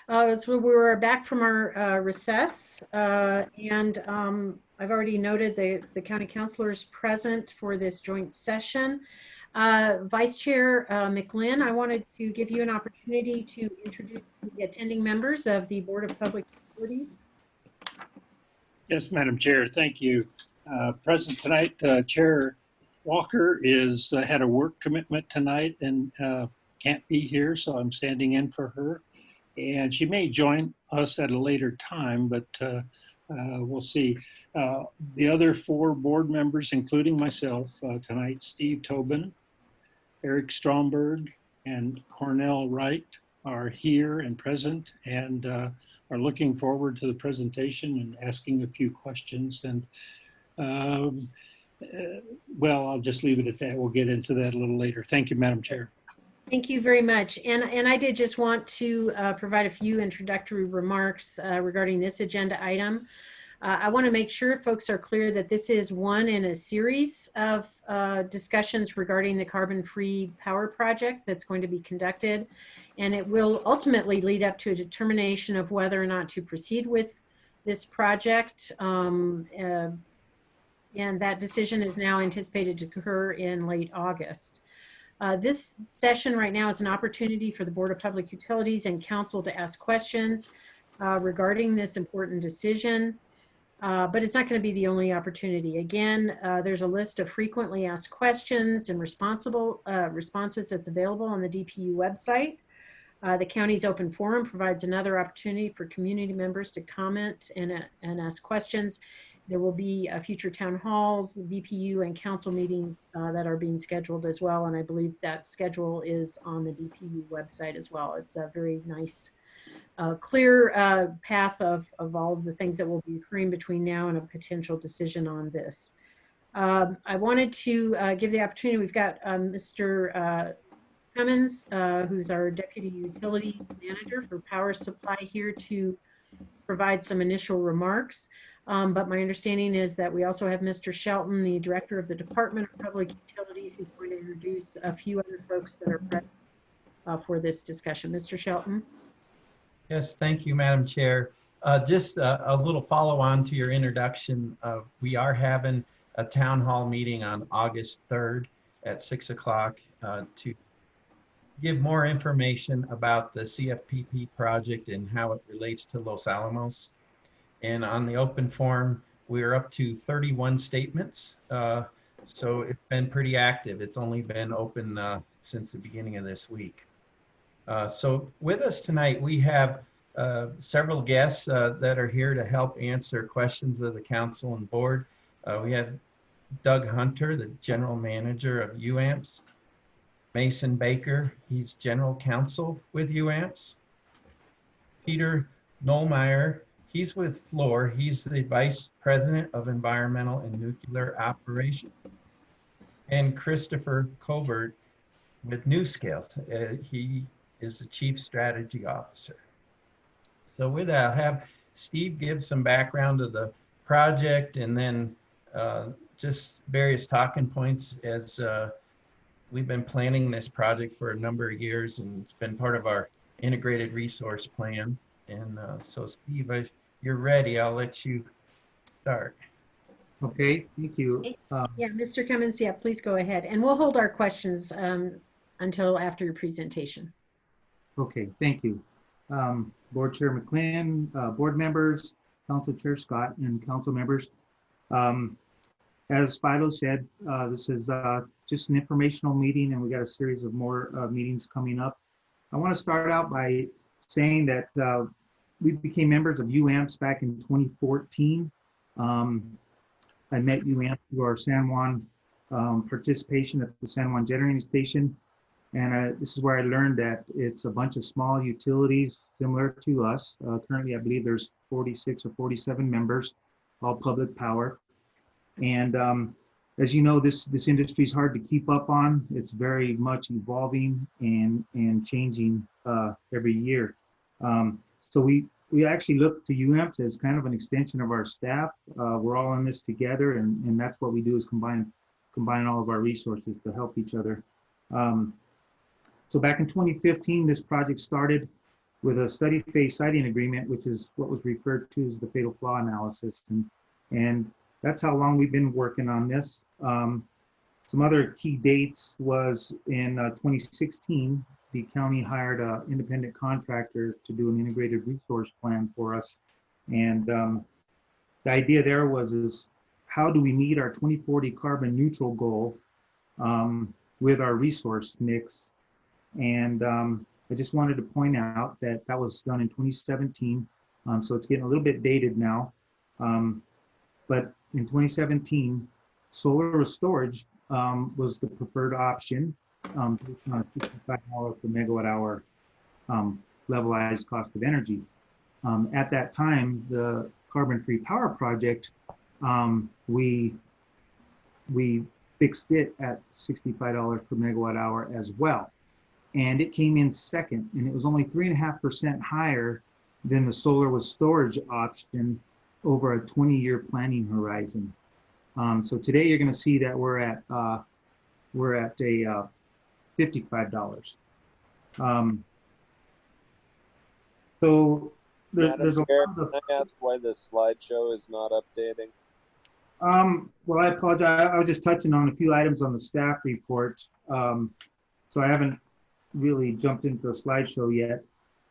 So we were back from our recess, and I've already noted the county councilors present for this joint session. Vice Chair McLynn, I wanted to give you an opportunity to introduce the attending members of the Board of Public Utilities. Yes, Madam Chair, thank you. Present tonight, Chair Walker had a work commitment tonight and can't be here, so I'm standing in for her. And she may join us at a later time, but we'll see. The other 4 board members, including myself tonight, Steve Tobin, Eric Stromberg, and Cornell Wright, are here and present and are looking forward to the presentation and asking a few questions. And well, I'll just leave it at that. We'll get into that a little later. Thank you, Madam Chair. Thank you very much. And I did just want to provide a few introductory remarks regarding this agenda item. I want to make sure folks are clear that this is one in a series of discussions regarding the carbon-free power project that's going to be conducted. And it will ultimately lead up to a determination of whether or not to proceed with this project. And that decision is now anticipated to occur in late August. This session right now is an opportunity for the Board of Public Utilities and Council to ask questions regarding this important decision, but it's not going to be the only opportunity. Again, there's a list of frequently asked questions and responses that's available on the DPU website. The county's open forum provides another opportunity for community members to comment and ask questions. There will be future town halls, DPU, and council meetings that are being scheduled as well. And I believe that schedule is on the DPU website as well. It's a very nice, clear path of all of the things that will be occurring between now and a potential decision on this. I wanted to give the opportunity. We've got Mr. Cummins, who's our Deputy Utilities Manager for Power Supply, here to provide some initial remarks. But my understanding is that we also have Mr. Shelton, the Director of the Department of Public Utilities, who's going to introduce a few other folks that are present for this discussion. Mr. Shelton. Yes, thank you, Madam Chair. Just a little follow-on to your introduction. We are having a town hall meeting on August 3rd at 6 o'clock to give more information about the CFPP project and how it relates to Los Alamos. And on the open forum, we're up to 31 statements. So it's been pretty active. It's only been open since the beginning of this week. So with us tonight, we have several guests that are here to help answer questions of the council and board. We have Doug Hunter, the General Manager of UAMPS. Mason Baker, he's General Counsel with UAMPS. Peter Nollmeyer, he's with Fluor. He's the Vice President of Environmental and Nuclear Operations. And Christopher Colbert with NuScale. He is the Chief Strategy Officer. So with that, I'll have Steve give some background of the project and then just various talking points as we've been planning this project for a number of years, and it's been part of our integrated resource plan. And so Steve, if you're ready, I'll let you start. Okay, thank you. Yeah, Mr. Cummins, yeah, please go ahead. And we'll hold our questions until after your presentation. Okay, thank you. Board Chair McLynn, board members, Council Chair Scott, and council members. As Philo said, this is just an informational meeting, and we got a series of more meetings coming up. I want to start out by saying that we became members of UAMPS back in 2014. I met UAMPS through our San Juan participation at the San Juan Generating Station. And this is where I learned that it's a bunch of small utilities similar to us. Currently, I believe there's 46 or 47 members, all public power. And as you know, this industry is hard to keep up on. It's very much evolving and changing every year. So we actually look to UAMPS as kind of an extension of our staff. We're all in this together, and that's what we do is combine all of our resources to help each other. So back in 2015, this project started. with a study phase siting agreement, which is what was referred to as the fatal flaw analysis. And that's how long we've been working on this. Some other key dates was in 2016, the county hired an independent contractor to do an integrated resource plan for us. And the idea there is how do we meet our 2040 carbon neutral goal with our resource mix? And I just wanted to point out that that was done in 2017. So it's getting a little bit dated now. But in 2017, solar with storage was the preferred option based on a $55 per megawatt hour levelized cost of energy. At that time, the carbon-free power project, we fixed it at $65 per megawatt hour as well. And it came in second, and it was only 3.5% higher than the solar with storage option over a 20-year planning horizon. So today you're going to see that we're at a $55. So there's a lot of, can I ask why the slideshow is not updating? well, I apologize. I was just touching on a few items on the staff report. So I haven't really jumped into the slideshow yet.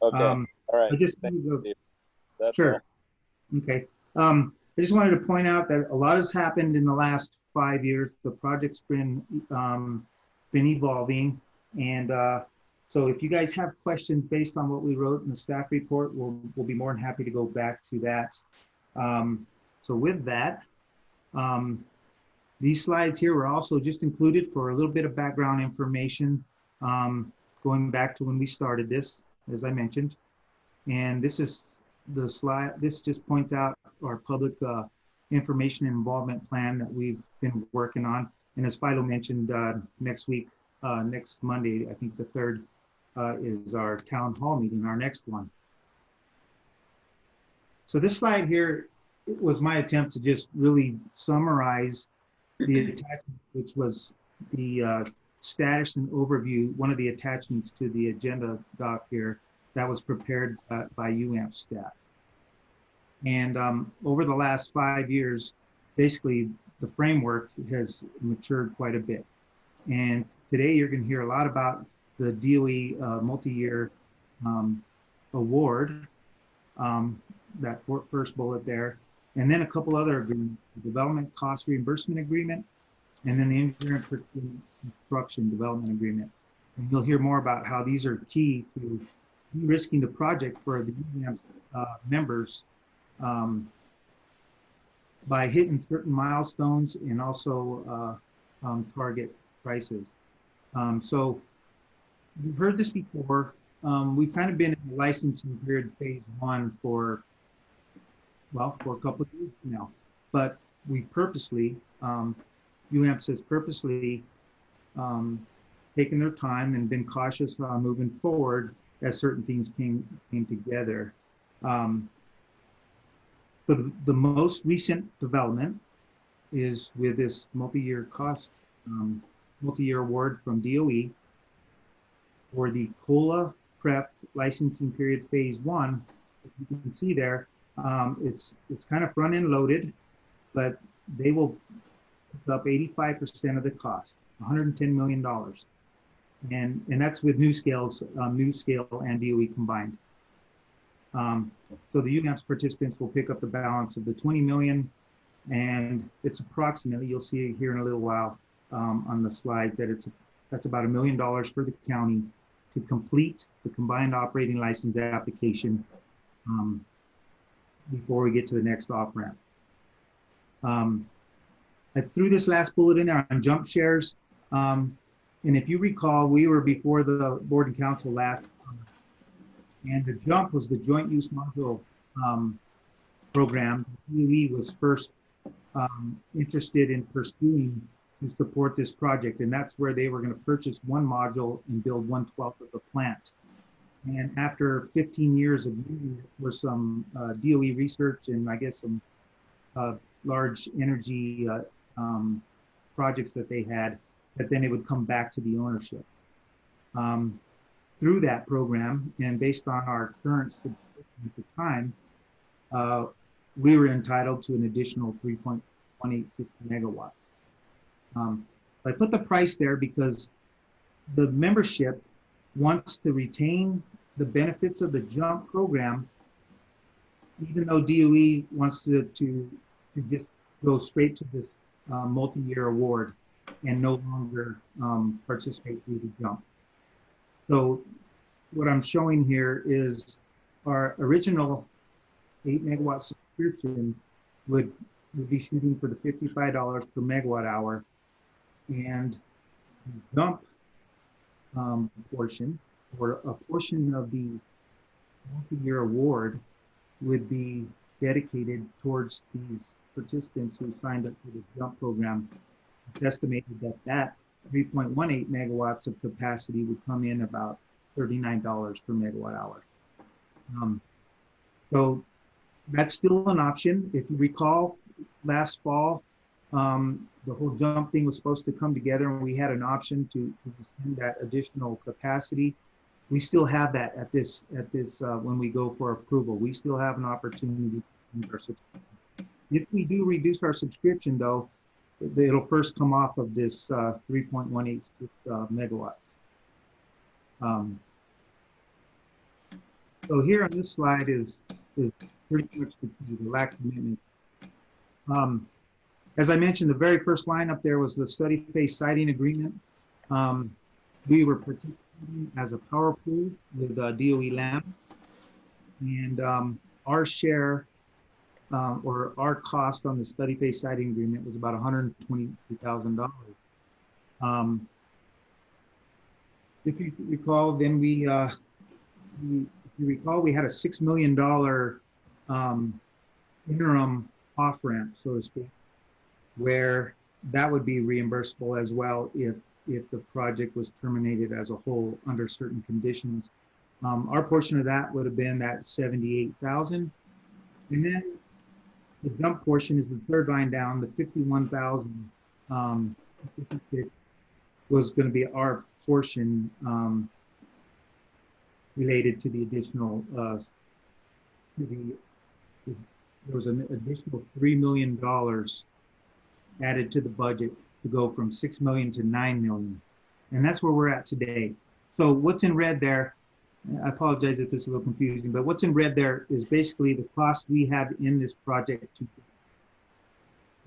Okay, all right. I just Thank you. That's sure. all. Okay. I just wanted to point out that a lot has happened in the last 5 years. The project's been evolving, and so if you guys have questions based on what we wrote in the staff report, we'll be more than happy to go back to that. So with that, these slides here were also just included for a little bit of background information, going back to when we started this, as I mentioned. And this is the slide. This just points out our public information and involvement plan that we've been working on. And as Philo mentioned, next week, next Monday, I think the 3rd, is our town hall meeting, our next one. So this slide here was my attempt to just really summarize the attachment, which was the status and overview, one of the attachments to the agenda doc here that was prepared by UAMP staff. And over the last 5 years, basically the framework has matured quite a bit. And today you're going to hear a lot about the DOE multi-year award, that first bullet there, and then a couple other agreements, the development cost reimbursement agreement, and then the engineering construction development agreement. And you'll hear more about how these are key to de-risking the project for the UAMP members by hitting certain milestones and also target prices. So you've heard this before. We've kind of been in the licensing period phase 1 for a couple of years now, but we purposely, UAMP says purposely taken their time and been cautious on moving forward as certain things came together. So the most recent development is with this multi-year award from DOE for the COLA prep licensing period phase 1. As you can see there, it's kind of front end loaded, but they will pick up 85% of the cost, $110 million. And that's with NuScale and DOE combined. So the UAMP participants will pick up the balance of the 20 million, and it's approximately, you'll see it here in a little while on the slides, that that's about $1 million for the county to complete the combined operating license application before we get to the next off-ramp. I threw this last bullet in there on jump shares. And if you recall, we were before the board and council last, and the jump was the joint use module program. DOE was first interested in pursuing to support this project, and that's where they were going to purchase one module and build 1/12 of the plant. And after 15 years of using it for some DOE research and I guess some large energy projects that they had, that then it would come back to the ownership. through that program, and based on our current subscription at the time, we were entitled to an additional 3.186 megawatts. I put the price there because the membership wants to retain the benefits of the JUMP program, even though DOE wants to just go straight to this multi-year award and no longer participate through the JUMP. So what I'm showing here is our original 8 megawatt subscription would be shooting for the $55 per megawatt hour, and the JUMP portion, or a portion of the multi-year award, would be dedicated towards these participants who signed up for the JUMP program. It's estimated that 3.18 megawatts of capacity would come in about $39 per megawatt hour. So that's still an option. If you recall, last fall, the whole JUMP thing was supposed to come together, and we had an option to send that additional capacity. We still have that at this when we go for approval. We still have an opportunity to reduce our subscription. If we do reduce our subscription, though, it'll first come off of this 3.186 megawatts. So here on this slide is pretty much the lack of commitment. As I mentioned, the very first line up there was the study phase siting agreement. We were participating as a power pool with DOE LAM, and our share or our cost on the study phase siting agreement was about $122,000. If you recall, then we had a $6 million interim off-ramp, so to speak, where that would be reimbursable as well if the project was terminated as a whole under certain conditions. Our portion of that would have been that $78,000. And then the JUMP portion is the third line down, the $51,000 was going to be our portion related to the additional, there was an additional $3 million added to the budget to go from 6 million to 9 million. And that's where we're at today. So what's in red there, I apologize if this is a little confusing, but what's in red there is basically the cost we have in this project.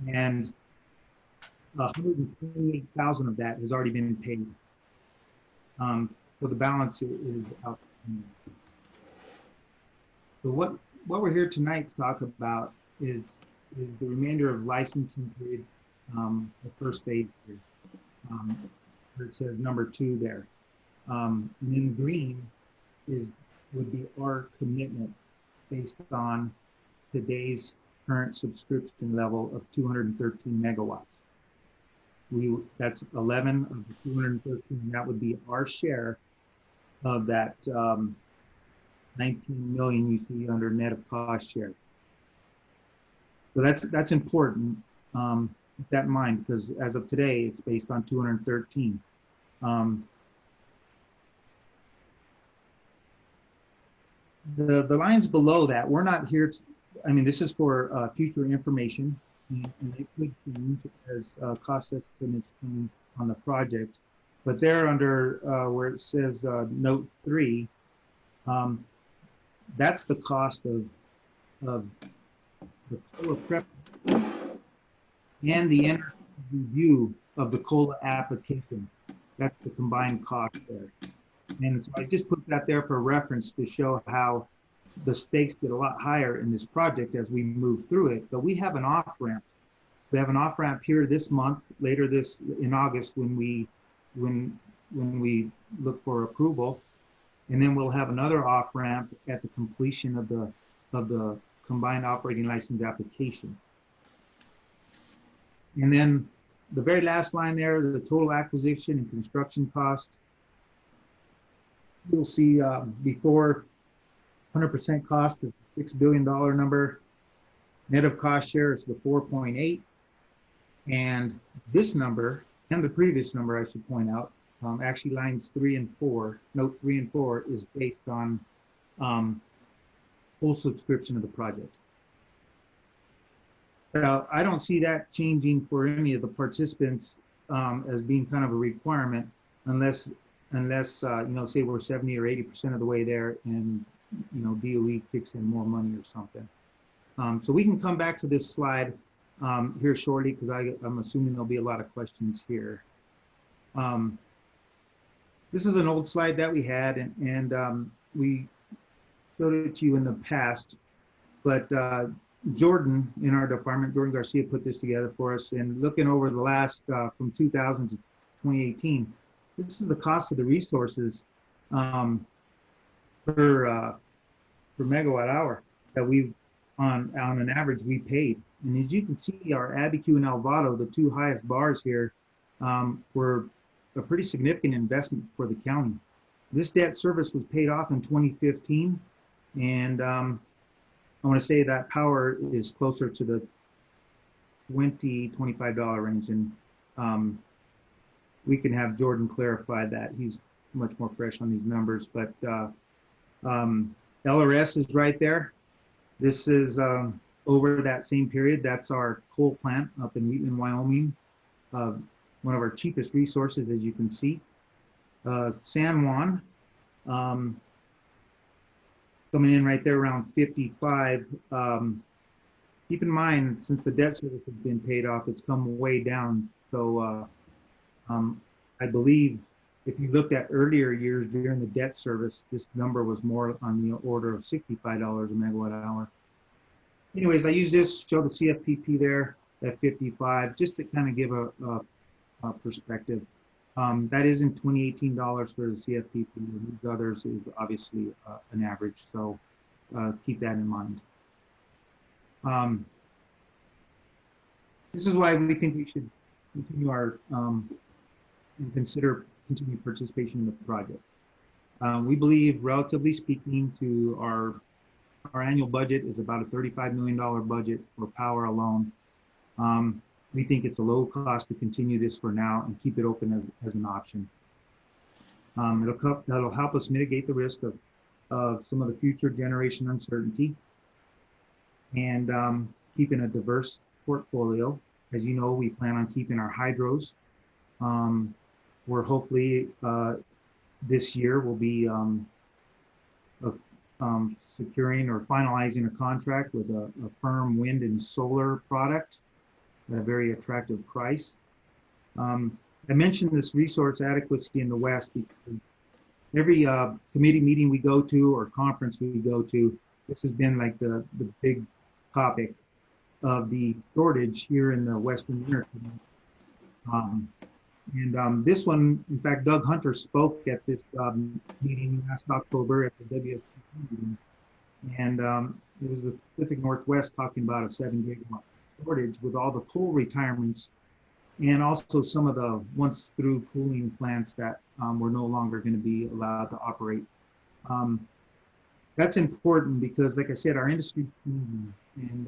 And 128,000 of that has already been paid. So the balance is out. So what we're here tonight to talk about is the remainder of licensing period, the first phase here. It says number 2 there. And in green would be our commitment based on today's current subscription level of 213 megawatts. That's 11 of the 213. That would be our share of that 19 million you see under net of cost share. So that's important. Keep that in mind, because as of today, it's based on 213. The lines below that, we're not here to, I mean, this is for future information, and it could change as cost estimates change on the project. But there under where it says note 3, that's the cost of the COLA prep and the review of the COLA application. That's the combined cost there. And so I just put that there for reference to show how the stakes get a lot higher in this project as we move through it. But we have an off-ramp. We have an off-ramp here this month, later in August when we look for approval. And then we'll have another off-ramp at the completion of the combined operating license application. And then the very last line there, the total acquisition and construction cost. You'll see before 100% cost is the $6 billion number. Net of cost share is the 4.8. And this number, and the previous number I should point out, Actually, lines 3 and 4, note 3 and 4 is based on full subscription of the project. Now, I don't see that changing for any of the participants as being kind of a requirement unless you know, say we're 70 or 80% of the way there and, you know, DOE kicks in more money or something. So we can come back to this slide here shortly because I'm assuming there'll be a lot of questions here. This is an old slide that we had and we showed it to you in the past, but Jordan in our department, Jordan Garcia, put this together for us. And looking over the last from 2000 to 2018, this is the cost of the resources per megawatt hour that we've on an average we paid. And as you can see, our Abiquiu and Alvado, the two highest bars here, were a pretty significant investment for the county. This debt service was paid off in 2015, and I want to say that power is closer to the $20–25 range, and we can have Jordan clarify that. He's much more fresh on these numbers, but LRS is right there. This is over that same period. That's our coal plant up in Wheatland, Wyoming. One of our cheapest resources, as you can see. San Juan, coming in right there around 55. Keep in mind, since the debt service has been paid off, it's come way down. So I believe if you looked at earlier years during the debt service, this number was more on the order of $65 a megawatt hour. Anyways, I use this to show the CFPP there at 55, just to kind of give a perspective. That isn't $2018 for the CFPP. These others is obviously an average, so keep that in mind. This is why we think we should continue our and consider continued participation in the project. We believe, relatively speaking, to our annual budget is about a $35 million budget for power alone. We think it's a low cost to continue this for now and keep it open as an option. That'll help us mitigate the risk of some of the future generation uncertainty and keeping a diverse portfolio. As you know, we plan on keeping our hydros. We're hopefully this year we'll be securing or finalizing a contract with a firm wind and solar product at a very attractive price. I mentioned this resource adequacy in the West because every committee meeting we go to or conference we go to, this has been like the big topic of the shortage here in the Western Intercontinental. This one, in fact, Doug Hunter spoke at this meeting last October at the WSP meeting. And it was the Pacific Northwest talking about a 7 gigawatt shortage with all the coal retirements and also some of the once through cooling plants that were no longer going to be allowed to operate. That's important because, like I said, our industry is changing, and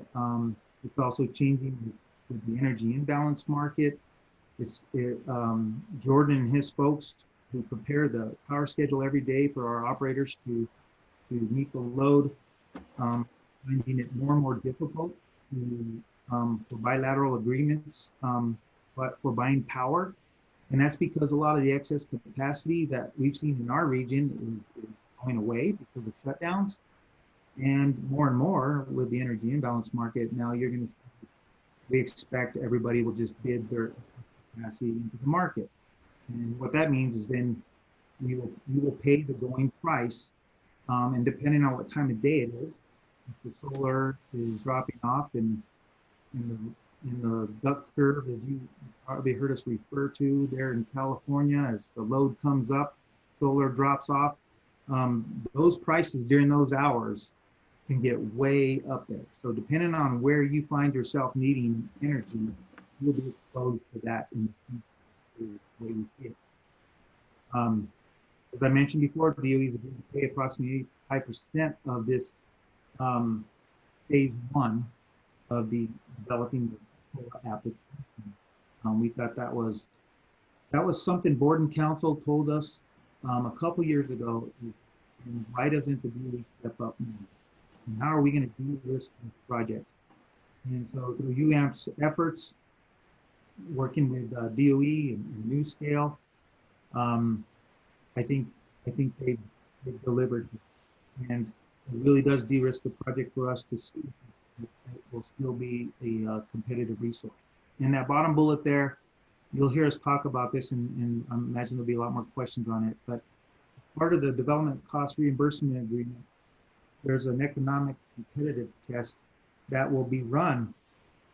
it's also changing with the energy imbalance market. Jordan and his folks who prepare the power schedule every day for our operators to meet the load, finding it more and more difficult for bilateral agreements, but for buying power. And that's because a lot of the excess capacity that we've seen in our region is going away because of shutdowns. And more with the energy imbalance market, now we expect everybody will just bid their capacity into the market. And what that means is then you will pay the going price, and depending on what time of day it is, if the solar is dropping off in the duck curve, as you probably heard us refer to there in California, as the load comes up, solar drops off, those prices during those hours can get way up there. So depending on where you find yourself needing energy, you'll be exposed to that in the way you see it. As I mentioned before, DOE is going to pay approximately 85% of this phase 1 of the developing the application. We thought that was That was something Board and Council told us a couple years ago. And why doesn't the DOE step up now? And how are we going to do this project? And so through UAMP's efforts, working with DOE and NuScale, I think they've delivered, and it really does de-risk the project for us to see if it will still be a competitive resource. In that bottom bullet there, you'll hear us talk about this, and I imagine there'll be a lot more questions on it, but part of the development cost reimbursement agreement, there's an economic competitive test that will be run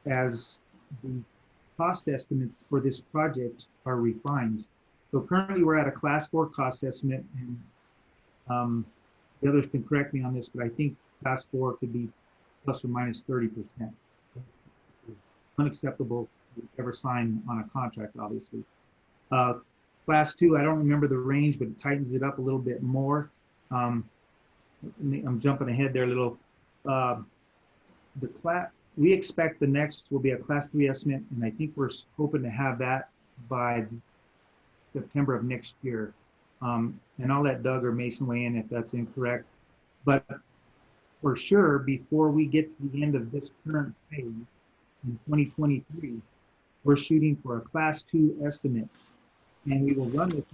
as the cost estimates for this project are refined. So currently we're at a class 4 cost estimate, and the others can correct me on this, but I think class 4 could be plus or minus 30%. Unacceptable to ever sign on a contract, obviously. Class 2, I don't remember the range, but it tightens it up a little bit more. I'm jumping ahead there a little. We expect the next will be a class 3 estimate, and I think we're hoping to have that by September of next year. And I'll let Doug or Mason weigh in if that's incorrect. But for sure, before we get to the end of this current phase in 2023, we're shooting for a class 2 estimate. And we will run this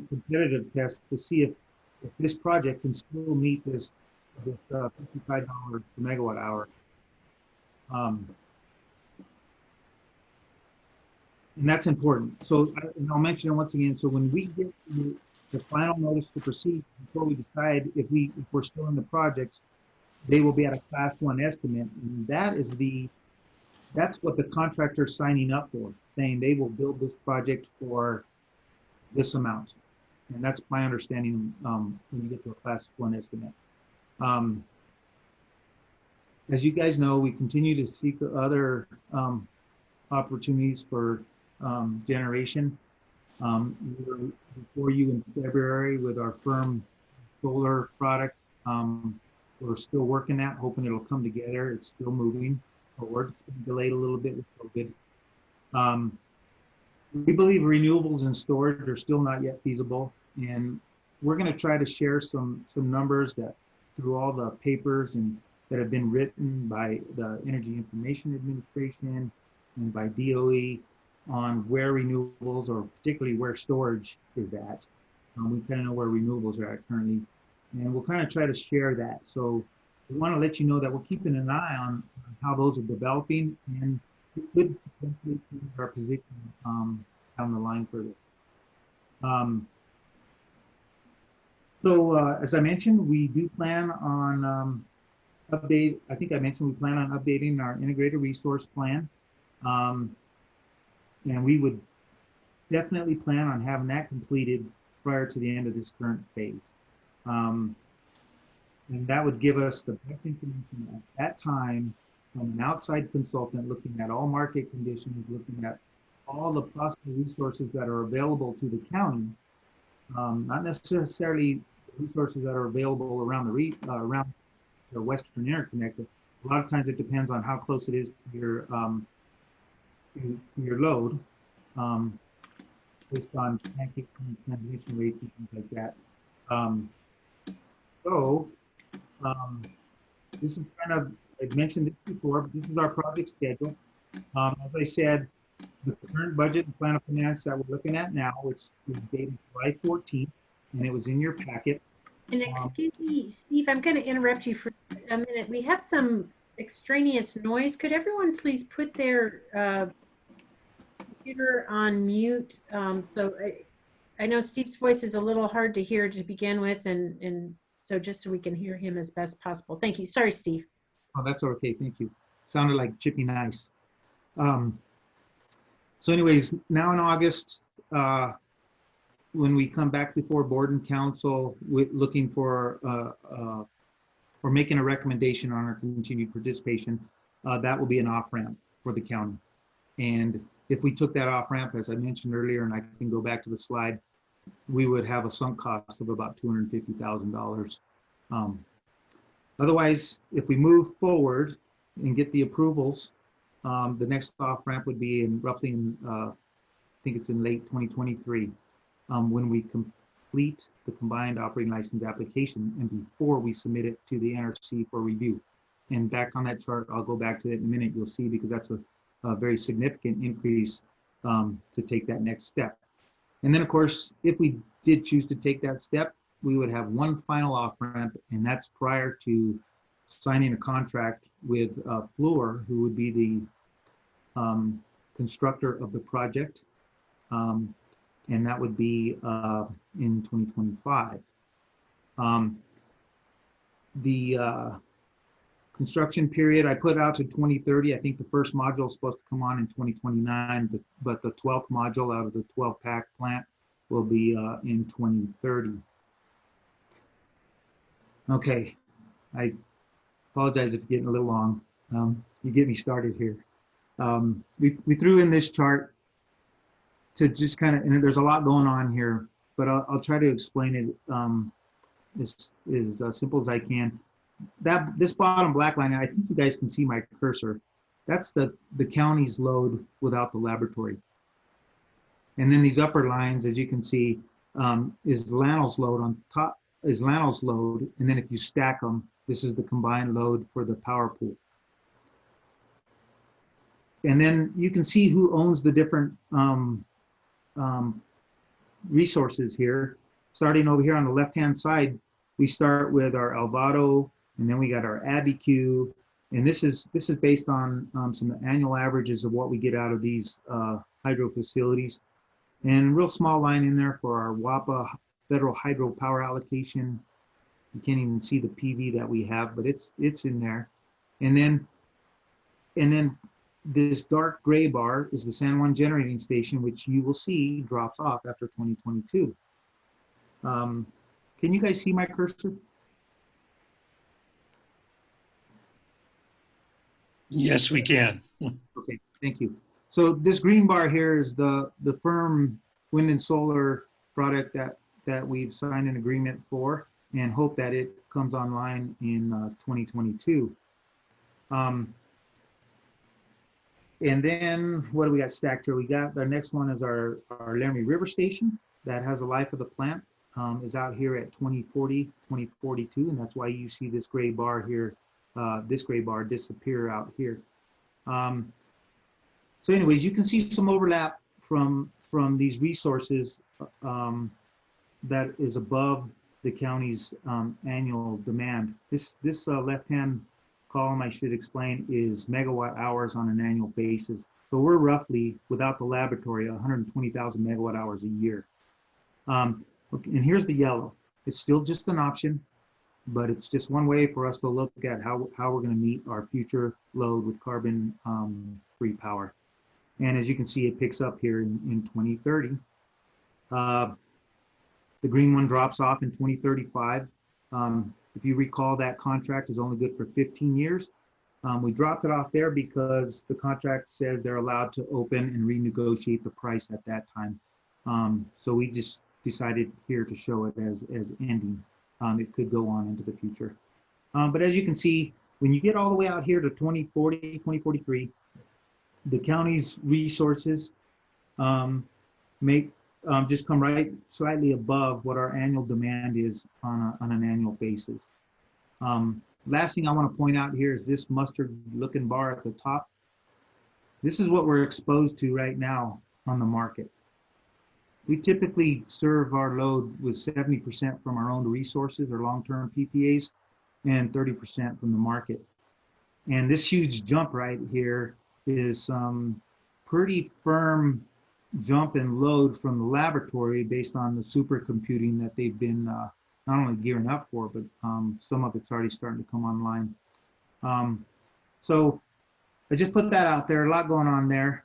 competitive test to see if this project can still meet this $55 per megawatt hour. And that's important. So I'll mention it once again. So when we get the final notice to proceed, before we decide if we're still in the project, they will be at a class 1 estimate. And that's what the contractor is signing up for, saying they will build this project for this amount. And that's my understanding when you get to a class 1 estimate. As you guys know, we continue to seek other opportunities for generation. We were before you in February with our firm solar product. We're still working that, hoping it'll come together. It's still moving forward. It's been delayed a little bit with COVID. We believe renewables and storage are still not yet feasible, and we're going to try to share some numbers that through all the papers and that have been written by the Energy Information Administration and by DOE on where renewables, or particularly where storage is at. We kind of know where renewables are at currently, and we'll kind of try to share that. So we want to let you know that we're keeping an eye on how those are developing, and it could potentially change our position down the line further. As I mentioned, we do plan on I think I mentioned we plan on updating our integrated resource plan. And we would definitely plan on having that completed prior to the end of this current phase. And that would give us the best information at that time from an outside consultant looking at all market conditions, looking at all the possible resources that are available to the county, not necessarily resources that are available around around the Western Interconnect. A lot of times it depends on how close it is to your load, based on pancake transmission rates and things like that. This is kind of, I've mentioned this before, but this is our project schedule. As I said, the current budget and plan of finance that we're looking at now, which is dated July 14th, and it was in your packet. And excuse me, Steve, I'm going to interrupt you for a minute. We have some extraneous noise. Could everyone please put their computer on mute? I know Steve's voice is a little hard to hear to begin with, and so just so we can hear him as best possible. Thank you. Sorry, Steve. Oh, that's okay. Thank you. Sounded like chipping ice. So anyways, now in August, when we come back before Board and Council with looking for or making a recommendation on our continued participation, that will be an off-ramp for the county. And if we took that off-ramp, as I mentioned earlier, and I can go back to the slide, we would have a sunk cost of about $250,000. Otherwise, if we move forward and get the approvals, the next off-ramp would be roughly in think it's in late 2023, when we complete the combined operating license application and before we submit it to the NRC for review. And back on that chart, I'll go back to it in a minute, you'll see, because that's a very significant increase to take that next step. And then of course, if we did choose to take that step, we would have one final off-ramp, and that's prior to signing a contract with Fluor, who would be the constructor of the project. And that would be in 2025. The construction period I put out to 2030. I think the first module is supposed to come on in 2029, but the 12th module out of the 12-pack plant will be in 2030. Okay, I apologize if it's getting a little long. You get me started here. We threw in this chart to just kind of, and there's a lot going on here, but I'll try to explain it as simple as I can. This bottom black line, I think you guys can see my cursor. That's the county's load without the laboratory. And then these upper lines, as you can see, is Llano's load on top, is Llano's load. And then if you stack them, this is the combined load for the power pool. And then you can see who owns the different resources here. Starting over here on the left-hand side, we start with our Alvado, and then we got our ABQ, and this is based on some annual averages of what we get out of these hydro facilities. And real small line in there for our WAPA federal hydro power allocation. You can't even see the PV that we have, but it's in there. And then this dark gray bar is the San Juan generating station, which you will see drops off after 2022. Can you guys see my cursor? Yes, we can. Okay, thank you. So this green bar here is the firm wind and solar product that we've signed an agreement for and hope that it comes online in 2022. And then what do we got stacked here? We got our next one is our Laramie River Station that has a life of the plant, is out here at 2040, 2042, and that's why you see this gray bar here, this gray bar disappear out here. So anyways, you can see some overlap from these resources that is above the county's annual demand. This left-hand column, I should explain, is megawatt hours on an annual basis. So we're roughly, without the laboratory, 120,000 megawatt hours a year. Okay, and here's the yellow. It's still just an option, but it's just one way for us to look at how we're going to meet our future load with carbon-free power. And as you can see, it picks up here in 2030. The green one drops off in 2035. If you recall, that contract is only good for 15 years. We dropped it off there because the contract says they're allowed to open and renegotiate the price at that time. So we just decided here to show it as ending. It could go on into the future. But as you can see, when you get all the way out here to 2040, 2043, the county's resources just come right slightly above what our annual demand is on an annual basis. Last thing I want to point out here is this mustard looking bar at the top. This is what we're exposed to right now on the market. We typically serve our load with 70% from our own resources or long-term PPAs and 30% from the market. And this huge jump right here is some pretty firm jump in load from the laboratory based on the supercomputing that they've been not only gearing up for, but some of it's already starting to come online. So I just put that out there, a lot going on there.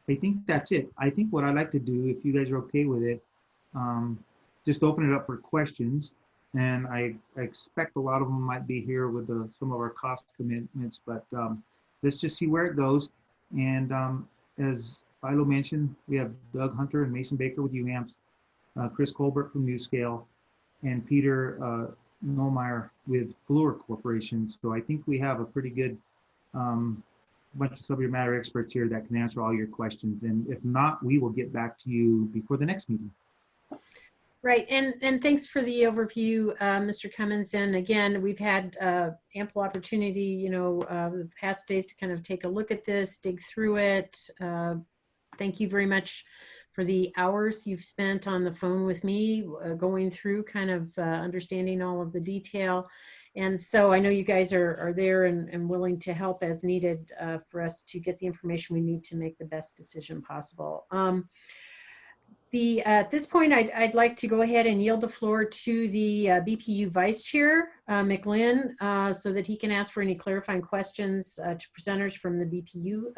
I think that's it. I think what I'd like to do, if you guys are okay with it, just open it up for questions. And I expect a lot of them might be here with some of our cost commitments, but let's just see where it goes. And as Philo mentioned, we have Doug Hunter and Mason Baker with UAMPS, Chris Colbert from NuScale, and Peter Nomeyer with Fluor Corporation. So I think we have a pretty good bunch of subject matter experts here that can answer all your questions. And if not, we will get back to you before the next meeting. Right, and thanks for the overview, Mr. Cummins. And again, we've had ample opportunity, the past days to kind of take a look at this, dig through it. Thank you very much for the hours you've spent on the phone with me, going through kind of understanding all of the detail. And so I know you guys are there and willing to help as needed for us to get the information we need to make the best decision possible. At this point, I'd like to go ahead and yield the floor to the BPU Vice Chair, McLynn, so that he can ask for any clarifying questions to presenters from the BPU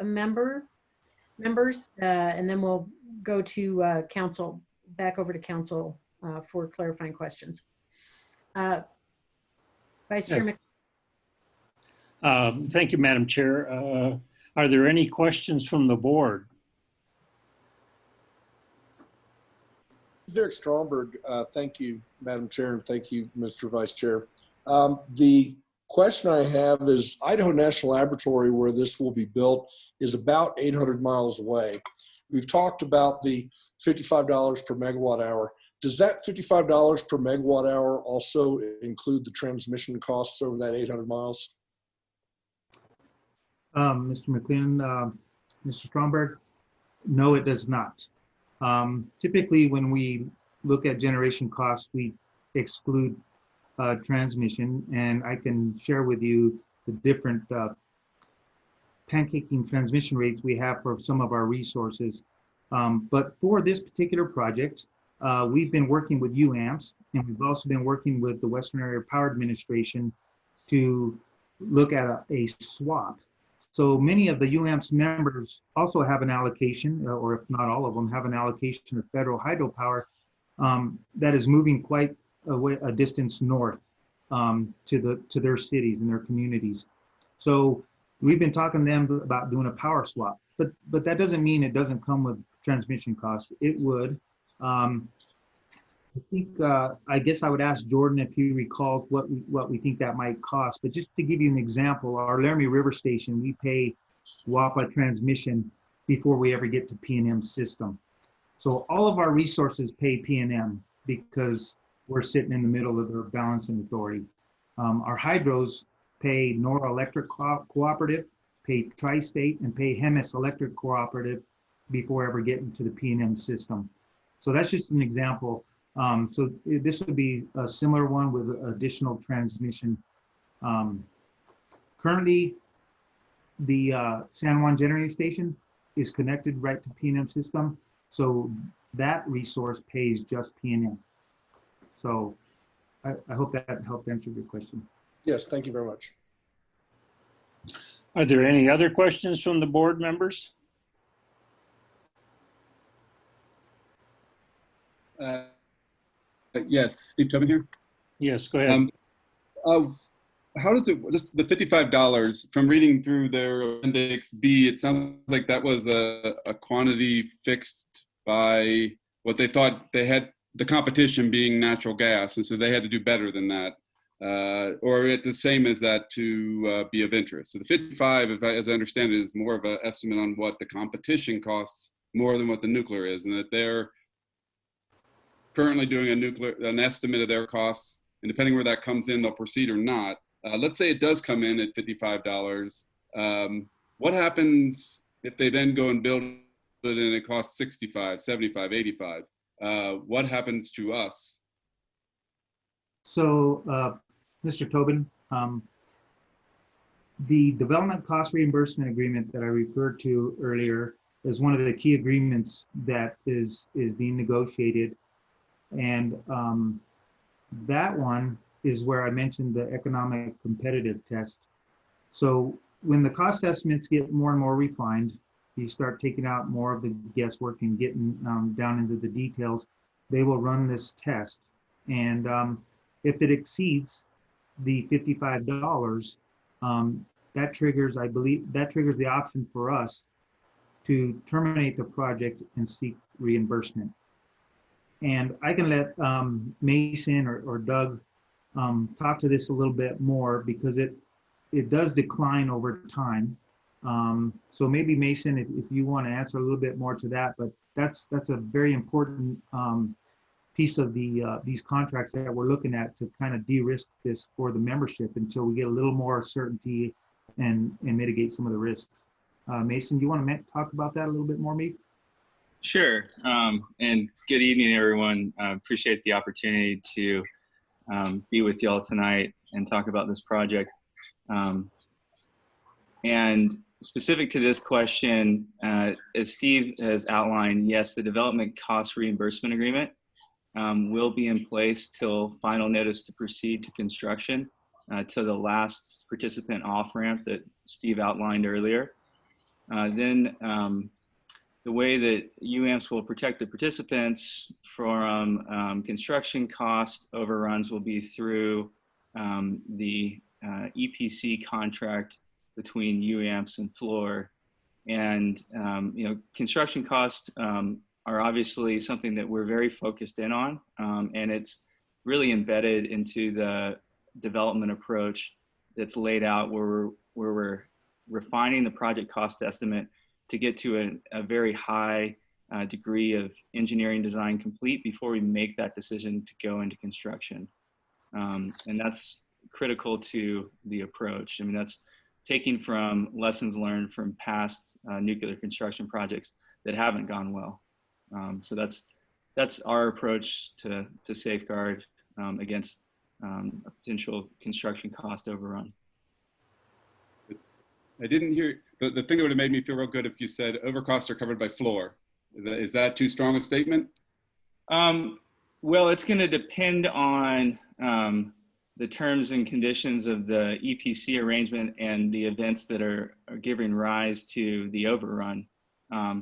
members, and then we'll go to council, back over to council for clarifying questions. Vice Chair McLynn. Thank you, Madam Chair. Are there any questions from the board? Derek Stromberg, thank you, Madam Chair, and thank you, Mr. Vice Chair. The question I have is Idaho National Laboratory, where this will be built, is about 800 miles away. We've talked about the $55 per megawatt hour. Does that $55 per megawatt hour also include the transmission costs over that 800 miles? Mr. McLean, Mr. Stromberg, no, it does not. Typically, when we look at generation costs, we exclude transmission, and I can share with you the different pancaking transmission rates we have for some of our resources. But for this particular project, we've been working with UAMPS, and we've also been working with the Western Area Power Administration to look at a swap. So many of the UAMPS members also have an allocation, or if not all of them, have an allocation of federal hydropower that is moving quite a distance north to their cities and their communities. So we've been talking to them about doing a power swap, but that doesn't mean it doesn't come with transmission costs. It would. I think I guess I would ask Jordan if he recalls what we think that might cost. But just to give you an example, our Laramie River Station, we pay WAPA transmission before we ever get to P&M system. So all of our resources pay P&M because we're sitting in the middle of their balancing authority. Our hydros pay Nora Electric Cooperative, pay Tri-State, and pay Hemis Electric Cooperative before ever getting to the P&M system. So that's just an example. So this would be a similar one with additional transmission. Currently, the San Juan Generating Station is connected right to P&M system. So that resource pays just P&M. So I hope that helped answer your question. Yes, thank you very much. Are there any other questions from the board members? Yes, Steve Tobin here. Yes, go ahead. How does it, just the $55, from reading through their Appendix B, it sounds like that was a quantity fixed by what they thought they had, the competition being natural gas, and so they had to do better than that. Or it the same as that to be of interest. So the 55, as I understand it, is more of an estimate on what the competition costs more than what the nuclear is, and that they're currently doing an estimate of their costs, and depending where that comes in, they'll proceed or not. Let's say it does come in at $55. What happens if they then go and build it and it costs $65, $75, $85? What happens to us? So, Mr. Tobin, the development cost reimbursement agreement that I referred to earlier is one of the key agreements that is being negotiated. And that one is where I mentioned the economic competitive test. So when the cost estimates get more and more refined, you start taking out more of the guesswork and getting down into the details, they will run this test. And if it exceeds the $55, that triggers, I believe, that triggers the option for us to terminate the project and seek reimbursement. And I can let Mason or Doug talk to this a little bit more, because it does decline over time. So maybe Mason, if you want to answer a little bit more to that, but that's a very important piece of these contracts that we're looking at to kind of de-risk this for the membership until we get a little more certainty and mitigate some of the risks. Mason, you want to talk about that a little bit more, maybe? Sure. And good evening, everyone. Appreciate the opportunity to be with y'all tonight and talk about this project. And specific to this question, as Steve has outlined, yes, the development cost reimbursement agreement will be in place till final notice to proceed to construction, to the last participant off-ramp that Steve outlined earlier. Then the way that UAMPS will protect the participants from construction cost overruns will be through the EPC contract between UAMPS and Fluor. And construction costs are obviously something that we're very focused in on, and it's really embedded into the development approach that's laid out where we're refining the project cost estimate to get to a very high degree of engineering design complete before we make that decision to go into construction. And that's critical to the approach. I mean, that's taking from lessons learned from past nuclear construction projects that haven't gone well. So that's our approach to safeguard against a potential construction cost overrun. I didn't hear, the thing that would have made me feel real good if you said overcosts are covered by Fluor. Is that too strong a statement? Well, it's going to depend on the terms and conditions of the EPC arrangement and the events that are giving rise to the overrun. I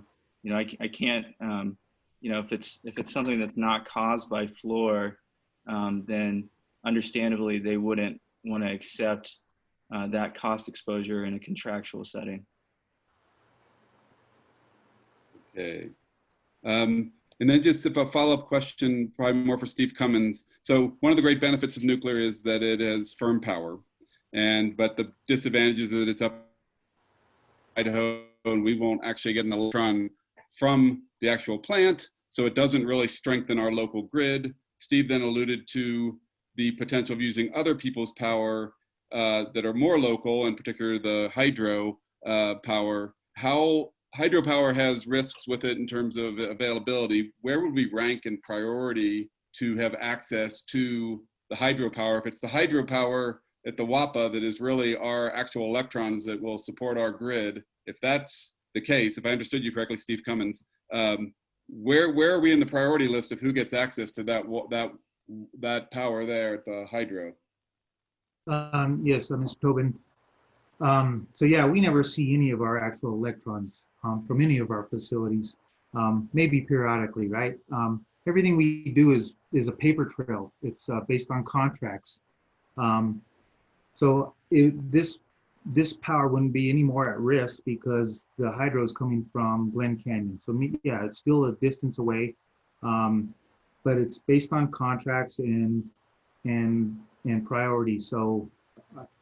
can't, if it's something that's not caused by Fluor, then understandably they wouldn't want to accept that cost exposure in a contractual setting. Okay. And then just if a follow-up question, probably more for Steve Cummins. So one of the great benefits of nuclear is that it has firm power, but the disadvantage is that it's up Idaho and we won't actually get an electron from the actual plant. So it doesn't really strengthen our local grid. Steve then alluded to the potential of using other people's power that are more local, in particular the hydro power. How hydropower has risks with it in terms of availability. Where would we rank in priority to have access to the hydropower? If it's the hydropower at the WAPA that is really our actual electrons that will support our grid, if that's the case, if I understood you correctly, Steve Cummins, where are we in the priority list of who gets access to that power there at the hydro? Yes, Mr. Tobin. So yeah, we never see any of our actual electrons from any of our facilities, maybe periodically, right? Everything we do is a paper trail. It's based on contracts. So this power wouldn't be any more at risk because the hydro is coming from Glen Canyon. So yeah, it's still a distance away, but it's based on contracts and priority. So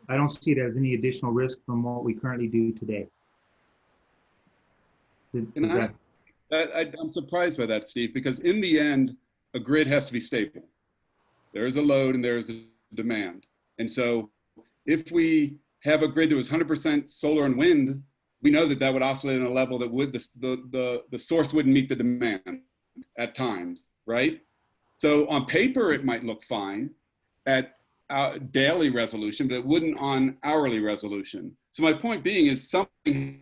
I don't see it as any additional risk from what we currently do today. I'm surprised by that, Steve, because in the end, a grid has to be stable. There is a load and there is a demand. And so if we have a grid that was 100% solar and wind, we know that that would oscillate on a level that would, the source wouldn't meet the demand at times, right? So on paper, it might look fine at daily resolution, but it wouldn't on hourly resolution. So my point being is something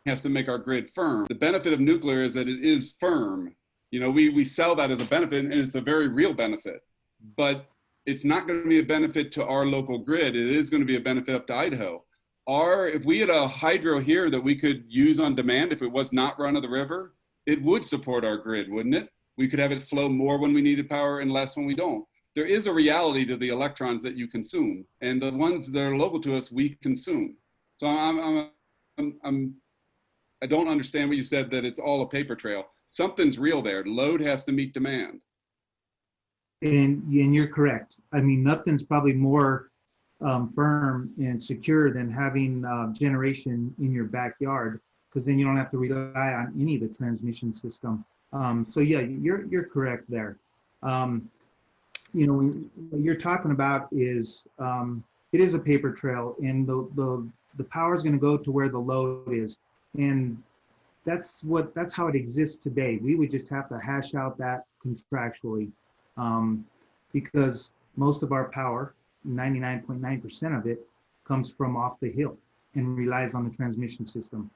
has to make our grid firm. The benefit of nuclear is that it is firm. You know, we sell that as a benefit, and it's a very real benefit, but it's not going to be a benefit to our local grid. It is going to be a benefit up to Idaho. If we had a hydro here that we could use on demand, if it was not run of the river, it would support our grid, wouldn't it? We could have it flow more when we needed power and less when we don't. There is a reality to the electrons that you consume, and the ones that are local to us, we consume. So I don't understand what you said that it's all a paper trail. Something's real there. Load has to meet demand. And you're correct. I mean, nothing's probably more firm and secure than having generation in your backyard, because then you don't have to rely on any of the transmission system. So yeah, you're correct there. You know, what you're talking about is it is a paper trail, and the power is going to go to where the load is, and that's how it exists today. We would just have to hash out that contractually, because most of our power, 99.9% of it, comes from off the hill and relies on the transmission system.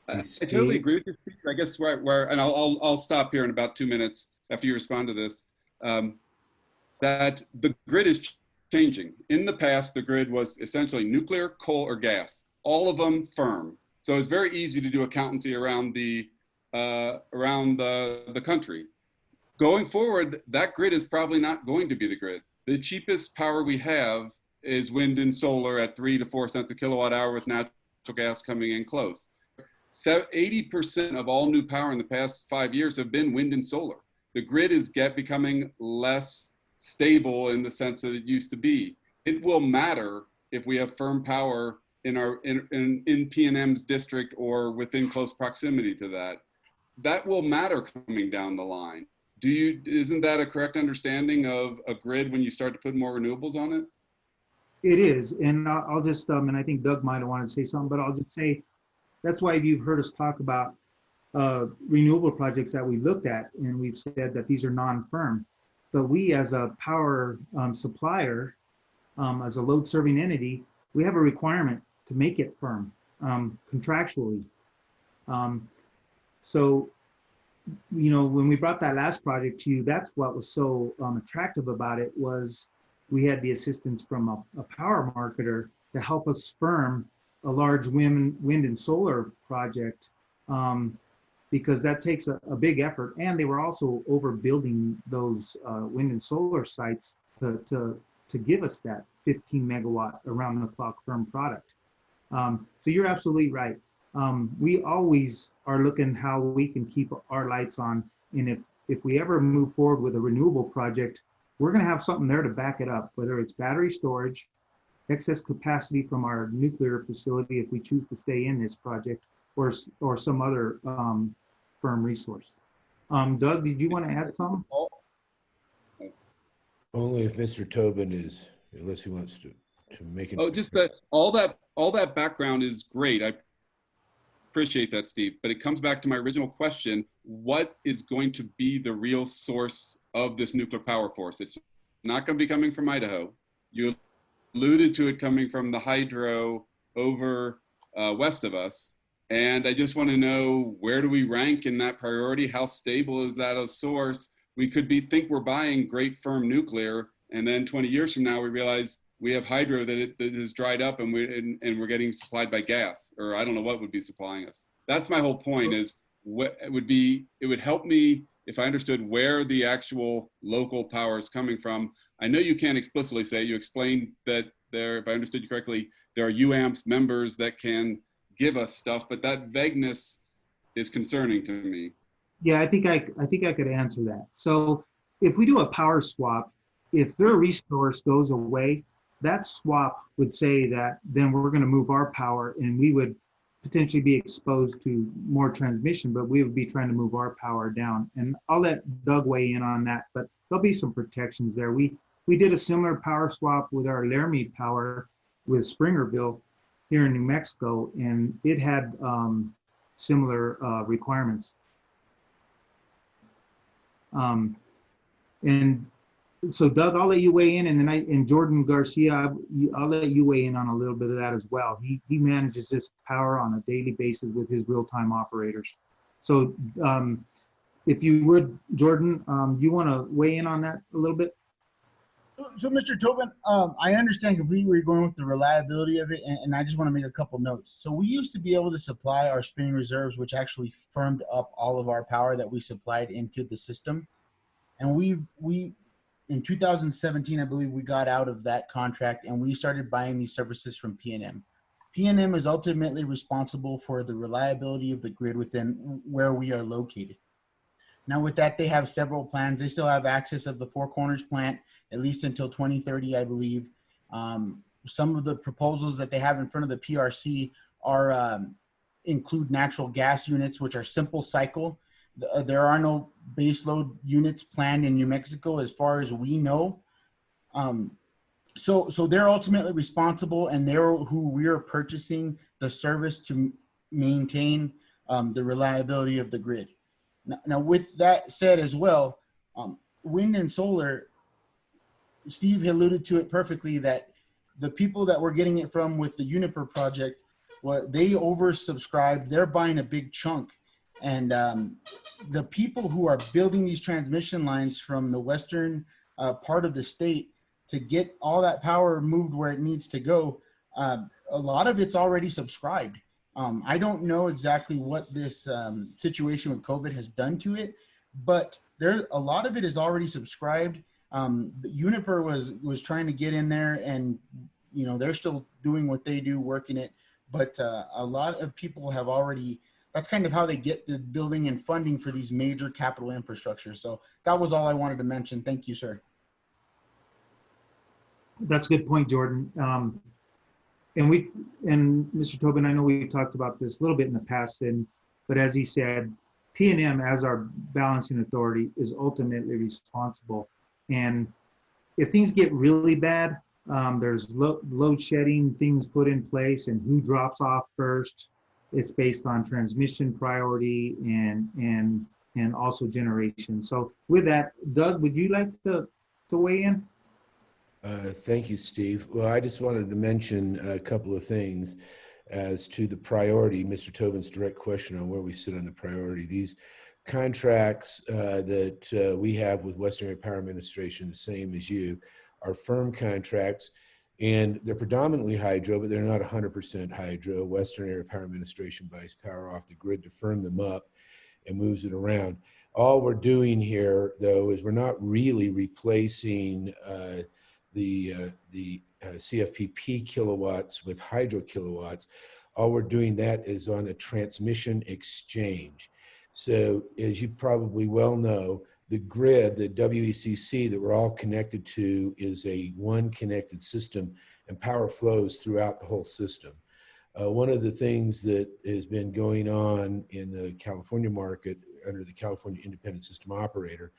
I totally agree with you, Steve. I guess and I'll stop here in about 2 minutes after you respond to this. That the grid is changing. In the past, the grid was essentially nuclear, coal, or gas. All of them firm. So it's very easy to do accountancy around the country. Going forward, that grid is probably not going to be the grid. The cheapest power we have is wind and solar at 3 to 4 cents a kilowatt hour, with natural gas coming in close. 80% of all new power in the past 5 years have been wind and solar. The grid is becoming less stable in the sense that it used to be. It will matter if we have firm power in PNM's district or within close proximity to that. That will matter coming down the line. Isn't that a correct understanding of a grid when you start to put more renewables on it? It is, and I'll just, and I think Doug might have wanted to say something, but I'll just say, that's why you've heard us talk about renewable projects that we looked at, and we've said that these are non-firm. But we, as a power supplier, as a load-serving entity, we have a requirement to make it firm contractually. So, you know, when we brought that last project to you, that's what was so attractive about it, was we had the assistance from a power marketer to help us firm a large wind and solar project, because that takes a big effort. And they were also overbuilding those wind and solar sites to give us that 15 megawatt around the clock firm product. So you're absolutely right. We always are looking how we can keep our lights on. And if we ever move forward with a renewable project, we're going to have something there to back it up, whether it's battery storage, excess capacity from our nuclear facility if we choose to stay in this project, or some other firm resource. Doug, did you want to add something? Only if Mr. Tobin is, unless he wants to make it. Oh, just that all that background is great. I appreciate that, Steve. But it comes back to my original question: what is going to be the real source of this nuclear power force? It's not going to be coming from Idaho. You alluded to it coming from the hydro over west of us. And I just want to know, where do we rank in that priority? How stable is that a source? We could think we're buying great firm nuclear, and then 20 years from now we realize we have hydro that is dried up, and we're getting supplied by gas, or I don't know what would be supplying us. That's my whole point. Is it would help me if I understood where the actual local power is coming from. I know you can't explicitly say it. You explained that there, if I understood you correctly, there are UAMPS members that can give us stuff, but that vagueness is concerning to me. Yeah, I think I could answer that. So if we do a power swap, if their resource goes away, that swap would say that then we're going to move our power, and we would potentially be exposed to more transmission, but we would be trying to move our power down. And I'll let Doug weigh in on that, but there'll be some protections there. We did a similar power swap with our Laramie Power with Springerville here in New Mexico, and it had similar requirements. And so Doug, I'll let you weigh in, and then and Jordan Garcia, I'll let you weigh in on a little bit of that as well. He manages this power on a daily basis with his real-time operators. So if you would, Jordan, you want to weigh in on that a little bit? So Mr. Tobin, I understand completely where you're going with the reliability of it, and I just want to make a couple notes. So we used to be able to supply our spinning reserves, which actually firmed up all of our power that we supplied into the system. And we in 2017, I believe, we got out of that contract and we started buying these services from PNM. PNM is ultimately responsible for the reliability of the grid within where we are located. Now with that, they have several plans. They still have access of the Four Corners plant, at least until 2030, I believe. Some of the proposals that they have in front of the PRC are include natural gas units, which are simple cycle. There are no baseload units planned in New Mexico as far as we know. So they're ultimately responsible, and they're who we are purchasing the service to maintain the reliability of the grid. Now, with that said as well, wind and solar, Steve alluded to it perfectly, that the people that we're getting it from with the Uniper project, what they oversubscribed, they're buying a big chunk. And the people who are building these transmission lines from the western part of the state to get all that power moved where it needs to go, a lot of it's already subscribed. I don't know exactly what this situation with COVID has done to it, but a lot of it is already subscribed. Uniper was trying to get in there, and they're still doing what they do, working it. But a lot of people have already. That's kind of how they get the building and funding for these major capital infrastructure. So that was all I wanted to mention. Thank you, sir. That's a good point, Jordan. And Mr. Tobin, I know we talked about this a little bit in the past, but as he said, P&M as our balancing authority is ultimately responsible. And if things get really bad, there's load shedding, things put in place, and who drops off first. It's based on transmission priority and also generation. So with that, Doug, would you like to weigh in? Thank you, Steve. Well, I just wanted to mention a couple of things as to the priority, Mr. Tobin's direct question on where we sit on the priority. These contracts that we have with Western Area Power Administration, the same as you, are firm contracts, and they're predominantly hydro, but they're not 100% hydro. Western Area Power Administration buys power off the grid to firm them up and moves it around. All we're doing here, though, is we're not really replacing the CFPP kilowatts with hydro kilowatts. All we're doing that is on a transmission exchange. So as you probably well know, the grid, the WECC that we're all connected to, is a one connected system, and power flows throughout the whole system. One of the things that has been going on in the California market under the California Independent System Operator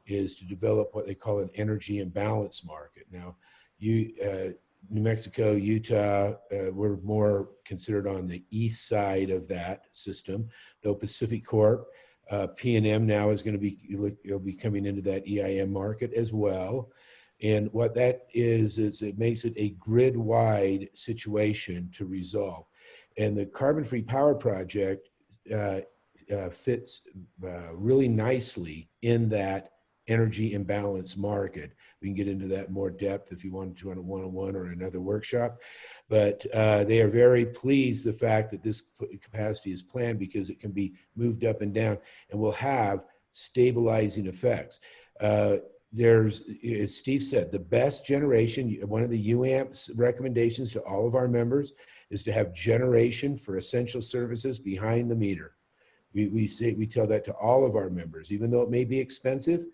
is to develop what they call an energy imbalance market. Now, New Mexico, Utah, we're more considered on the east side of that system, though Pacific Corp, P&M now is going to be, it'll be coming into that EIM market as well. And what that is it makes it a grid-wide situation to resolve. And the carbon-free power project fits really nicely in that energy imbalance market. We can get into that in more depth if you wanted to on a one-on-one or another workshop. But they are very pleased the fact that this capacity is planned because it can be moved up and down and will have stabilizing effects. There's, as Steve said, the best generation, one of the UAMP's recommendations to all of our members is to have generation for essential services behind the meter. We tell that to all of our members, even though it may be expensive.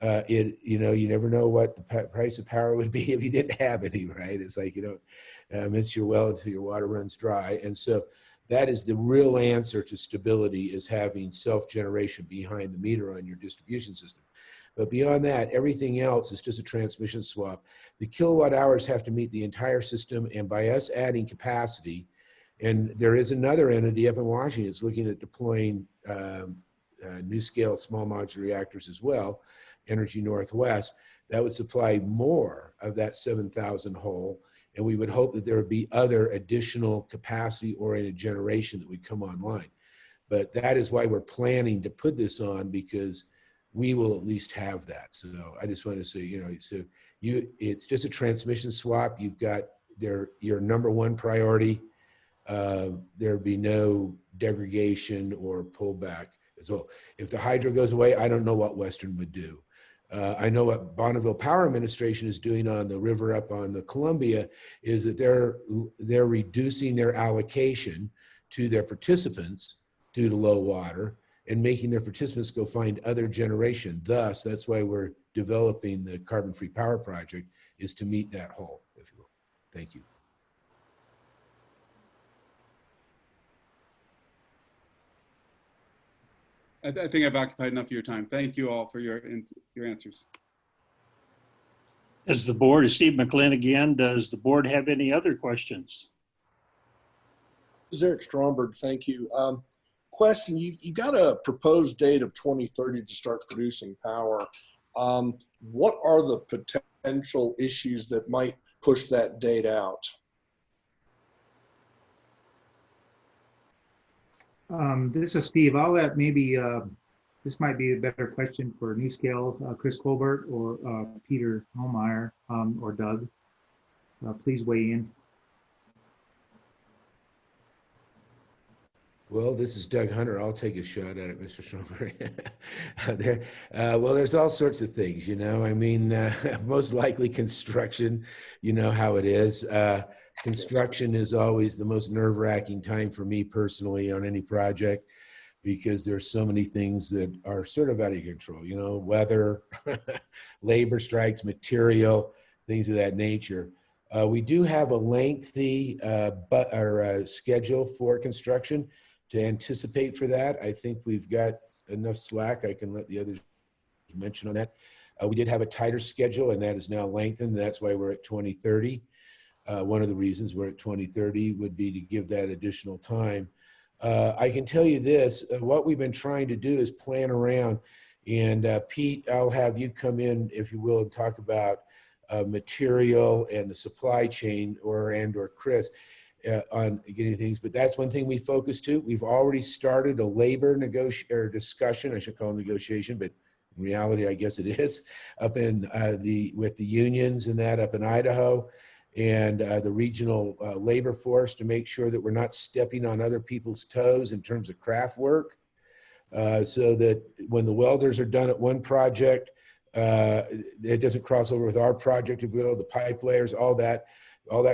You never know what the price of power would be if you didn't have any, right? It's like, mince your well until your water runs dry. And so that is the real answer to stability, is having self-generation behind the meter on your distribution system. But beyond that, everything else is just a transmission swap. The kilowatt hours have to meet the entire system, and by us adding capacity, and there is another entity up in Washington that's looking at deploying NuScale small modular reactors as well, Energy Northwest, that would supply more of that 7,000 whole. And we would hope that there would be other additional capacity-oriented generation that would come online. But that is why we're planning to put this on, because we will at least have that. So I just want to say, it's just a transmission swap. You've got your number one priority. There'd be no degradation or pullback as well. If the hydro goes away, I don't know what Western would do. I know what Bonneville Power Administration is doing on the river up on the Columbia is that they're reducing their allocation to their participants due to low water. and making their participants go find other generation. Thus, that's why we're developing the carbon-free power project, is to meet that whole, if you will. Thank you. I think I've occupied enough of your time. Thank you all for your answers. As the board, Steve McGlynn again, does the board have any other questions? This is Eric Stromberg, thank you. Question, you got a proposed date of 2030 to start producing power. What are the potential issues that might push that date out? This is Steve. I'll let maybe, this might be a better question for NuScale, Chris Colbert or Peter Holmeyer or Doug. Please weigh in. Well, this is Doug Hunter. I'll take a shot at it, Mr. Stromberg. Well, there's all sorts of things, you know. I mean, most likely construction, you know how it is. Construction is always the most nerve-wracking time for me personally on any project, because there's so many things that are sort of out of your control, you know, weather, labor strikes, material, things of that nature. We do have a lengthy schedule for construction to anticipate for that. I think we've got enough slack. I can let the others mention on that. We did have a tighter schedule, and that is now lengthened. That's why we're at 2030. One of the reasons we're at 2030 would be to give that additional time. I can tell you this, what we've been trying to do is plan around, and Pete, I'll have you come in, if you will, and talk about material and the supply chain, or Chris, on getting things, but that's one thing we focus to. We've already started a labor discussion, I should call it negotiation, but in reality, I guess it is, up in with the unions and that up in Idaho, and the regional labor force, to make sure that we're not stepping on other people's toes in terms of craft work, so that when the welders are done at one project, it doesn't cross over with our project, if you will, the pipe layers, all that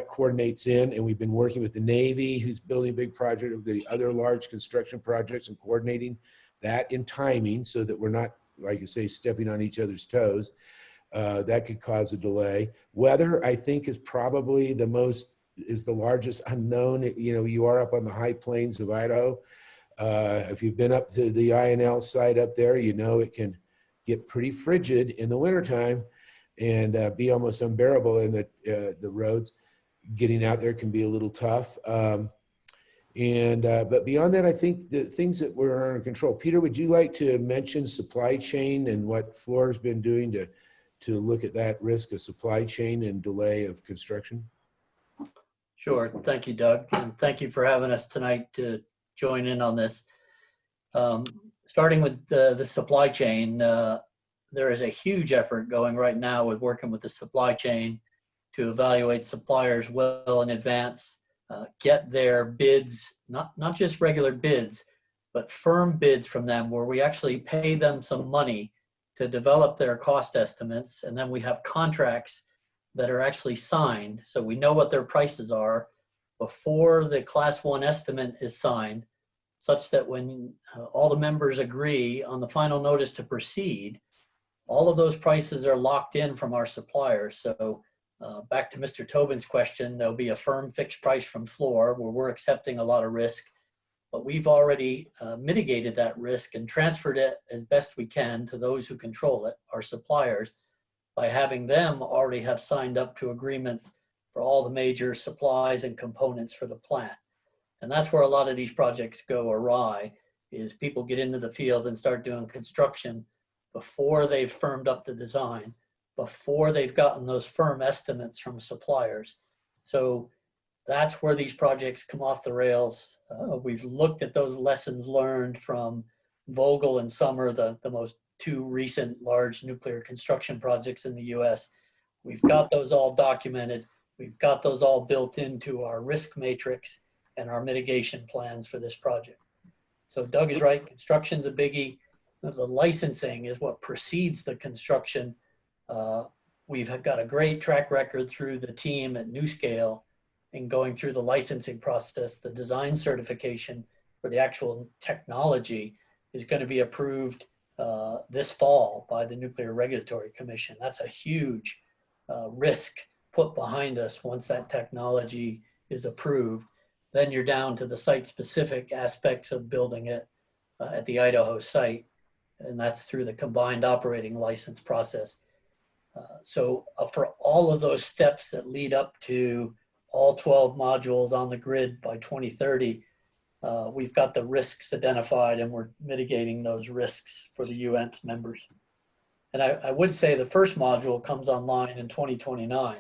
coordinates in. And we've been working with the Navy, who's building a big project of the other large construction projects, and coordinating that in timing so that we're not, like you say, stepping on each other's toes. That could cause a delay. Weather, I think, is probably the largest unknown. You know, you are up on the high plains of Idaho. If you've been up to the INL site up there, you know it can get pretty frigid in the wintertime and be almost unbearable in the roads. Getting out there can be a little tough. But beyond that, I think the things that were under control. Peter, would you like to mention supply chain and what Fluor's been doing to look at that risk of supply chain and delay of construction? Sure. Thank you, Doug. And thank you for having us tonight to join in on this. Starting with the supply chain, there is a huge effort going right now with working with the supply chain to evaluate suppliers well in advance, get their bids, not just regular bids, but firm bids from them, where we actually pay them some money to develop their cost estimates. And then we have contracts that are actually signed, so we know what their prices are before the Class 1 estimate is signed, such that when all the members agree on the final notice to proceed, all of those prices are locked in from our suppliers. So back to Mr. Tobin's question, there'll be a firm fixed price from Fluor, where we're accepting a lot of risk, but we've already mitigated that risk and transferred it as best we can to those who control it, our suppliers, by having them already have signed up to agreements for all the major supplies and components for the plant. And that's where a lot of these projects go awry, is people get into the field and start doing construction before they've firmed up the design, before they've gotten those firm estimates from suppliers. So that's where these projects come off the rails. We've looked at those lessons learned from Vogtle and Summer, the most two recent large nuclear construction projects in the US. We've got those all documented. We've got those all built into our risk matrix and our mitigation plans for this project. So Doug is right, construction's a biggie. The licensing is what precedes the construction. We've got a great track record through the team at NuScale in going through the licensing process, the design certification for the actual technology. is going to be approved this fall by the Nuclear Regulatory Commission. That's a huge risk put behind us once that technology is approved. Then you're down to the site-specific aspects of building it at the Idaho site, and that's through the combined operating license process. So for all of those steps that lead up to all 12 modules on the grid by 2030, we've got the risks identified, and we're mitigating those risks for the UAMPS members. And I would say the first module comes online in 2029,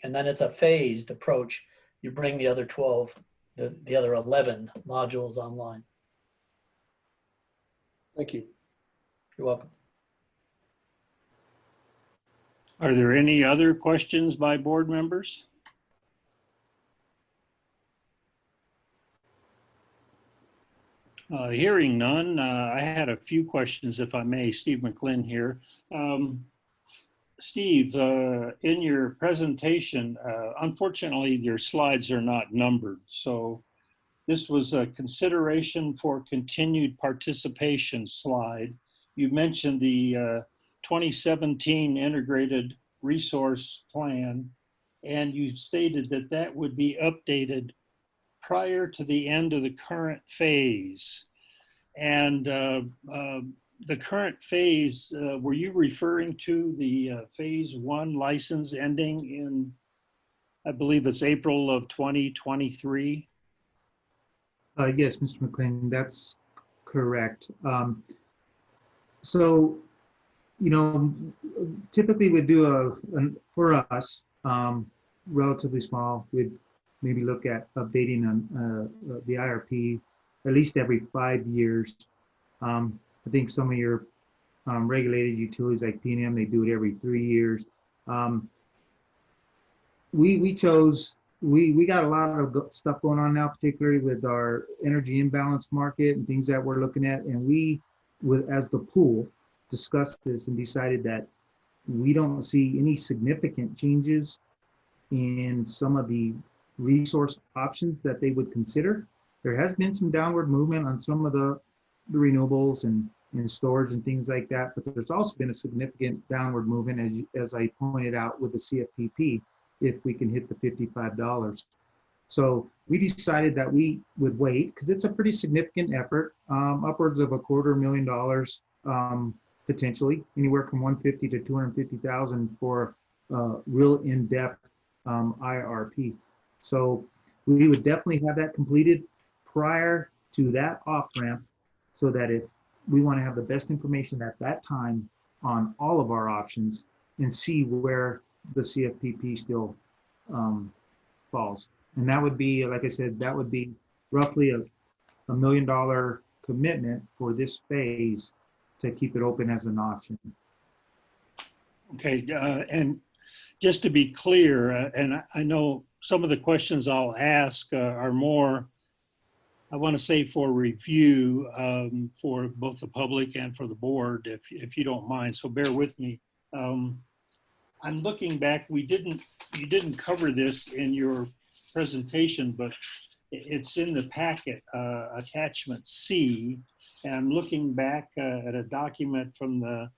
and then it's a phased approach. You bring the other 12, the other 11 modules online. Thank you. You're welcome. Are there any other questions by board members? Hearing none, I had a few questions, if I may. Steve McLinn here. Steve, in your presentation, unfortunately, your slides are not numbered. So this was a consideration for continued participation slide. You mentioned the 2017 Integrated Resource Plan, and you stated that that would be updated prior to the end of the current phase. And the current phase, were you referring to the phase 1 license ending in, I believe it's April of 2023? Yes, Mr. McLean, that's correct. So, you know, typically we do for us, relatively small, we'd maybe look at updating on the IRP at least every 5 years. I think some of your regulated utilities like PNM, they do it every 3 years. We got a lot of stuff going on now, particularly with our energy imbalance market and things that we're looking at. And we, as the pool, discussed this and decided that we don't see any significant changes in some of the resource options that they would consider. There has been some downward movement on some of the renewables and storage and things like that, but there's also been a significant downward movement, as I pointed out, with the CFPP, if we can hit the $55. So we decided that we would wait, because it's a pretty significant effort, upwards of $250,000, potentially anywhere from 150 to 250,000 for real in-depth IRP. So we would definitely have that completed prior to that off-ramp, so that if we want to have the best information at that time on all of our options and see where the CFPP still falls. And that would be, like I said, that would be roughly a $1 million commitment for this phase to keep it open as an option. Okay, and just to be clear, and I know some of the questions I'll ask are more, I want to say, for review for both the public and for the board, if you don't mind, so bear with me. I'm looking back, you didn't cover this in your presentation, but it's in the packet, attachment C, and I'm looking back at a document from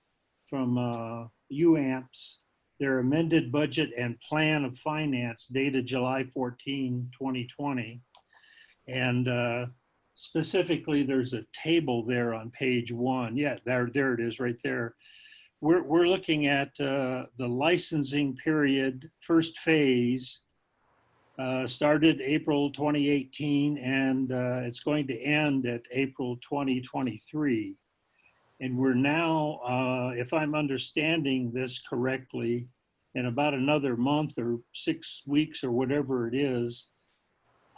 UAMPS, their amended budget and plan of finance dated July 14, 2020. And specifically, there's a table there on page 1. Yeah, there it is right there. We're looking at the licensing period, first phase, started April 2018, and it's going to end at April 2023. And we're now, if I'm understanding this correctly, in about another month or 6 weeks or whatever it is,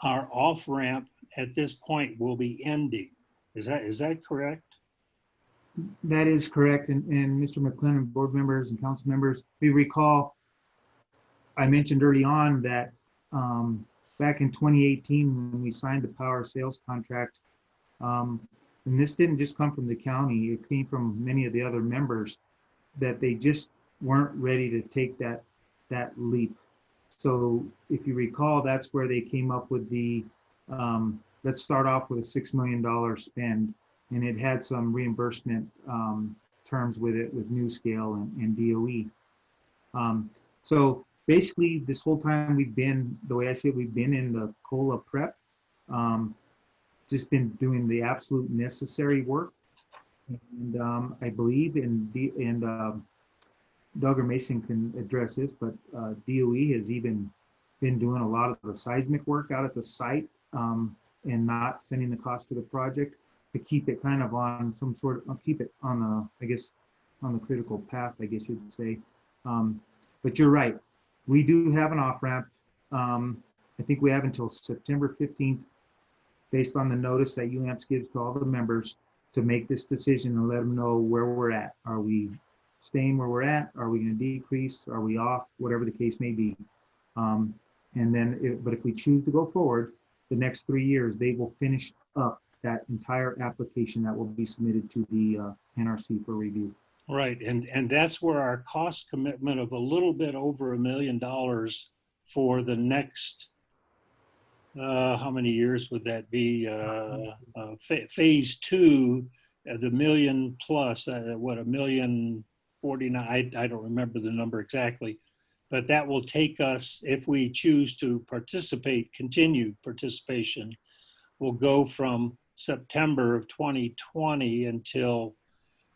our off-ramp at this point will be ending. Is that correct? That is correct. And Mr. McLennan, board members and council members, if you recall, I mentioned early on that back in 2018, when we signed the power sales contract, and this didn't just come from the county, it came from many of the other members, that they just weren't ready to take that leap. So if you recall, that's where they came up with the, let's start off with a $6 million spend and it had some reimbursement terms with it with NuScale and DOE. So basically, this whole time we've been, the way I see it, we've been in the COLA prep, just been doing the absolute necessary work. And I believe Doug or Mason can address this, but DOE has even been doing a lot of the seismic work out at the site and not sending the cost to the project to keep it kind of on some sort of, keep it on the, I guess, on the critical path, I guess you'd say. But you're right. We do have an off-ramp. I think we have until September 15th, based on the notice that UAMPS gives to all the members, to make this decision and let them know where we're at. Are we staying where we're at? Are we going to decrease? Are we off? Whatever the case may be. And then, but if we choose to go forward, the next 3 years, they will finish up that entire application that will be submitted to the NRC for review. Right, and that's where our cost commitment of a little bit over $1 million for the next, how many years would that be? Phase 2, the million plus, what, $1,049,000, I don't remember the number exactly, but that will take us, if we choose to participate, continued participation, will go from September of 2020 until,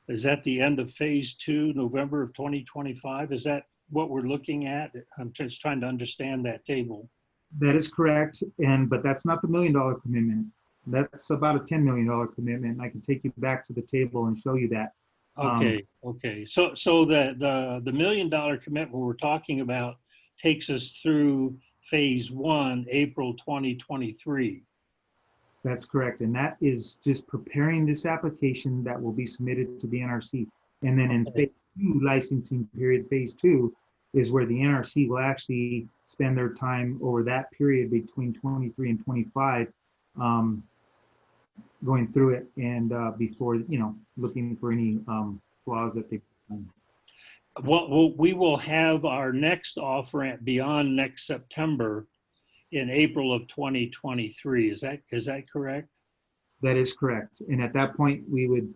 is that the end of phase 2, November of 2025? Is that what we're looking at? I'm just trying to understand that table. That is correct, but that's not the $1 million commitment. That's about a $10 million commitment. And I can take you back to the table and show you that. Okay, okay. So the $1 million commitment we're talking about takes us through phase 1, April 2023. That's correct. And that is just preparing this application that will be submitted to the NRC. And then in phase 2, licensing period, phase 2 is where the NRC will actually spend their time over that period between 23 and 25, going through it and before, looking for any flaws that they find. Well, we will have our next off-ramp beyond next September in April of 2023. Is that correct? That is correct. And at that point, we would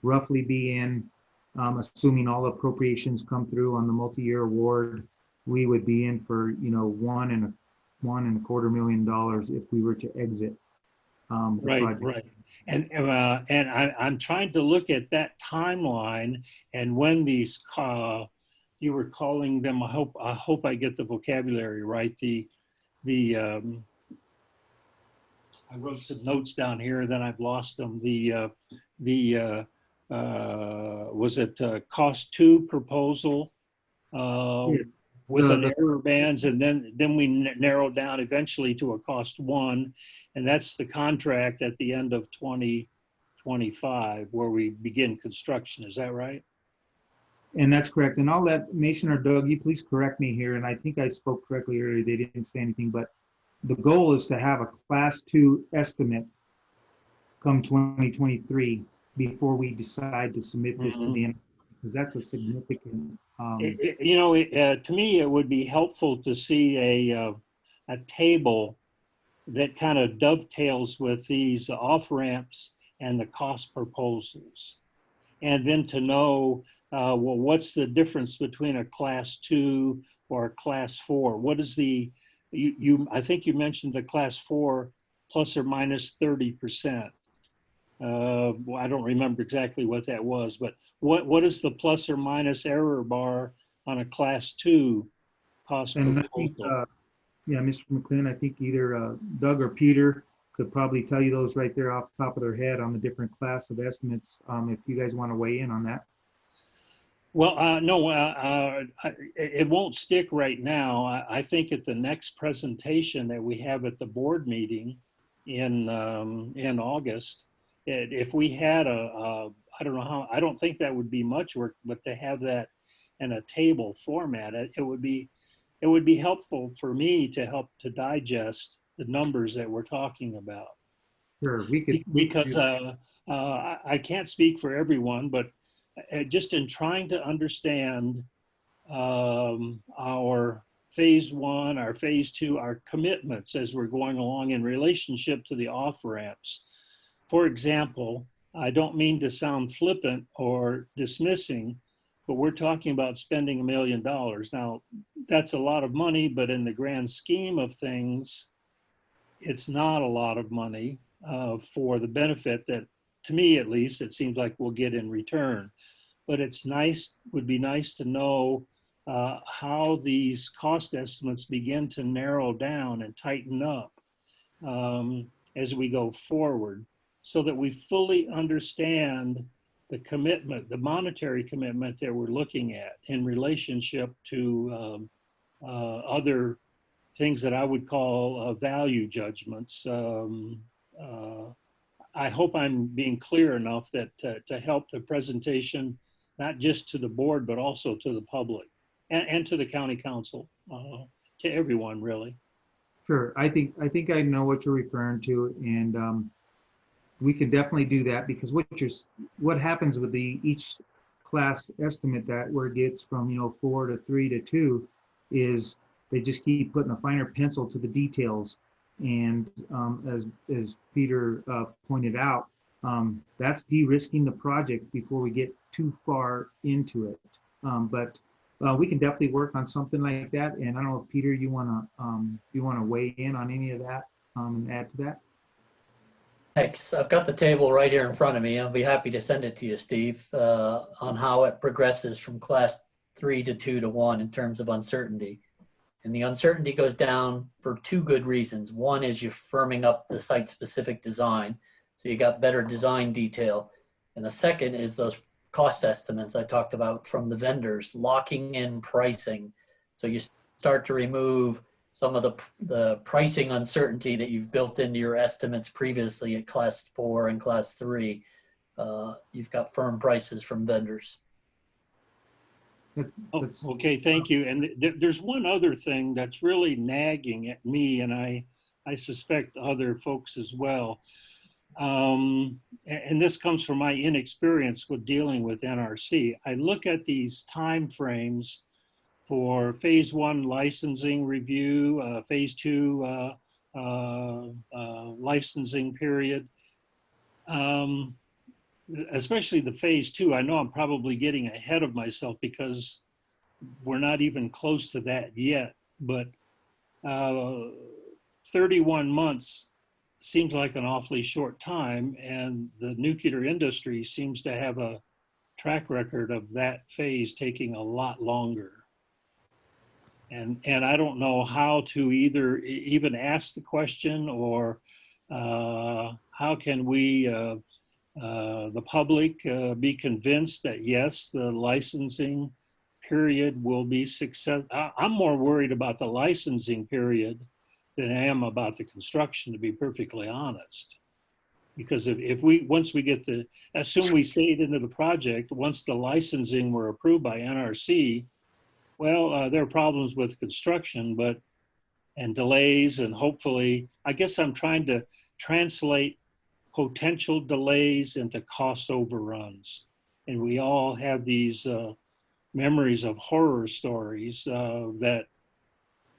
roughly be in, assuming all appropriations come through on the multi-year award, we would be in for, $1.25 million if we were to exit the project. Right. And I'm trying to look at that timeline and when these, you were calling them, I hope I get the vocabulary right. I wrote some notes down here, then I've lost them. Was it cost 2 proposal with an error bands, and then we narrowed down eventually to a cost 1, and that's the contract at the end of 2025 where we begin construction. Is that right? And that's correct. And I'll let Mason or Doug, you please correct me here. And I think I spoke correctly earlier. They didn't say anything, but the goal is to have a class 2 estimate come 2023 before we decide to submit this to the end, because that's a significant. To me, it would be helpful to see a table that kind of dovetails with these off-ramps and the cost proposals. And then to know, well, what's the difference between a class 2 or a class 4? What is the, I think you mentioned the class 4 plus or minus 30%. I don't remember exactly what that was, but what is the plus or minus error bar on a class 2 cost proposal? Yeah, Mr. McLean, I think either Doug or Peter could probably tell you those right there off the top of their head on the different class of estimates, if you guys want to weigh in on that. Well, no, it won't stick right now. I think at the next presentation that we have at the board meeting in August, if we had I don't know how, I don't think that would be much work, but to have that in a table format, it would be helpful for me to help to digest the numbers that we're talking about. Sure, we could. Because I can't speak for everyone, but just in trying to understand our phase 1, our phase 2, our commitments as we're going along in relationship to the off-ramps. For example, I don't mean to sound flippant or dismissing, but we're talking about spending $1 million. Now, that's a lot of money, but in the grand scheme of things, it's not a lot of money for the benefit that, to me at least, it seems like we'll get in return. But it's nice, would be nice to know how these cost estimates begin to narrow down and tighten up as we go forward, so that we fully understand the commitment, the monetary commitment that we're looking at in relationship to other things that I would call value judgments. I hope I'm being clear enough that to help the presentation, not just to the board, but also to the public and to the county council, to everyone really. Sure. I think I know what you're referring to, and we can definitely do that, because what happens with each class estimate, that where it gets from 4 to 3 to 2, is they just keep putting a finer pencil to the details. And as Peter pointed out, that's de-risking the project before we get too far into it. But we can definitely work on something like that. And I don't know if Peter, you wanna weigh in on any of that and add to that? Thanks. I've got the table right here in front of me. I'll be happy to send it to you, Steve, on how it progresses from class 3 to 2 to 1 in terms of uncertainty. And the uncertainty goes down for 2 good reasons. One is you're firming up the site-specific design, so you got better design detail. And the second is those cost estimates I talked about from the vendors, locking in pricing. So you start to remove some of the pricing uncertainty that you've built into your estimates previously at class 4 and class 3. You've got firm prices from vendors. Oh, okay, thank you. And there's one other thing that's really nagging at me, and I suspect other folks as well. And this comes from my inexperience with dealing with NRC. I look at these time frames for phase 1 licensing review, phase 2 licensing period. Especially the phase 2, I know I'm probably getting ahead of myself because we're not even close to that yet, but 31 months seems like an awfully short time, and the nuclear industry seems to have a track record of that phase taking a lot longer. And I don't know how to either even ask the question, or how can we, the public, be convinced that yes, the licensing period will be successful. I'm more worried about the licensing period than I am about the construction, to be perfectly honest. Because if once we get assume we stayed into the project, once the licensing were approved by NRC, well, there are problems with construction, and delays, and hopefully, I guess I'm trying to translate potential delays into cost overruns. And we all have these memories of horror stories that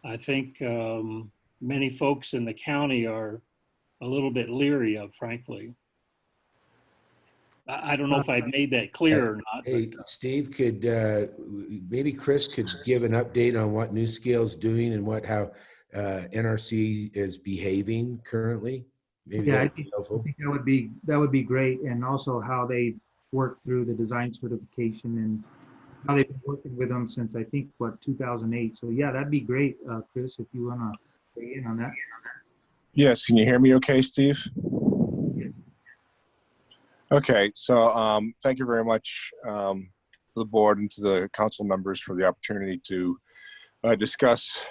I think many folks in the county are a little bit leery of, frankly. I don't know if I made that clear or not. Hey, Steve, could maybe Chris could give an update on what NuScale's doing and how NRC is behaving currently? Maybe Yeah, that I would be think helpful. that would be great, and also how they worked through the design certification and how they've been working with them since, I think, 2008. So yeah, that'd be great, Chris, if you want to weigh in on that. Yes, can you hear me okay, Steve? Yeah. Okay, so thank you very much to the board and to the council members for the opportunity to discuss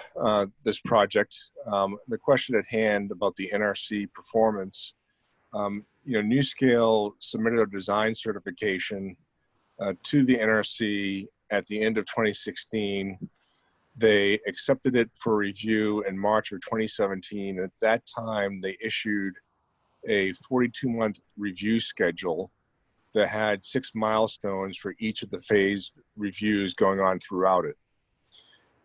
this project. The question at hand about the NRC performance, NuScale submitted a design certification to the NRC at the end of 2016. They accepted it for review in March of 2017. At that time, they issued a 42-month review schedule that had 6 milestones for each of the phase reviews going on throughout it.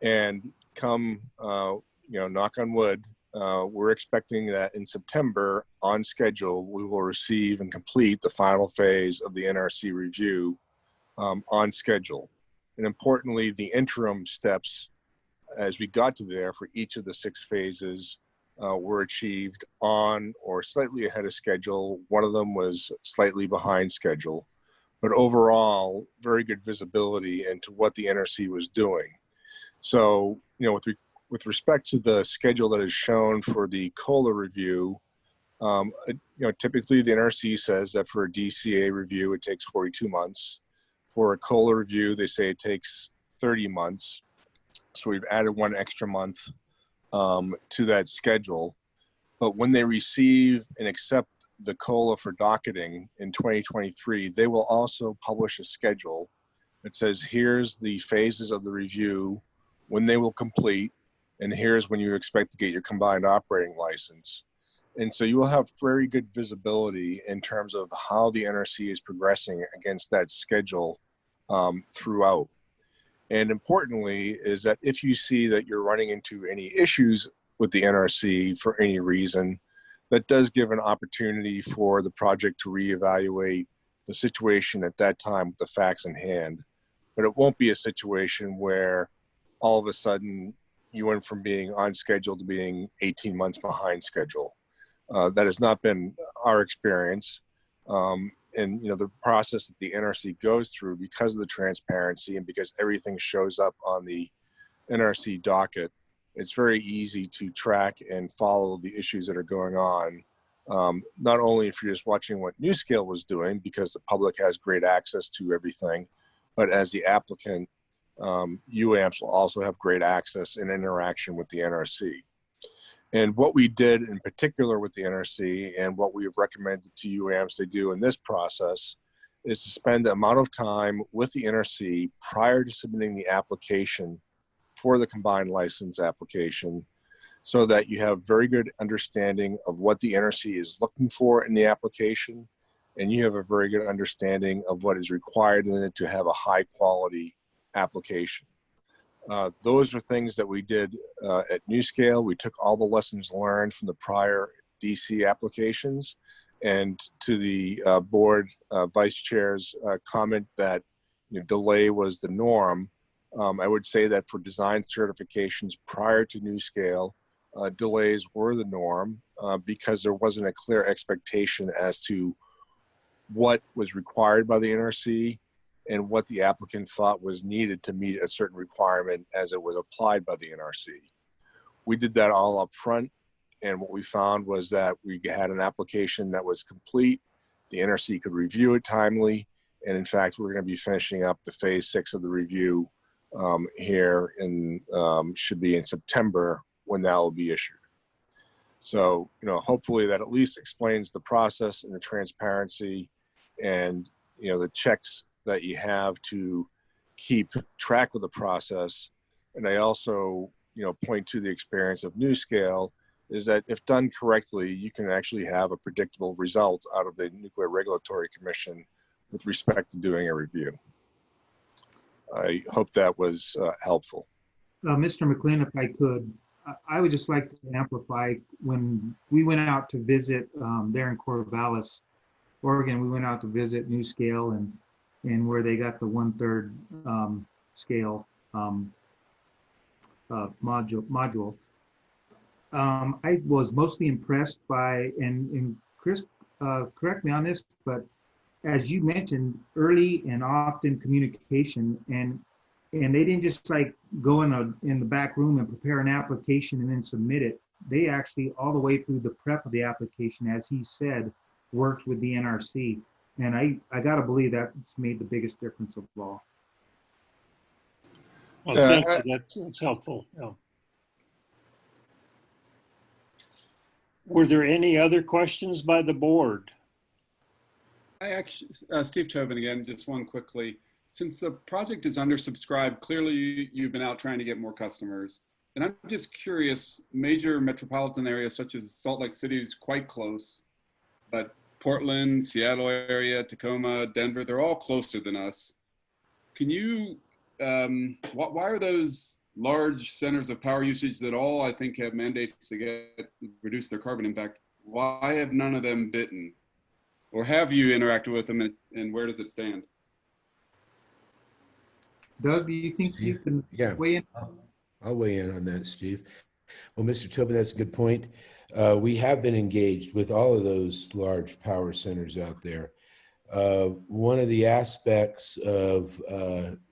And come, knock on wood, we're expecting that in September, on schedule, we will receive and complete the final phase of the NRC review on schedule. And importantly, the interim steps as we got to there for each of the 6 phases were achieved on or slightly ahead of schedule. One of them was slightly behind schedule, but overall, very good visibility into what the NRC was doing. So, you know, with respect to the schedule that is shown for the COLA review, you know, typically the NRC says that for a DCA review, it takes 42 months. For a COLA review, they say it takes 30 months. So we've added 1 extra month to that schedule. But when they receive and accept the COLA for docketing in 2023, they will also publish a schedule that says, here's the phases of the review, when they will complete, and here's when you expect to get your combined operating license. And so you will have very good visibility in terms of how the NRC is progressing against that schedule throughout. And importantly is that if you see that you're running into any issues with the NRC for any reason, that does give an opportunity for the project to reevaluate the situation at that time with the facts in hand. But it won't be a situation where all of a sudden you went from being on schedule to being 18 months behind schedule. That has not been our experience. And you know, the process that the NRC goes through, because of the transparency and because everything shows up on the NRC docket, it's very easy to track and follow the issues that are going on. Not only if you're just watching what NuScale was doing, because the public has great access to everything, but as the applicant, UAMPS will also have great access and interaction with the NRC. And what we did in particular with the NRC and what we have recommended to UAMPS they do in this process is to spend the amount of time with the NRC prior to submitting the application for the combined license application, so that you have very good understanding of what the NRC is looking for in the application, and you have a very good understanding of what is required in it to have a high quality application. Those are things that we did at NuScale. We took all the lessons learned from the prior DC applications, and to the board vice chair's comment that, you know, delay was the norm. I would say that for design certifications prior to NuScale, delays were the norm because there wasn't a clear expectation as to what was required by the NRC and what the applicant thought was needed to meet a certain requirement as it was applied by the NRC. We did that all up front, and what we found was that we had an application that was complete. The NRC could review it timely, and in fact, we're going to be finishing up the phase 6 of the review here in should be in September when that will be issued. So, you know, hopefully that at least explains the process and the transparency and, you know, the checks that you have to keep track of the process. And I also, you know, point to the experience of NuScale is that if done correctly, you can actually have a predictable result out of the Nuclear Regulatory Commission with respect to doing a review. I hope that was helpful. Mr. McLean, if I could, I would just like to amplify, when we went out to visit there in Corvallis, Oregon, we went out to visit NuScale and where they got the 1/3 scale module. I was mostly impressed by, and Chris, correct me on this, but as you mentioned, early and often communication, and they didn't just like go in the back room and prepare an application and then submit it. They actually, all the way through the prep of the application, as he said, worked with the NRC. And I got to believe that's made the biggest difference of all. Well, thank you. That's helpful. Yeah. Were there any other questions by the board? I actually, Steve Tobin again, just one quickly. Since the project is undersubscribed, clearly you've been out trying to get more customers. And I'm just curious, major metropolitan areas such as Salt Lake City is quite close, but Portland, Seattle area, Tacoma, Denver, they're all closer than us. Can you, why are those large centers of power usage that all, I think, have mandates to reduce their carbon impact. Why have none of them bitten? Or have you interacted with them, and where does it stand? Doug, do you think you can weigh in? I'll weigh in on that, Steve. Well, Mr. Tobin, that's a good point. We have been engaged with all of those large power centers out there. One of the aspects of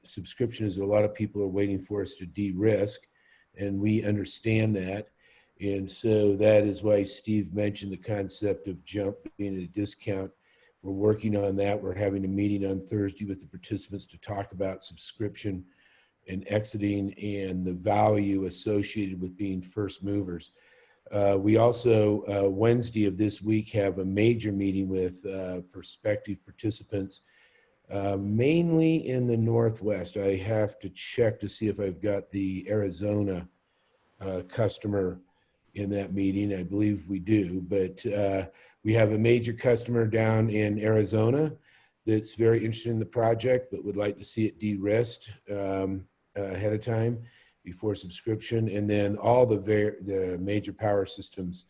subscription is that a lot of people are waiting for us to de-risk, and we understand that. And so that is why Steve mentioned the concept of jump being at a discount. We're working on that. We're having a meeting on Thursday with the participants to talk about subscription and exiting and the value associated with being first movers. We also, Wednesday of this week, have a major meeting with prospective participants, mainly in the Northwest. I have to check to see if I've got the Arizona customer in that meeting. I believe we do, but we have a major customer down in Arizona that's very interested in the project, but would like to see it de-risked ahead of time before subscription, and then all the major power systems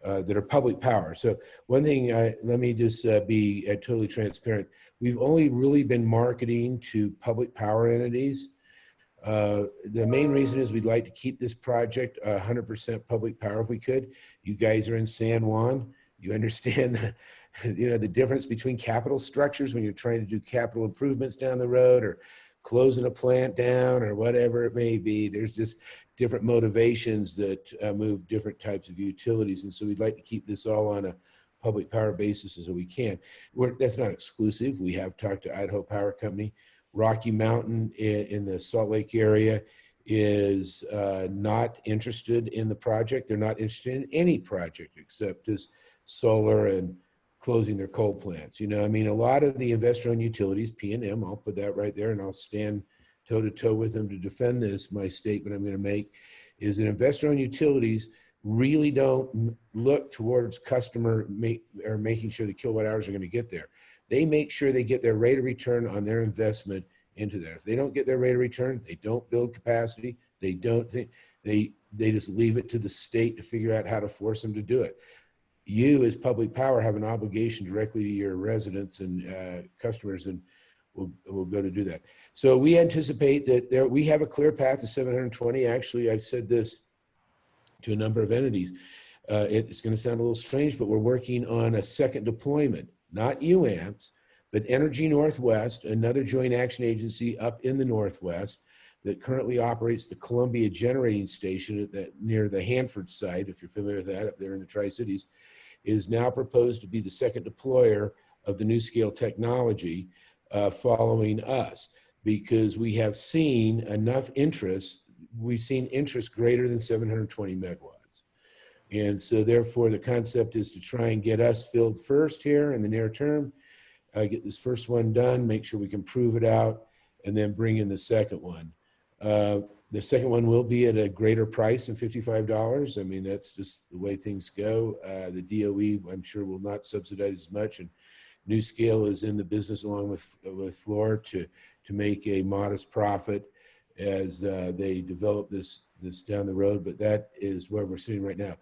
that are public power. So one thing, let me just be totally transparent. We've only really been marketing to public power entities. The main reason is we'd like to keep this project 100% public power if we could. You guys are in San Juan. You understand the difference between capital structures when you're trying to do capital improvements down the road, or closing a plant down, or whatever it may be. There's just different motivations that move different types of utilities. And so we'd like to keep this all on a public power basis as we can. That's not exclusive. We have talked to Idaho Power Company. Rocky Mountain in the Salt Lake area is not interested in the project. They're not interested in any project except as solar and closing their coal plants. You know, I mean, a lot of the investor-owned utilities, P&M, I'll put that right there, and I'll stand toe-to-toe with them to defend this. My statement I'm going to make is that investor-owned utilities really don't look towards making sure the kilowatt hours are going to get there. They make sure they get their rate of return on their investment into there. If they don't get their rate of return, they don't build capacity. They don't think they just leave it to the state to figure out how to force them to do it. You as public power have an obligation directly to your residents and customers, and we'll go to do that. So we anticipate that we have a clear path to 720. Actually, I've said this to a number of entities. It's going to sound a little strange, but we're working on a second deployment, not UAMPS, but Energy Northwest, another joint action agency up in the Northwest that currently operates the Columbia Generating Station near the Hanford site, if you're familiar with that, up there in the Tri-Cities, is now proposed to be the second deployer of the NuScale technology following us, because we have seen enough interest. We've seen interest greater than 720 megawatts. And so therefore the concept is to try and get us filled first here in the near term, get this first one done, make sure we can prove it out, and then bring in the second one. The second one will be at a greater price than $55. I mean, that's just the way things go. The DOE, I'm sure, will not subsidize as much, and NuScale is in the business along with Fluor to make a modest profit as they develop this down the road. But that is where we're sitting right now.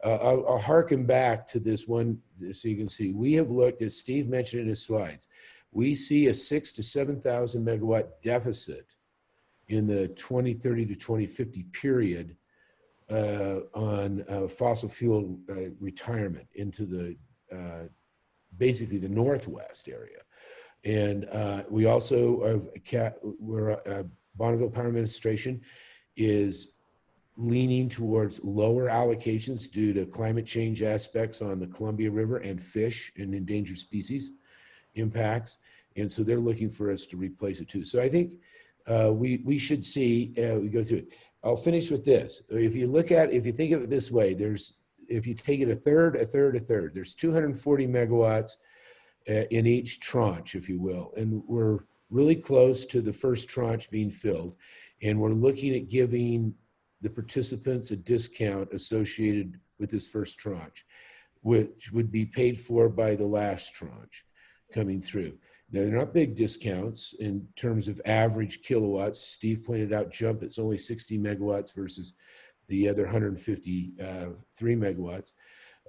I'll harken back to this one so you can see. We have looked, as Steve mentioned in his slides, we see a 6,000 to 7,000 megawatt deficit in the 2030 to 2050 period on fossil fuel retirement into the basically the Northwest area. And we also Bonneville Power Administration is leaning towards lower allocations due to climate change aspects on the Columbia River and fish and endangered species impacts. And so they're looking for us to replace it too. So I think we should see, we go through it. I'll finish with this. If you think of it this way, if you take it a third, there's 240 megawatts in each tranche, if you will. And we're really close to the first tranche being filled. And we're looking at giving the participants a discount associated with this first tranche, which would be paid for by the last tranche coming through. Now, they're not big discounts in terms of average kilowatts. Steve pointed out jump, it's only 60 megawatts versus the other 153 megawatts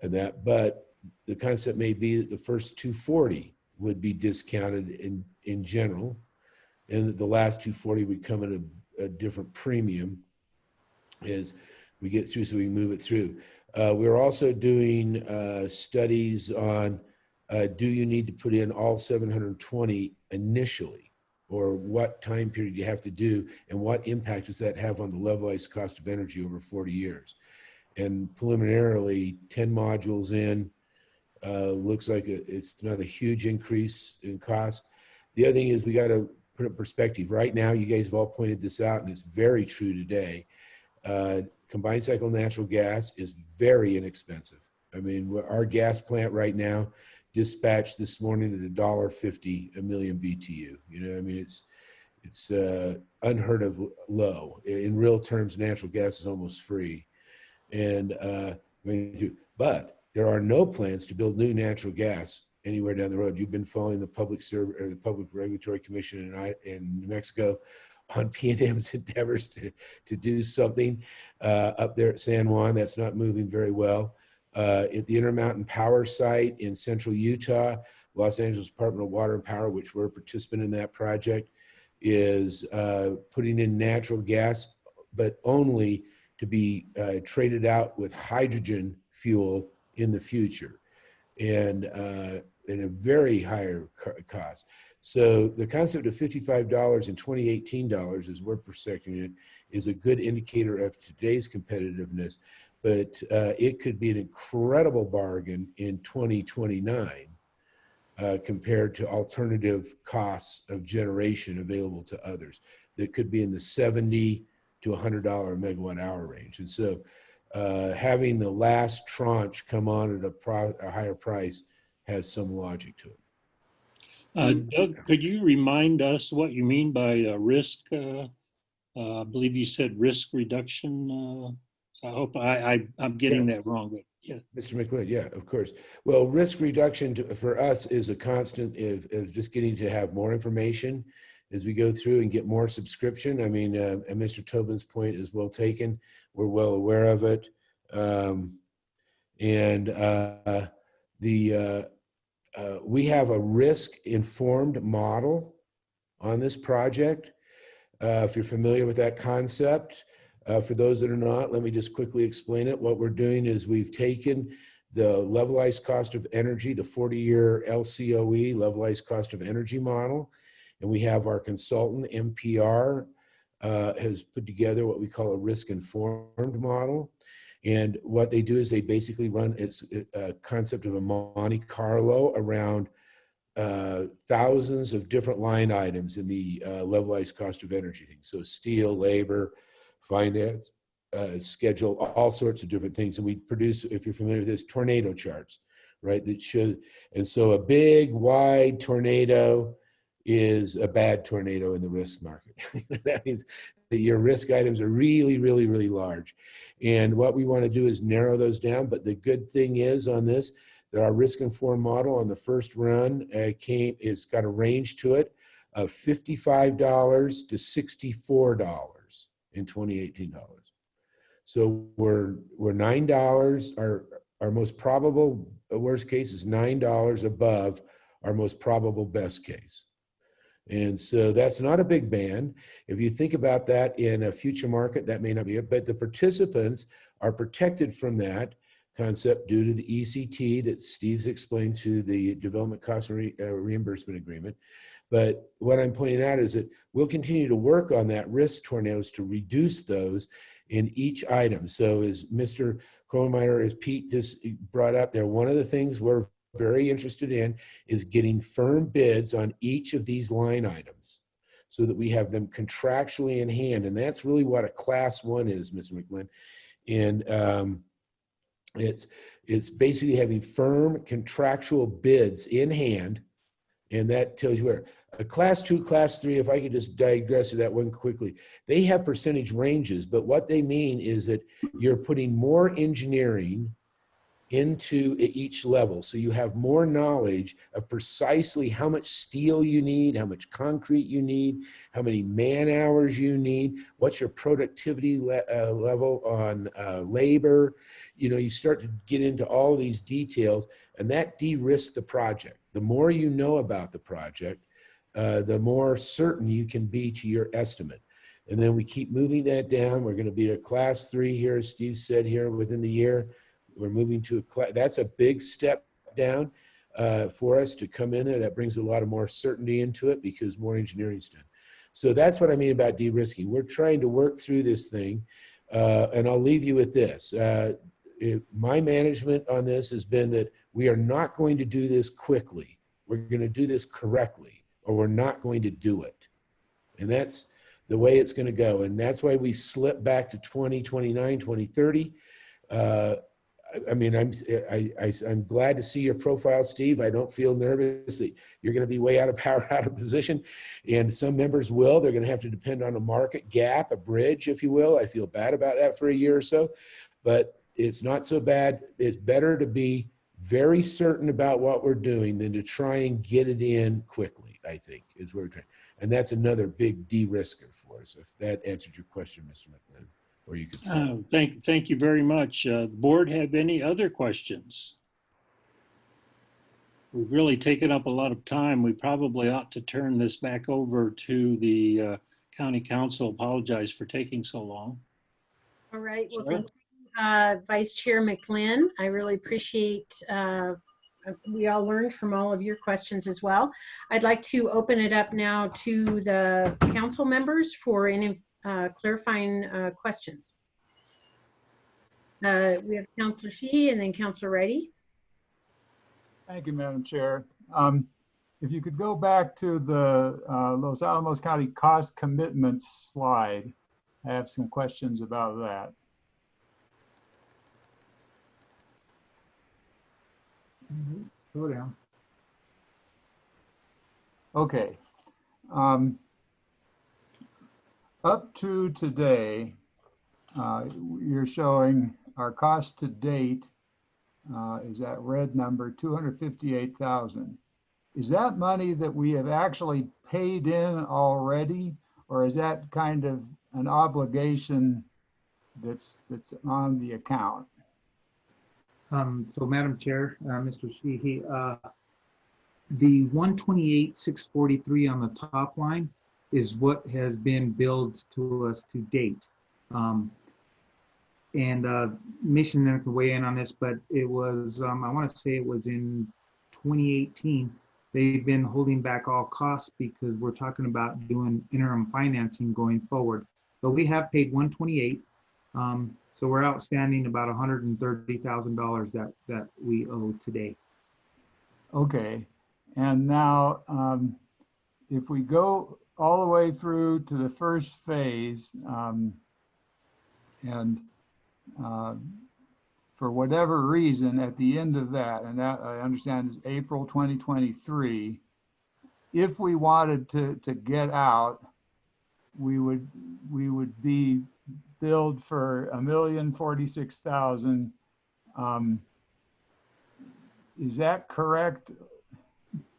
of that. But the concept may be that the first 240 would be discounted in general, and that the last 240 would come at a different premium as we get through, so we move it through. We're also doing studies on do you need to put in all 720 initially, or what time period you have to do, and what impact does that have on the levelized cost of energy over 40 years? And preliminarily, 10 modules in, looks like it's not a huge increase in cost. The other thing is we got to put it in perspective. Right now, you guys have all pointed this out, and it's very true today. Combined cycle natural gas is very inexpensive. I mean, our gas plant right now dispatched this morning at $1.50 a million BTU. You know, I mean, it's unheard of low. In real terms, natural gas is almost free. And but there are no plans to build new natural gas anywhere down the road. You've been following the Public Regulatory Commission in New Mexico on PNM's endeavors to do something up there at San Juan. That's not moving very well. At the Intermountain Power Site in central Utah, Los Angeles Department of Water and Power, which we're a participant in that project, is putting in natural gas, but only to be traded out with hydrogen fuel in the future, and at a very higher cost. So the concept of $55 and $2018, as we're projecting it, is a good indicator of today's competitiveness, but it could be an incredible bargain in 2029 compared to alternative costs of generation available to others that could be in the $70 to $100 megawatt hour range. And so having the last tranche come on at a higher price has some logic to it. Doug, could you remind us what you mean by risk? I believe you said risk reduction. I hope I'm getting that wrong, but yeah. Mr. McLean, yeah, of course. Well, risk reduction for us is a constant of just getting to have more information as we go through and get more subscription. I mean, and Mr. Tobin's point is well taken. We're well aware of it. We have a risk-informed model on this project. If you're familiar with that concept, for those that are not, let me just quickly explain it. What we're doing is we've taken the levelized cost of energy, the 40-year LCOE, levelized cost of energy model, and we have our consultant, MPR, has put together what we call a risk-informed model. And what they do is they basically run a concept of a Monte Carlo around thousands of different line items in the levelized cost of energy thing. So steel, labor, finance, schedule, all sorts of different things. And we produce, if you're familiar with this, tornado charts, right? That show, and so a big, wide tornado is a bad tornado in the risk market. That means that your risk items are really, really, really large. And what we want to do is narrow those down. But the good thing is on this, that our risk-informed model on the first run it's got a range to it of $55 to $64 in 2018 dollars. So we're $9, our most probable worst case is $9 above our most probable best case. And so that's not a big band. If you think about that in a future market, that may not be it, but the participants are protected from that concept due to the ECT that Steve's explained through the Development Cost Reimbursement Agreement. But what I'm pointing out is that we'll continue to work on that risk tornadoes to reduce those in each item. So as Mr. Kohlmeier, as Pete just brought up there, one of the things we're very interested in is getting firm bids on each of these line items so that we have them contractually in hand. And that's really what a class one is, Mr. McGlynn. And it's basically having firm contractual bids in hand. And that tells you where a class two, class three, if I could just digress to that one quickly, they have percentage ranges, but what they mean is that you're putting more engineering into each level. So you have more knowledge of precisely how much steel you need, how much concrete you need, how many man hours you need, what's your productivity level on labor. You know, you start to get into all these details, and that de-risks the project. The more you know about the project, the more certain you can be to your estimate. And then we keep moving that down. We're going to be at class 3 here, as Steve said, here within the year. We're moving to a class. That's a big step down for us to come in there. That brings a lot of more certainty into it because more engineering's done. So that's what I mean about de-risking. We're trying to work through this thing. And I'll leave you with this. My management on this has been that we are not going to do this quickly. We're going to do this correctly, or we're not going to do it. And that's the way it's going to go. And that's why we slip back to 2029, 2030. I mean, I'm glad to see your profile, Steve. I don't feel nervous that you're going to be way out of power, out of position. And some members will. They're going to have to depend on a market gap, a bridge, if you will. I feel bad about that for a year or so, but it's not so bad. It's better to be very certain about what we're doing than to try and get it in quickly, I think, is where we're trying. And that's another big de-risker for us, if that answered your question, Mr. McLean. Or you could thank you very much. The board have any other questions? We've really taken up a lot of time. We probably ought to turn this back over to the county council. Apologize for taking so long. All right. Well, thank you, Vice Chair McLean. I really appreciate we all learned from all of your questions as well. I'd like to open it up now to the council members for any clarifying questions. We have Councilor Sheehy and then Councilor Reddy. Thank you, Madam Chair. If you could go back to the Los Alamos County cost commitments slide, I have some questions about that. Go down. Okay. Up to today, you're showing our cost to date is that red number, $258,000. Is that money that we have actually paid in already, or is that kind of an obligation that's on the account? So, Madam Chair, Mr. Sheehy, the 128,643 on the top line is what has been billed to us to date. Mission can weigh in on this, but it was, I want to say it was in 2018. They've been holding back all costs because we're talking about doing interim financing going forward. But we have paid 128. So we're outstanding about $130,000 that we owe today. Okay, and now if we go all the way through to the first phase, for whatever reason, at the end of that, and that I understand is April 2023, if we wanted to get out, we would be billed for $1,046,000. Is that correct?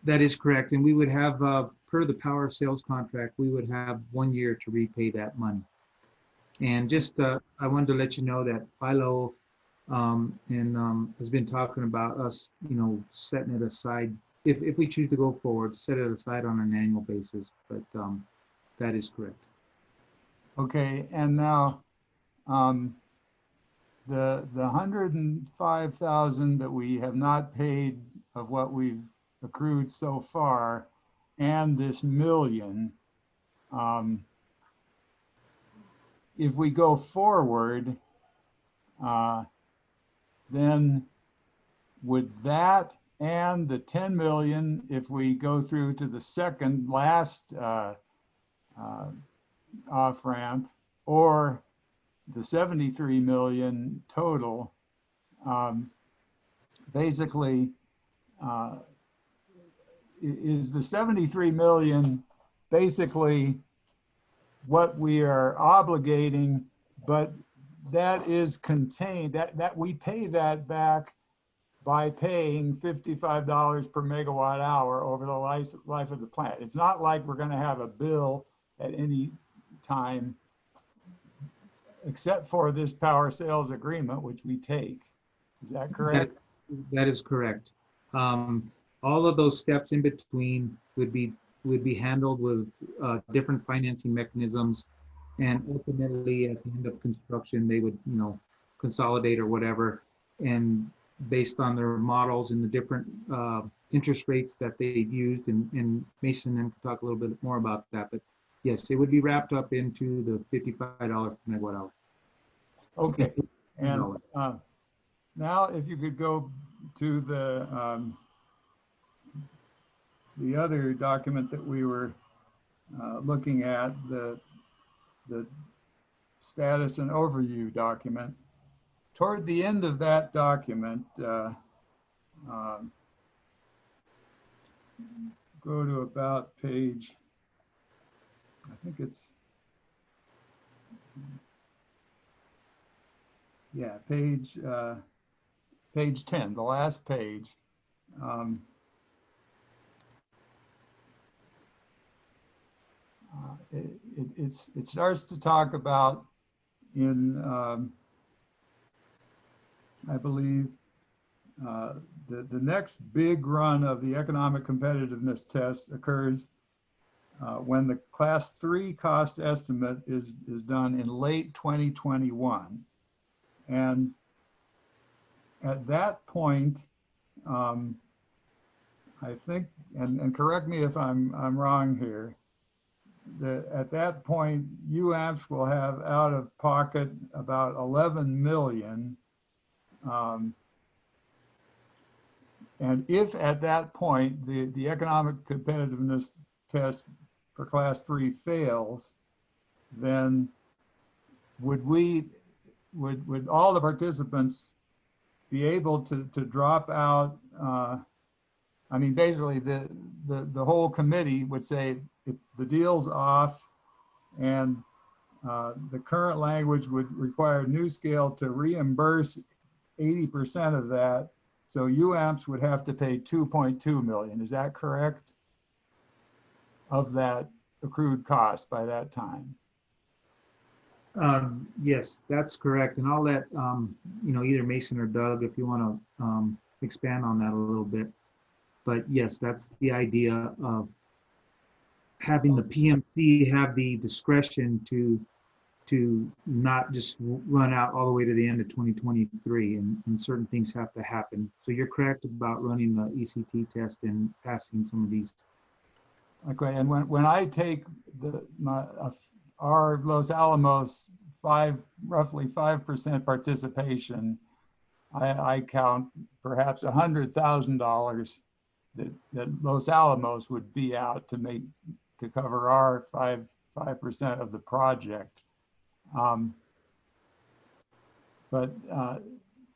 That is correct, and we would have, per the power sales contract, we would have 1 year to repay that money. And just, I wanted to let you know that Philo has been talking about us, setting it aside, if we choose to go forward, set it aside on an annual basis, but that is correct. Okay, and now the $105,000 that we have not paid of what we've accrued so far, and this $1 million, if we go forward, then would that and the 10 million, if we go through to the second last off ramp, or the 73 million total, basically, is the 73 million basically what we are obligating, but that is contained, that we pay that back by paying $55 per megawatt hour over the life of the plant. It's not like we're going to have a bill at any time except for this power sales agreement, which we take. Is that correct? That is correct. All of those steps in between would be handled with different financing mechanisms, and ultimately at the end of construction, they would, consolidate or whatever, and based on their models and the different interest rates that they used, and Mason then could talk a little bit more about that, but yes, it would be wrapped up into the $55 per megawatt hour. Okay, and now if you could go to the other document that we were looking at, the status and overview document. Toward the end of that document, go to about page, I think it's, yeah, page 10, the last page. It starts to talk about I believe, the next big run of the economic competitiveness test occurs when the class 3 cost estimate is done in late 2021. And at that point, I think, and correct me if I'm wrong here, at that point, UAMPS will have out of pocket about 11 million. And if at that point, the economic competitiveness test for class 3 fails, then would all the participants be able to drop out? I mean, basically the whole committee would say the deal's off, and the current language would require NuScale to reimburse 80% of that. So UAMPS would have to pay 2.2 million. Is that correct? Of that accrued cost by that time. Yes, that's correct. And I'll let either Mason or Doug, if you want to expand on that a little bit. But yes, that's the idea of having the PMC have the discretion to not just run out all the way to the end of 2023, and certain things have to happen. So you're correct about running the ECT test and passing some of these. Okay, and when I take our Los Alamos roughly 5% participation, I count perhaps $100,000 that Los Alamos would be out to cover our 5% of the project. But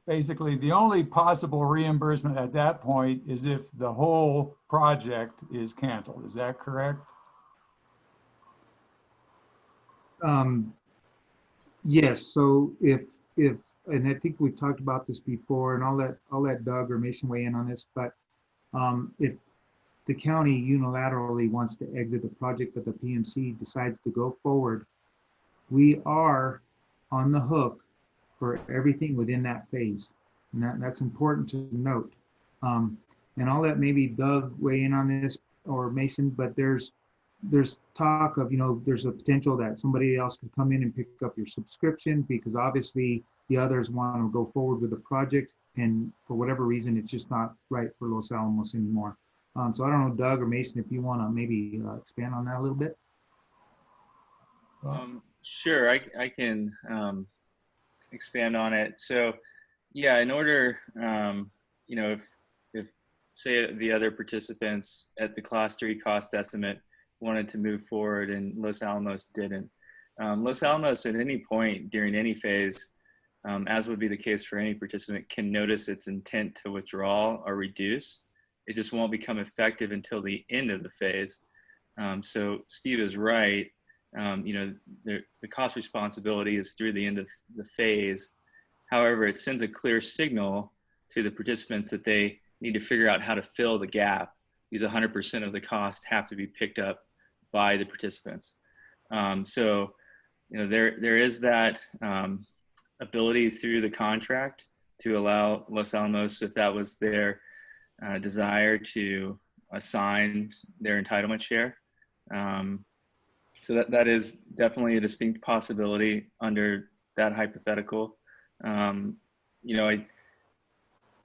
basically the only possible reimbursement at that point is if the whole project is canceled. Is that correct? Yes. So if and I think we've talked about this before, and I'll let Doug or Mason weigh in on this, but if the county unilaterally wants to exit the project, but the PMC decides to go forward, we are on the hook for everything within that phase. And that's important to note. And I'll let maybe Doug weigh in on this, or Mason, but there's talk of, there's a potential that somebody else could come in and pick up your subscription, because obviously the others want to go forward with the project, and for whatever reason, it's just not right for Los Alamos anymore. So I don't know, Doug or Mason, if you want to maybe expand on that a little bit. Sure, I can expand on it. So yeah, in order, if say the other participants at the class 3 cost estimate wanted to move forward and Los Alamos didn't, Los Alamos at any point during any phase, as would be the case for any participant, can notice its intent to withdraw or reduce. It just won't become effective until the end of the phase. So Steve is right. The cost responsibility is through the end of the phase. However, it sends a clear signal to the participants that they need to figure out how to fill the gap. These 100% of the cost have to be picked up by the participants. So, you know, there is that ability through the contract to allow Los Alamos, if that was their desire, to assign their entitlement share. So that is definitely a distinct possibility under that hypothetical. You know,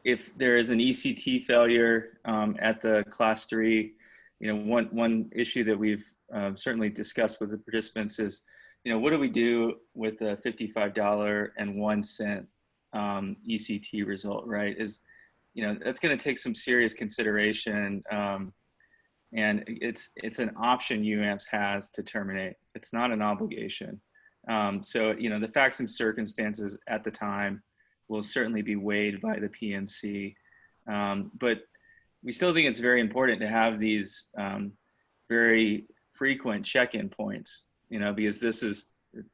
if there is an ECT failure at the class 3, you know, one issue that we've certainly discussed with the participants is, you know, what do we do with a $55.01 ECT result, right? Is, you know, that's going to take some serious consideration, and it's an option UAMPS has to terminate. It's not an obligation. So, you know, the facts and circumstances at the time will certainly be weighed by the PMC, but we still think it's very important to have these very frequent check-in points, you know, because this is,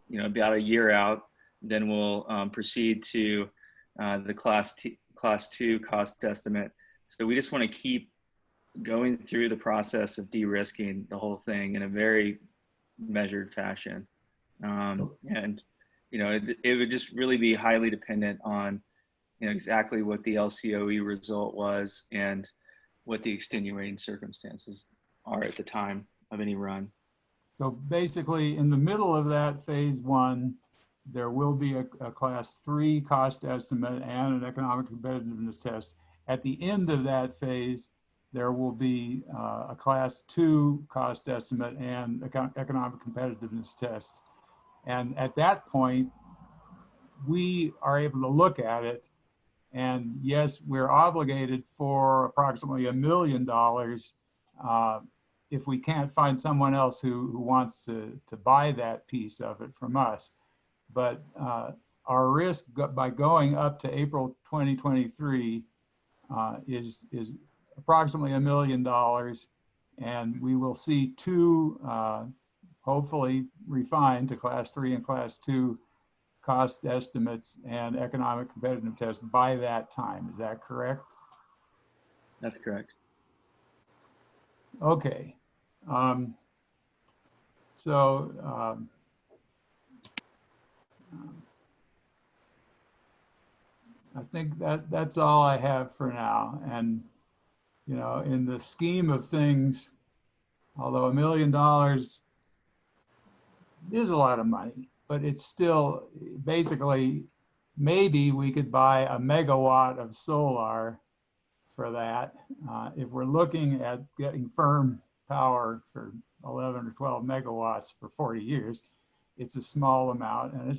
you know, about a year out. Then we'll proceed to the class 2 cost estimate. So we just want to keep going through the process of de-risking the whole thing in a very measured fashion. And, you know, it would just really be highly dependent on, you know, exactly what the LCOE result was and what the extenuating circumstances are at the time of any run. So basically, in the middle of that phase 1, there will be a class 3 cost estimate and an economic competitiveness test. At the end of that phase, there will be a class 2 cost estimate and economic competitiveness test. And at that point, we are able to look at it. And yes, we're obligated for approximately $1 million if we can't find someone else who wants to buy that piece of it from us. But our risk by going up to April 2023 is approximately $1 million. And we will see 2, hopefully refined to class 3 and class 2 cost estimates and economic competitive tests by that time. Is that correct? That's correct. Okay. I think that's all I have for now. And, you know, in the scheme of things, although $1 million is a lot of money, but it's still basically, maybe we could buy a megawatt of solar for that. If we're looking at getting firm power for 11 or 12 megawatts for 40 years, it's a small amount, and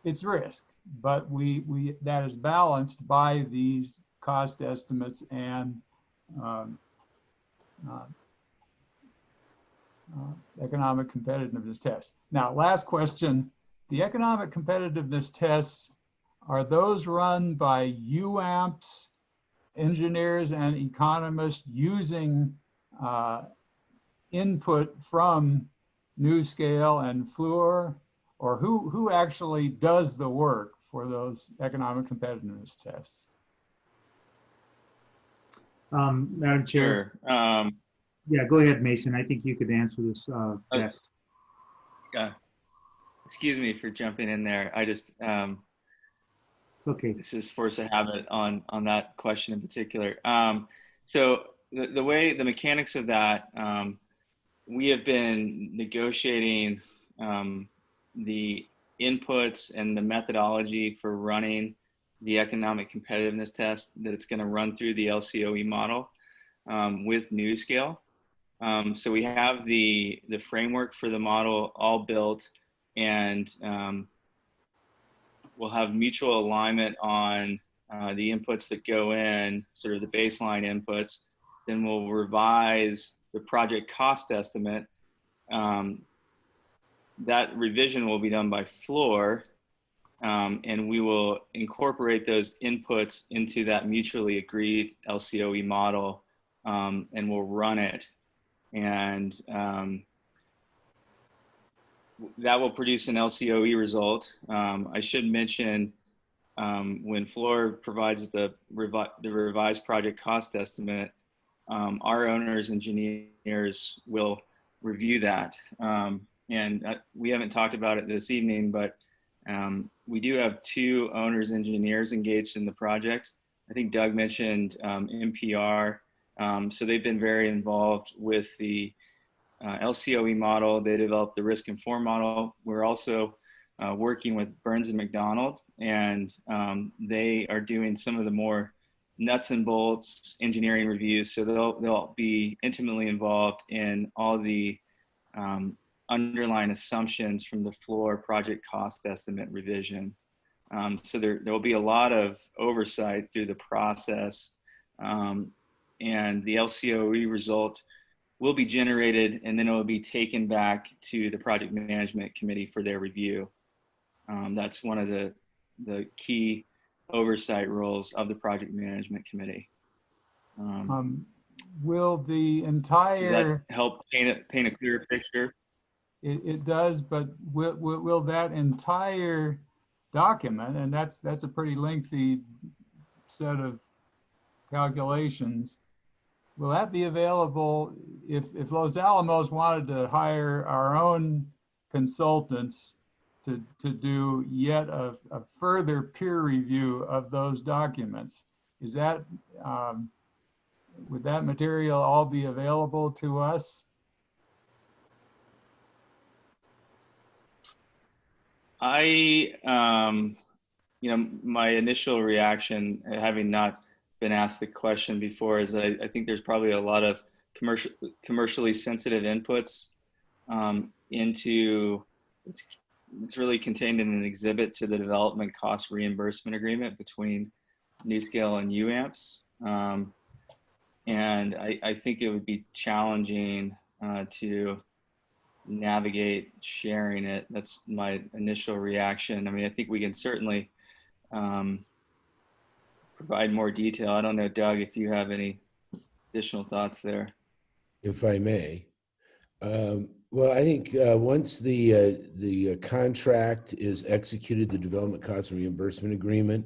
it's risk, but that is balanced by these cost estimates and economic competitiveness tests. Now, last question, the economic competitiveness tests, are those run by UAMPS engineers and economists using input from NuScale and Fluor, or who actually does the work for those economic competitiveness tests? Madam Chair. Sure. Yeah, go ahead, Mason. I think you could answer this best. Excuse me for jumping in there. I just, okay. This is force of habit on that question in particular. So the way, the mechanics of that, we have been negotiating the inputs and the methodology for running the economic competitiveness test that it's going to run through the LCOE model with NuScale. So we have the framework for the model all built, and we'll have mutual alignment on the inputs that go in, sort of the baseline inputs. Then we'll revise the project cost estimate. That revision will be done by Fluor, and we will incorporate those inputs into that mutually agreed LCOE model, and we'll run it. And that will produce an LCOE result. I should mention when Fluor provides the revised project cost estimate, our owner's engineers will review that. We haven't talked about it this evening, but we do have 2 owner's engineers engaged in the project. I think Doug mentioned NPR. So they've been very involved with the LCOE model. They developed the risk informed model. We're also working with Burns and McDonald, and they are doing some of the more nuts and bolts engineering reviews. So they'll be intimately involved in all the underlying assumptions from the Fluor project cost estimate revision. So there will be a lot of oversight through the process, and the LCOE result will be generated, and then it will be taken back to the project management committee for their review. That's one of the key oversight roles of the project management committee. Will the entire... Does that help paint a clearer picture? It does, but will that entire document, and that's a pretty lengthy set of calculations, will that be available if Los Alamos wanted to hire our own consultants to do yet a further peer review of those documents? Is that, would that material all be available to us? My initial reaction, having not been asked the question before, is that I think there's probably a lot of commercially sensitive inputs into, it's really contained in an exhibit to the development cost reimbursement agreement between NuScale and UAMPS. And I think it would be challenging to navigate sharing it. That's my initial reaction. I mean, I think we can certainly provide more detail. I don't know, Doug, if you have any additional thoughts there. If I may. Well, I think once the contract is executed, the development cost reimbursement agreement,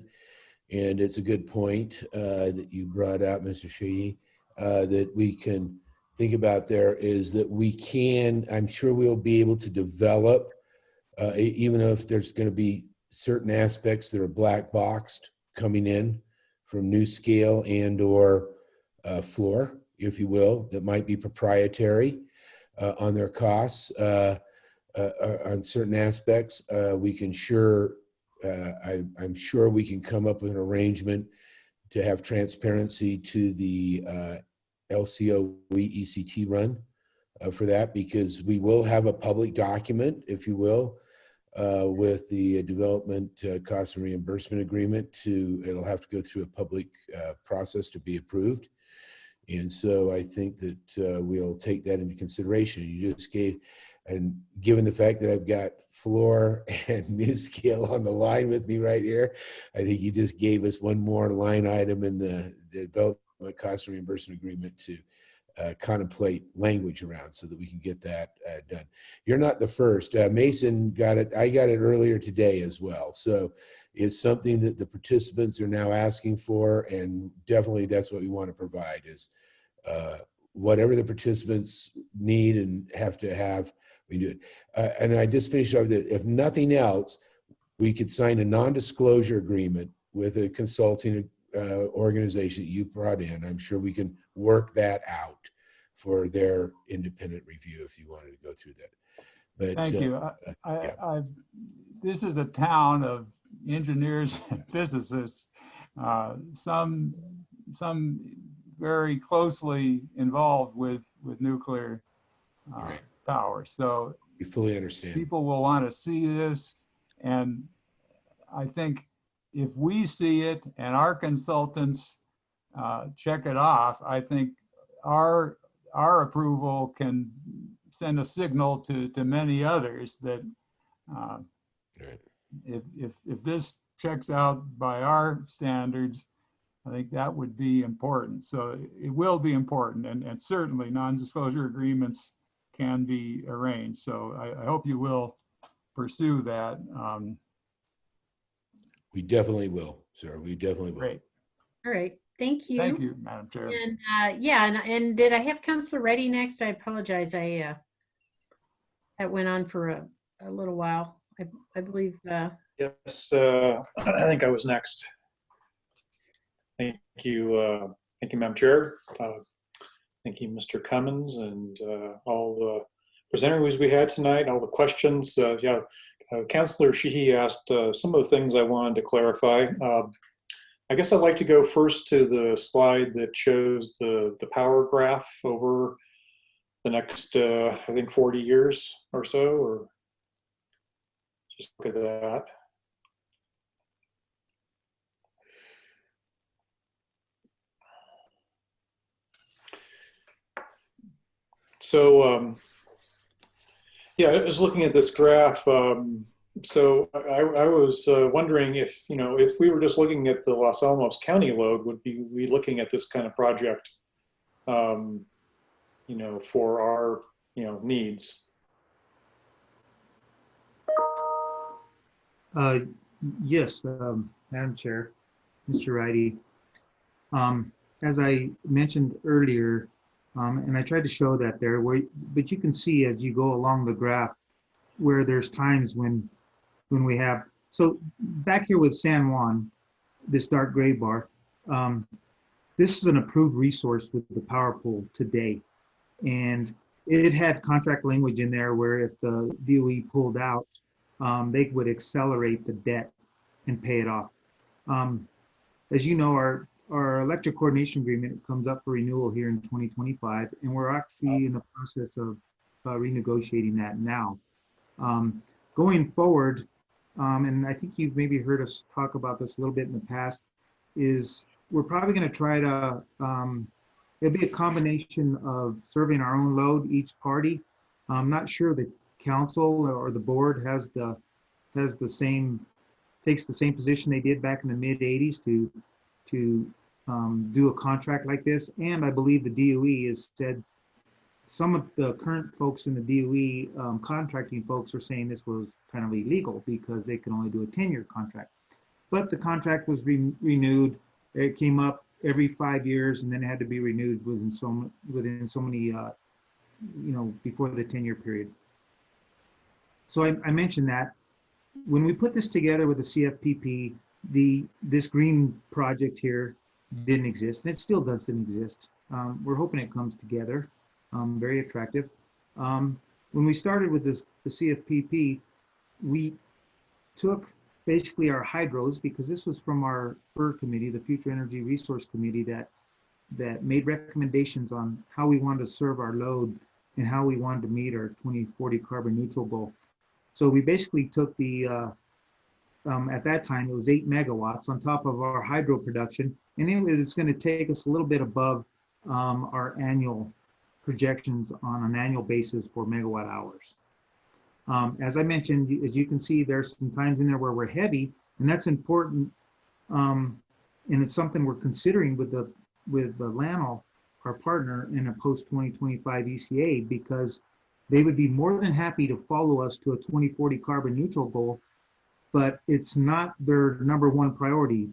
and it's a good point that you brought out, Mr. Sheehy, that we can think about there is that we can, I'm sure we'll be able to develop, even if there's going to be certain aspects that are black boxed coming in from NuScale and or Fluor, if you will, that might be proprietary on their costs on certain aspects. We can I'm sure we can come up with an arrangement to have transparency to the LCOE ECT run for that, because we will have a public document, if you will, with the development cost and reimbursement agreement. It'll have to go through a public process to be approved. And so I think that we'll take that into consideration. You just gave, and given the fact that I've got Fluor and NuScale on the line with me right here, I think you just gave us one more line item in the development cost and reimbursement agreement to contemplate language around so that we can get that done. You're not the first. Mason got it. I got it earlier today as well. So it's something that the participants are now asking for, and definitely that's what we want to provide is whatever the participants need and have to have, we do it. And I just finished off that if nothing else, we could sign a non-disclosure agreement with a consulting organization that you brought in. I'm sure we can work that out for their independent review if you wanted to go through that. But thank you. This is a town of engineers and physicists, some very closely involved with nuclear power. So you fully understand. People will want to see this, and I think if we see it and our consultants check it off, I think our approval can send a signal to many others that if this checks out by our standards, I think that would be important. So it will be important, and certainly non-disclosure agreements can be arranged. So I hope you will pursue that. We definitely will, sir. We definitely will. Great. All right. Thank you. Thank you, Madam Chair. And yeah, and did I have Councilor Reddy next? I apologize. That went on for a little while. I believe. Yes, I think I was next. Thank you, Madam Chair. Thank you, Mr. Cummins, and all the presenters we had tonight, all the questions. Councilor Sheehy asked some of the things I wanted to clarify. I guess I'd like to go first to the slide that shows the power graph over the next, I think, 40 years or so, or just look at that. So, yeah, I was looking at this graph. So I was wondering if, if we were just looking at the Los Alamos County load, would we looking at this kind of project, for our, needs? Yes, Madam Chair, Mr. Righty. As I mentioned earlier, and I tried to show that there, but you can see as you go along the graph where there's times when we have, so back here with San Juan, this dark gray bar, this is an approved resource with the power pool today. And it had contract language in there where if the DOE pulled out, they would accelerate the debt and pay it off. As you know, our electric coordination agreement comes up for renewal here in 2025, and we're actually in the process of renegotiating that now. Going forward, and I think you've maybe heard us talk about this a little bit in the past, is we're probably going to try to, it'll be a combination of serving our own load, each party. I'm not sure the council or the board takes the same position they did back in the mid 80s to do a contract like this. And I believe the DOE has said, some of the current folks in the DOE contracting folks are saying this was kind of illegal because they can only do a 10-year contract. But the contract was renewed. It came up every 5 years, and then it had to be renewed within so many, before the 10-year period. So I mentioned that when we put this together with the CFPP, this green project here didn't exist, and it still doesn't exist. We're hoping it comes together. Very attractive. When we started with the CFPP, we took basically our hydros, because this was from our FER committee, the Future Energy Resource Committee, that made recommendations on how we wanted to serve our load and how we wanted to meet our 2040 carbon neutral goal. So we basically took the, at that time, it was 8 megawatts on top of our hydro production, and it's going to take us a little bit above our annual projections on an annual basis for megawatt hours. As I mentioned, as you can see, there's some times in there where we're heavy, and that's important. And it's something we're considering with the LANL, our partner, in a post-2025 ECA, because they would be more than happy to follow us to a 2040 carbon neutral goal, but it's not their #1 priority.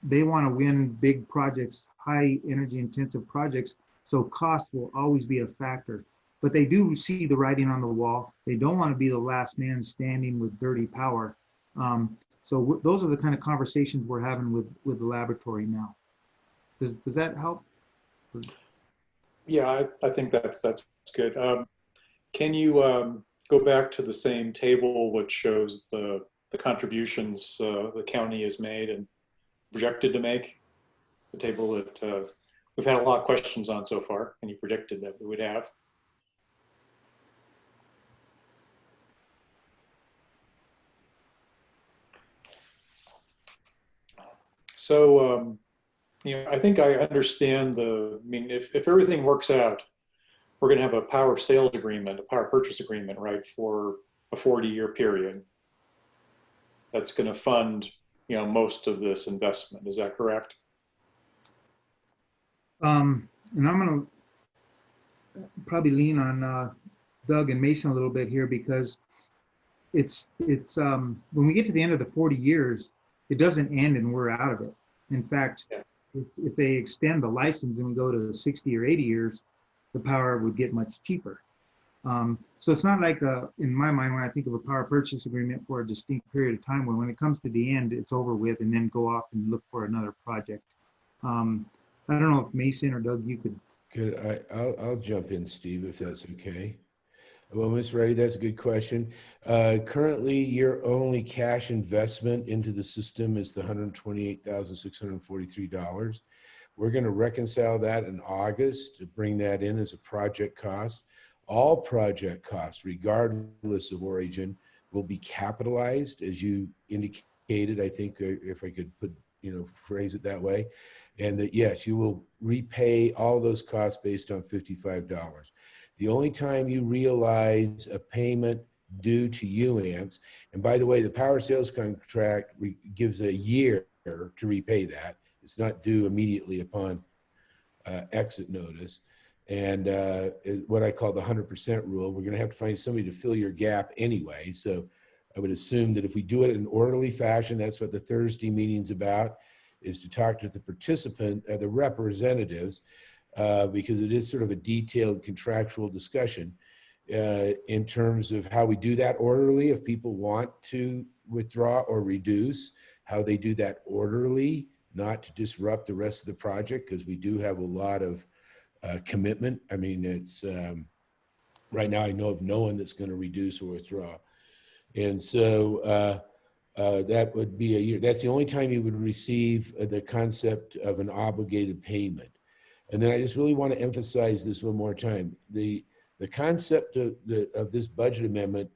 They want to win big projects, high energy intensive projects, so cost will always be a factor. But they do see the writing on the wall. They don't want to be the last man standing with dirty power. So those are the kind of conversations we're having with the laboratory now. Does that help? Yeah, I think that's good. Can you go back to the same table which shows the contributions the county has made and projected to make? The table that we've had a lot of questions on so far, and you predicted that we would have. So, I think I understand if everything works out, we're going to have a power sales agreement, a power purchase agreement, right, for a 40-year period. That's going to fund, most of this investment. Is that correct? And I'm going to probably lean on Doug and Mason a little bit here, because it's when we get to the end of the 40 years, it doesn't end and we're out of it. In fact, Yeah. if they extend the license and we go to 60 or 80 years, the power would get much cheaper. So it's not like, in my mind, when I think of a power purchase agreement for a distinct period of time, when it comes to the end, it's over with, and then go off and look for another project. I don't know if Mason or Doug, you could. Good. I'll jump in, Steve, if that's okay. Well, Ms. Reddy, that's a good question. Currently, your only cash investment into the system is the $128,643. We're going to reconcile that in August to bring that in as a project cost. All project costs, regardless of origin, will be capitalized, as you indicated. I think, if I could put, phrase it that way, and that yes, you will repay all those costs based on $55. The only time you realize a payment due to UAMPS, and by the way, the power sales contract gives a year to repay that. It's not due immediately upon exit notice. And what I call the 100% rule, we're going to have to find somebody to fill your gap anyway. So I would assume that if we do it in an orderly fashion, that's what the Thursday meeting's about, is to talk to the participant, the representatives, because it is sort of a detailed contractual discussion in terms of how we do that orderly. If people want to withdraw or reduce, how they do that orderly, not to disrupt the rest of the project, because we do have a lot of commitment. I mean, it's right now I know of no one that's going to reduce or withdraw. And so that would be a year. That's the only time you would receive the concept of an obligated payment. And then I just really want to emphasize this one more time. The concept of this budget amendment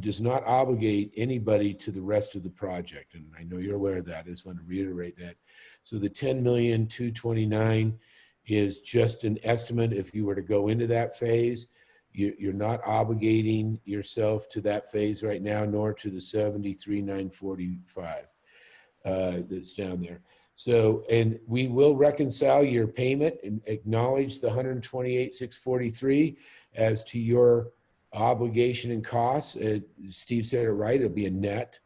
does not obligate anybody to the rest of the project. And I know you're aware of that. I just want to reiterate that. So the $10,229,000 is just an estimate. If you were to go into that phase, you're not obligating yourself to that phase right now, nor to the $73,945 that's down there. So, and we will reconcile your payment and acknowledge the $128,643 as to your obligation and costs. Steve said it right, it'll be a net.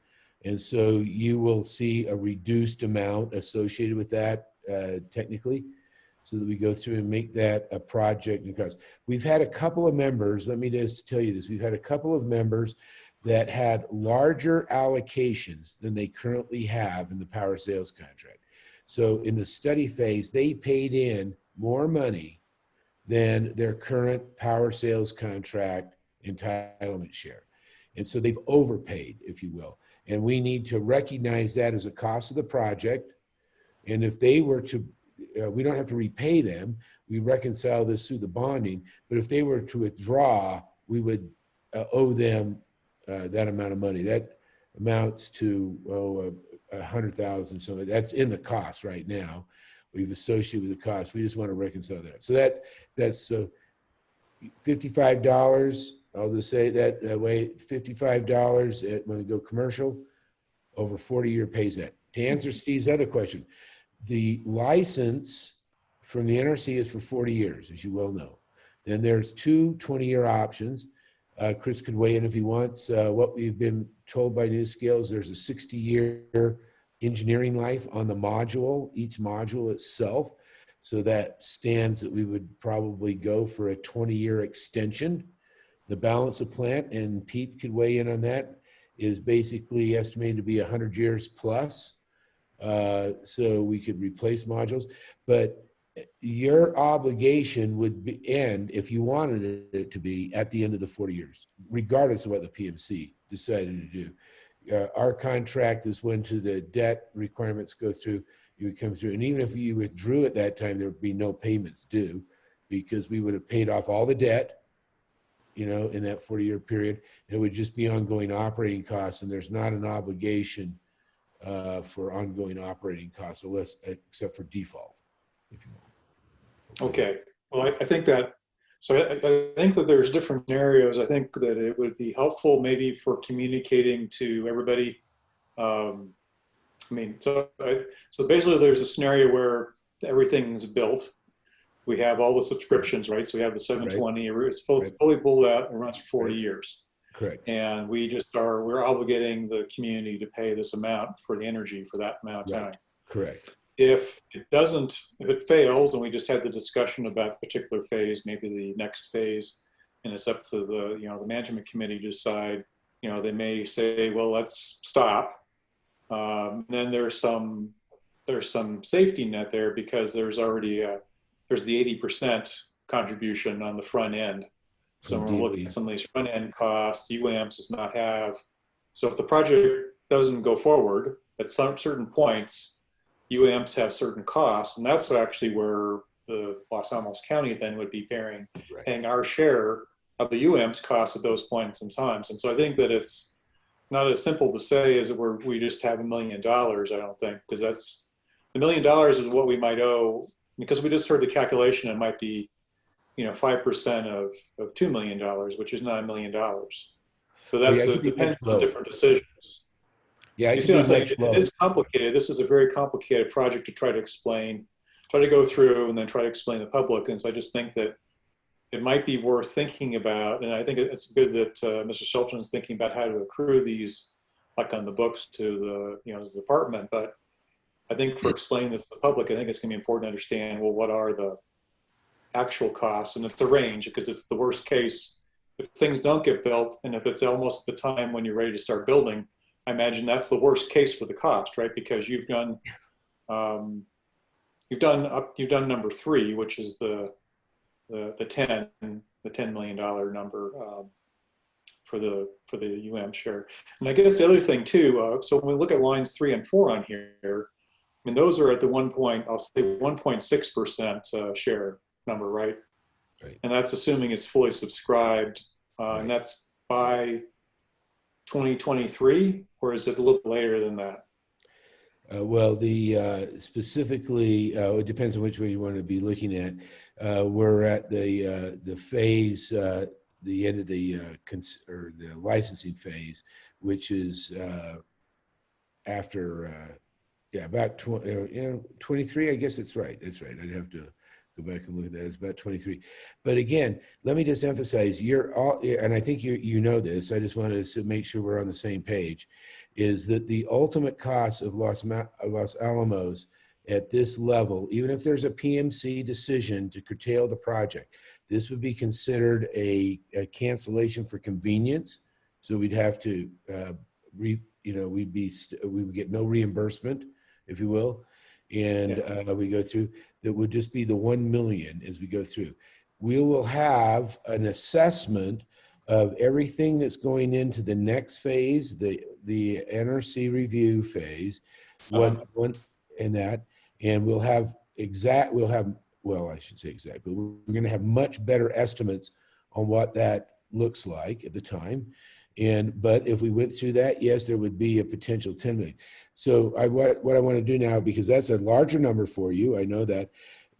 And so you will see a reduced amount associated with that technically, so that we go through and make that a project. Because we've had a couple of members, let me just tell you this, we've had a couple of members that had larger allocations than they currently have in the power sales contract. So in the study phase, they paid in more money than their current power sales contract entitlement share. And so they've overpaid, if you will. And we need to recognize that as a cost of the project. And if they were to, we don't have to repay them. We reconcile this through the bonding. But if they were to withdraw, we would owe them that amount of money. That amounts to, 100,000, so that's in the cost right now. We've associated with the cost. We just want to reconcile that. So that's $55. I'll just say that way, $55 when we go commercial, over 40-year pays that. To answer Steve's other question, the license from the NRC is for 40 years, as you well know. Then there's two 20-year options. Chris could weigh in if he wants. What we've been told by NuScale is there's a 60-year engineering life on the module, each module itself. So that stands that we would probably go for a 20-year extension. The balance of plant, and Pete could weigh in on that, is basically estimated to be 100 years plus. So we could replace modules. But your obligation would end, if you wanted it to be, at the end of the 40 years, regardless of what the PMC decided to do. Our contract is when to the debt requirements go through, you would come through. And even if you withdrew at that time, there would be no payments due, because we would have paid off all the debt, in that 40-year period. It would just be ongoing operating costs, and there's not an obligation for ongoing operating costs, except for default, if you want. Okay, well, I think that, so I think that there's different scenarios. I think that it would be helpful maybe for communicating to everybody. So basically there's a scenario where everything's built. We have all the subscriptions, right? So we have the 720, right. It's fully pulled out and runs for 40 years. Correct. And we're obligating the community to pay this amount for the energy for that amount of time. Right. Correct. If it fails, and we just had the discussion about the particular phase, maybe the next phase, and it's up to the management committee to decide, they may say, well, let's stop. Then there's some safety net there because there's already there's the 80% contribution on the front end. So when we're looking at some of these front end costs, UAMPS does not have. So if the project doesn't go forward, at some certain points, UAMPS have certain costs, and that's actually where the Los Alamos County then would be paying our share of the UAMPS costs at those points in times. And so I think that it's not as simple to say as we just have $1 million, I don't think, because that's $1 million is what we might owe, because we just heard the calculation, it might be 5% of $2 million, which is not $1 million. So that's depends on different decisions. Yeah, you see what I'm saying? It is complicated. This is a very complicated project to try to explain, try to go through, and then try to explain to the public. And so I just think that it might be worth thinking about, and I think it's good that Mr. Shelton is thinking about how to accrue these, like on the books to the department. But I think for explaining this to the public, I think it's going to be important to understand, well, what are the actual costs, and it's a range, because it's the worst case if things don't get built, and if it's almost the time when you're ready to start building. I imagine that's the worst case for the cost, right? Because you've done number 3, which is the $10 million number for the UM share. And I guess the other thing too, so when we look at lines 3 and 4 on here, I mean, those are at the 1.6% share number, right? Right. And that's assuming it's fully subscribed, and that's by 2023, or is it a little later than that? Well, specifically, it depends on which way you want to be looking at. We're at the phase, the end of the licensing phase, which is after, about 23. I guess it's right. That's right. I'd have to go back and look at that. It's about 23. But again, let me just emphasize, and I think you know this, I just wanted to make sure we're on the same page, is that the ultimate cost of Los Alamos at this level, even if there's a PMC decision to curtail the project, this would be considered a cancellation for convenience. So we'd have to, we would get no reimbursement, if you will. And we go through, that would just be the 1 million as we go through. We will have an assessment of everything that's going into the next phase, the NRC review phase, and we'll have well, I should say exact, but we're going to have much better estimates on what that looks like at the time. But if we went through that, yes, there would be a potential 10 million. So what I want to do now, because that's a larger number for you, I know that,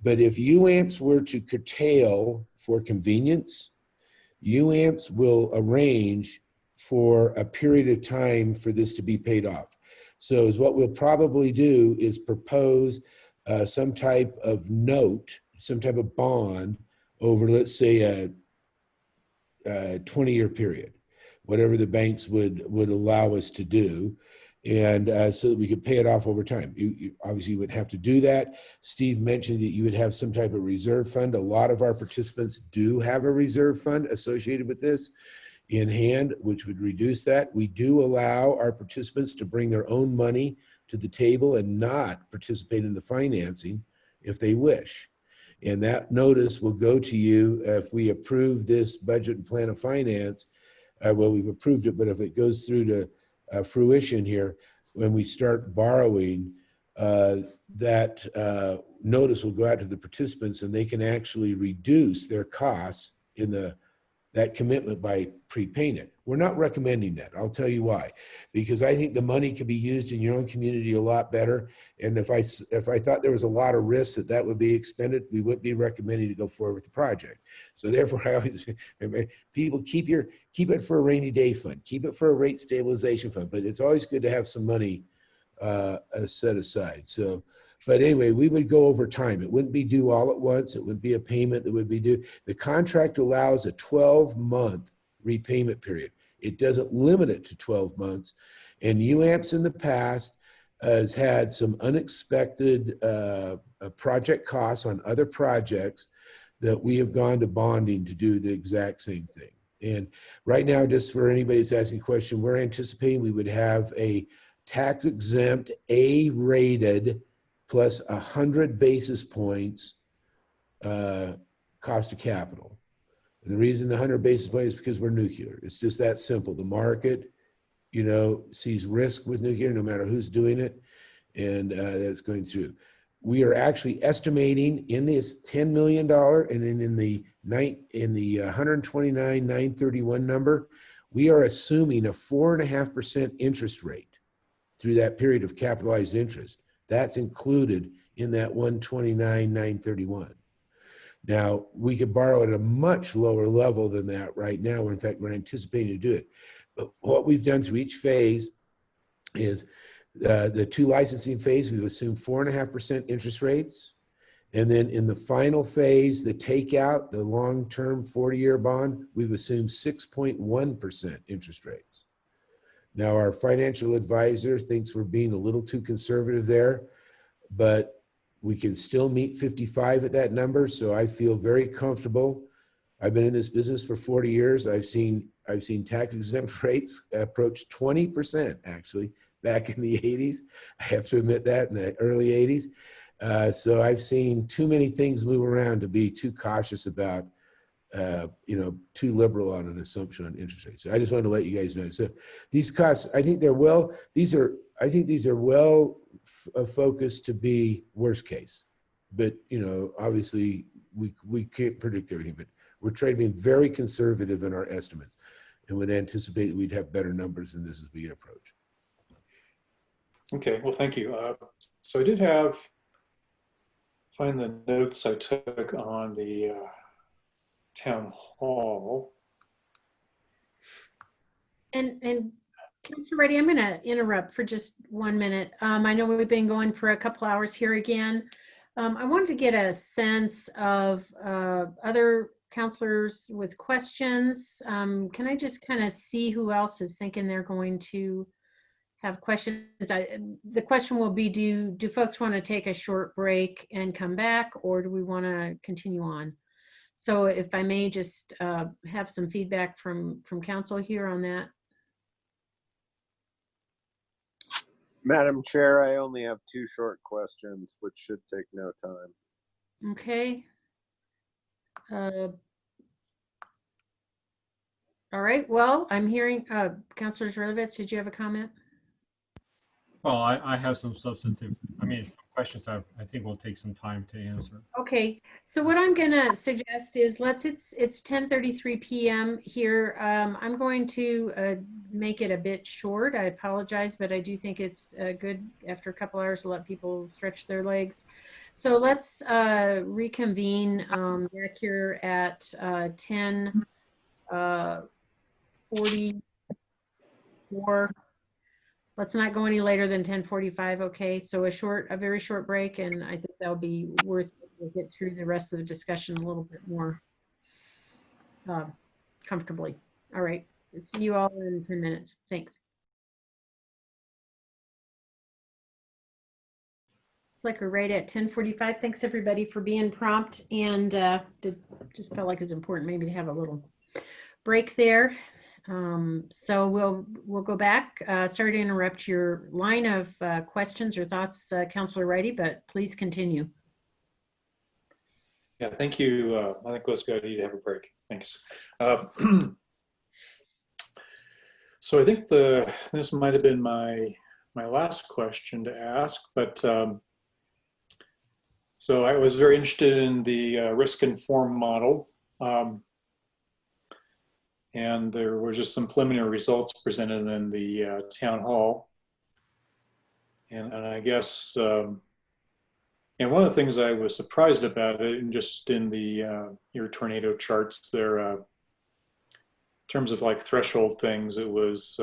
but if UAMPS were to curtail for convenience, UAMPS will arrange for a period of time for this to be paid off. So is what we'll probably do is propose some type of note, some type of bond over, let's say, a 20-year period, whatever the banks would allow us to do, and so that we could pay it off over time. You obviously would have to do that. Steve mentioned that you would have some type of reserve fund. A lot of our participants do have a reserve fund associated with this in hand, which would reduce that. We do allow our participants to bring their own money to the table and not participate in the financing if they wish. And that notice will go to you if we approve this budget and plan of finance. Well, we've approved it, but if it goes through to fruition here, when we start borrowing, that notice will go out to the participants, and they can actually reduce their costs in that commitment by prepaying it. We're not recommending that. I'll tell you why. Because I think the money could be used in your own community a lot better. And if I thought there was a lot of risk that would be expended, we wouldn't be recommending to go forward with the project. So therefore, I always people keep it for a rainy day fund, keep it for a rate stabilization fund. But it's always good to have some money set aside. So, but anyway, we would go over time. It wouldn't be due all at once. It wouldn't be a payment that would be due. The contract allows a 12-month repayment period. It doesn't limit it to 12 months. And UAMPS in the past has had some unexpected project costs on other projects that we have gone to bonding to do the exact same thing. And right now, just for anybody that's asking a question, we're anticipating we would have a tax exempt A-rated plus 100 basis points cost of capital. And the reason the 100 basis points is because we're nuclear. It's just that simple. The market, you know, sees risk with nuclear no matter who's doing it, and that's going through. We are actually estimating in this $10 million and then in the 129,931 number, we are assuming a 4.5% interest rate through that period of capitalized interest. That's included in that 129,931. Now, we could borrow at a much lower level than that right now. In fact, we're anticipating to do it. But what we've done through each phase is the 2 licensing phase, we've assumed 4.5% interest rates. And then in the final phase, the takeout, the long-term 40-year bond, we've assumed 6.1% interest rates. Now, our financial advisor thinks we're being a little too conservative there, but we can still meet 55 at that number. So I feel very comfortable. I've been in this business for 40 years. I've seen tax exempt rates approach 20% actually back in the 80s. I have to admit that, in the early 80s. So I've seen too many things move around to be too cautious about, you know, too liberal on an assumption on interest rates. So I just wanted to let you guys know. So these costs, I think they're well, these are well focused to be worst case. But, you know, obviously we can't predict everything, but we're trying to be very conservative in our estimates and would anticipate we'd have better numbers than this as we approach. Okay, well, thank you. So I did find the notes I took on the town hall. And Councilor Reddy, I'm going to interrupt for just 1 minute. I know we've been going for a couple hours here again. I wanted to get a sense of other counselors with questions. Can I just kind of see who else is thinking they're going to have questions? The question will be, do folks want to take a short break and come back, or do we want to continue on? So if I may just have some feedback from council here on that. Madam Chair, I only have 2 short questions, which should take no time. Okay. All right. Well, I'm hearing, Councilor Zurlovitz, did you have a comment? Well, I have some substantive, questions I think will take some time to answer. Okay, so what I'm going to suggest is it's 10:33 p.m. here. I'm going to make it a bit short. I apologize, but I do think it's good after a couple hours to let people stretch their legs. So let's reconvene back here at 10:44. Let's not go any later than 10:45, okay? So a very short break, and I think that'll be worth it to get through the rest of the discussion a little bit more comfortably. All right, see you all in 10 minutes. Thanks. It's like we're right at 10:45. Thanks everybody for being prompt, and just felt like it was important maybe to have a little break there. So we'll go back. Sorry to interrupt your line of questions or thoughts, Councilor Reddy, but please continue. Yeah, thank you. I think it's a good idea to have a break. Thanks. So I think this might have been my last question to ask, but so I was very interested in the risk-informed model. And there were just some preliminary results presented in the town hall. And I guess, and one of the things I was surprised about it, and just in the your tornado charts there, in terms of like threshold things, it was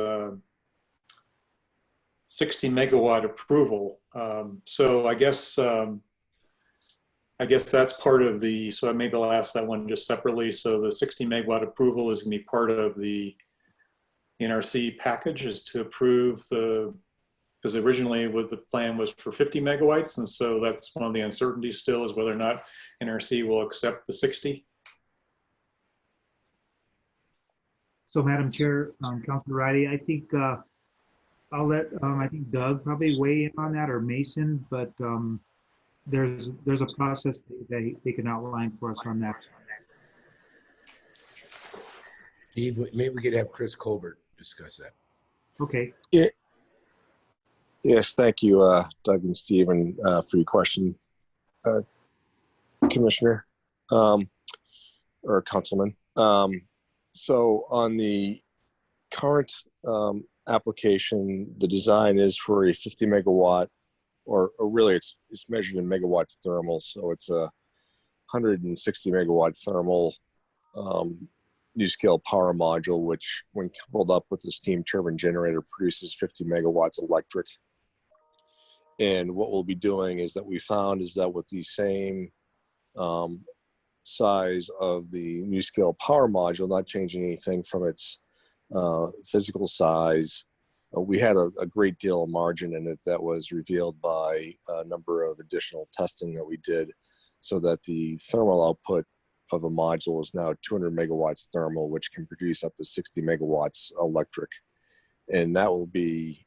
60 megawatt approval. So I guess that's part of the, so maybe I'll ask that one just separately. So the 60 megawatt approval is going to be part of the NRC package is to approve because originally what the plan was for 50 megawatts. And so that's one of the uncertainties still, is whether or not NRC will accept the 60. So Madam Chair, Councilor Riley, I think I'll let, I think Doug probably weigh in on that, or Mason, but there's a process they can outline for us on that. Steve, maybe we could have Chris Colbert discuss that. Okay. Yes, thank you, Doug and Stephen, for your question, Commissioner or Councilman. So on the current application, the design is for a 50 megawatt, or really it's measured in megawatts thermal. So it's a 160 megawatt thermal NuScale power module, which when coupled up with the steam turbine generator produces 50 megawatts electric. And what we'll be doing is that we found is that with the same size of the NuScale power module, not changing anything from its physical size, we had a great deal of margin in it that was revealed by a number of additional testing that we did, so that the thermal output of a module is now 200 megawatts thermal, which can produce up to 60 megawatts electric. And that will be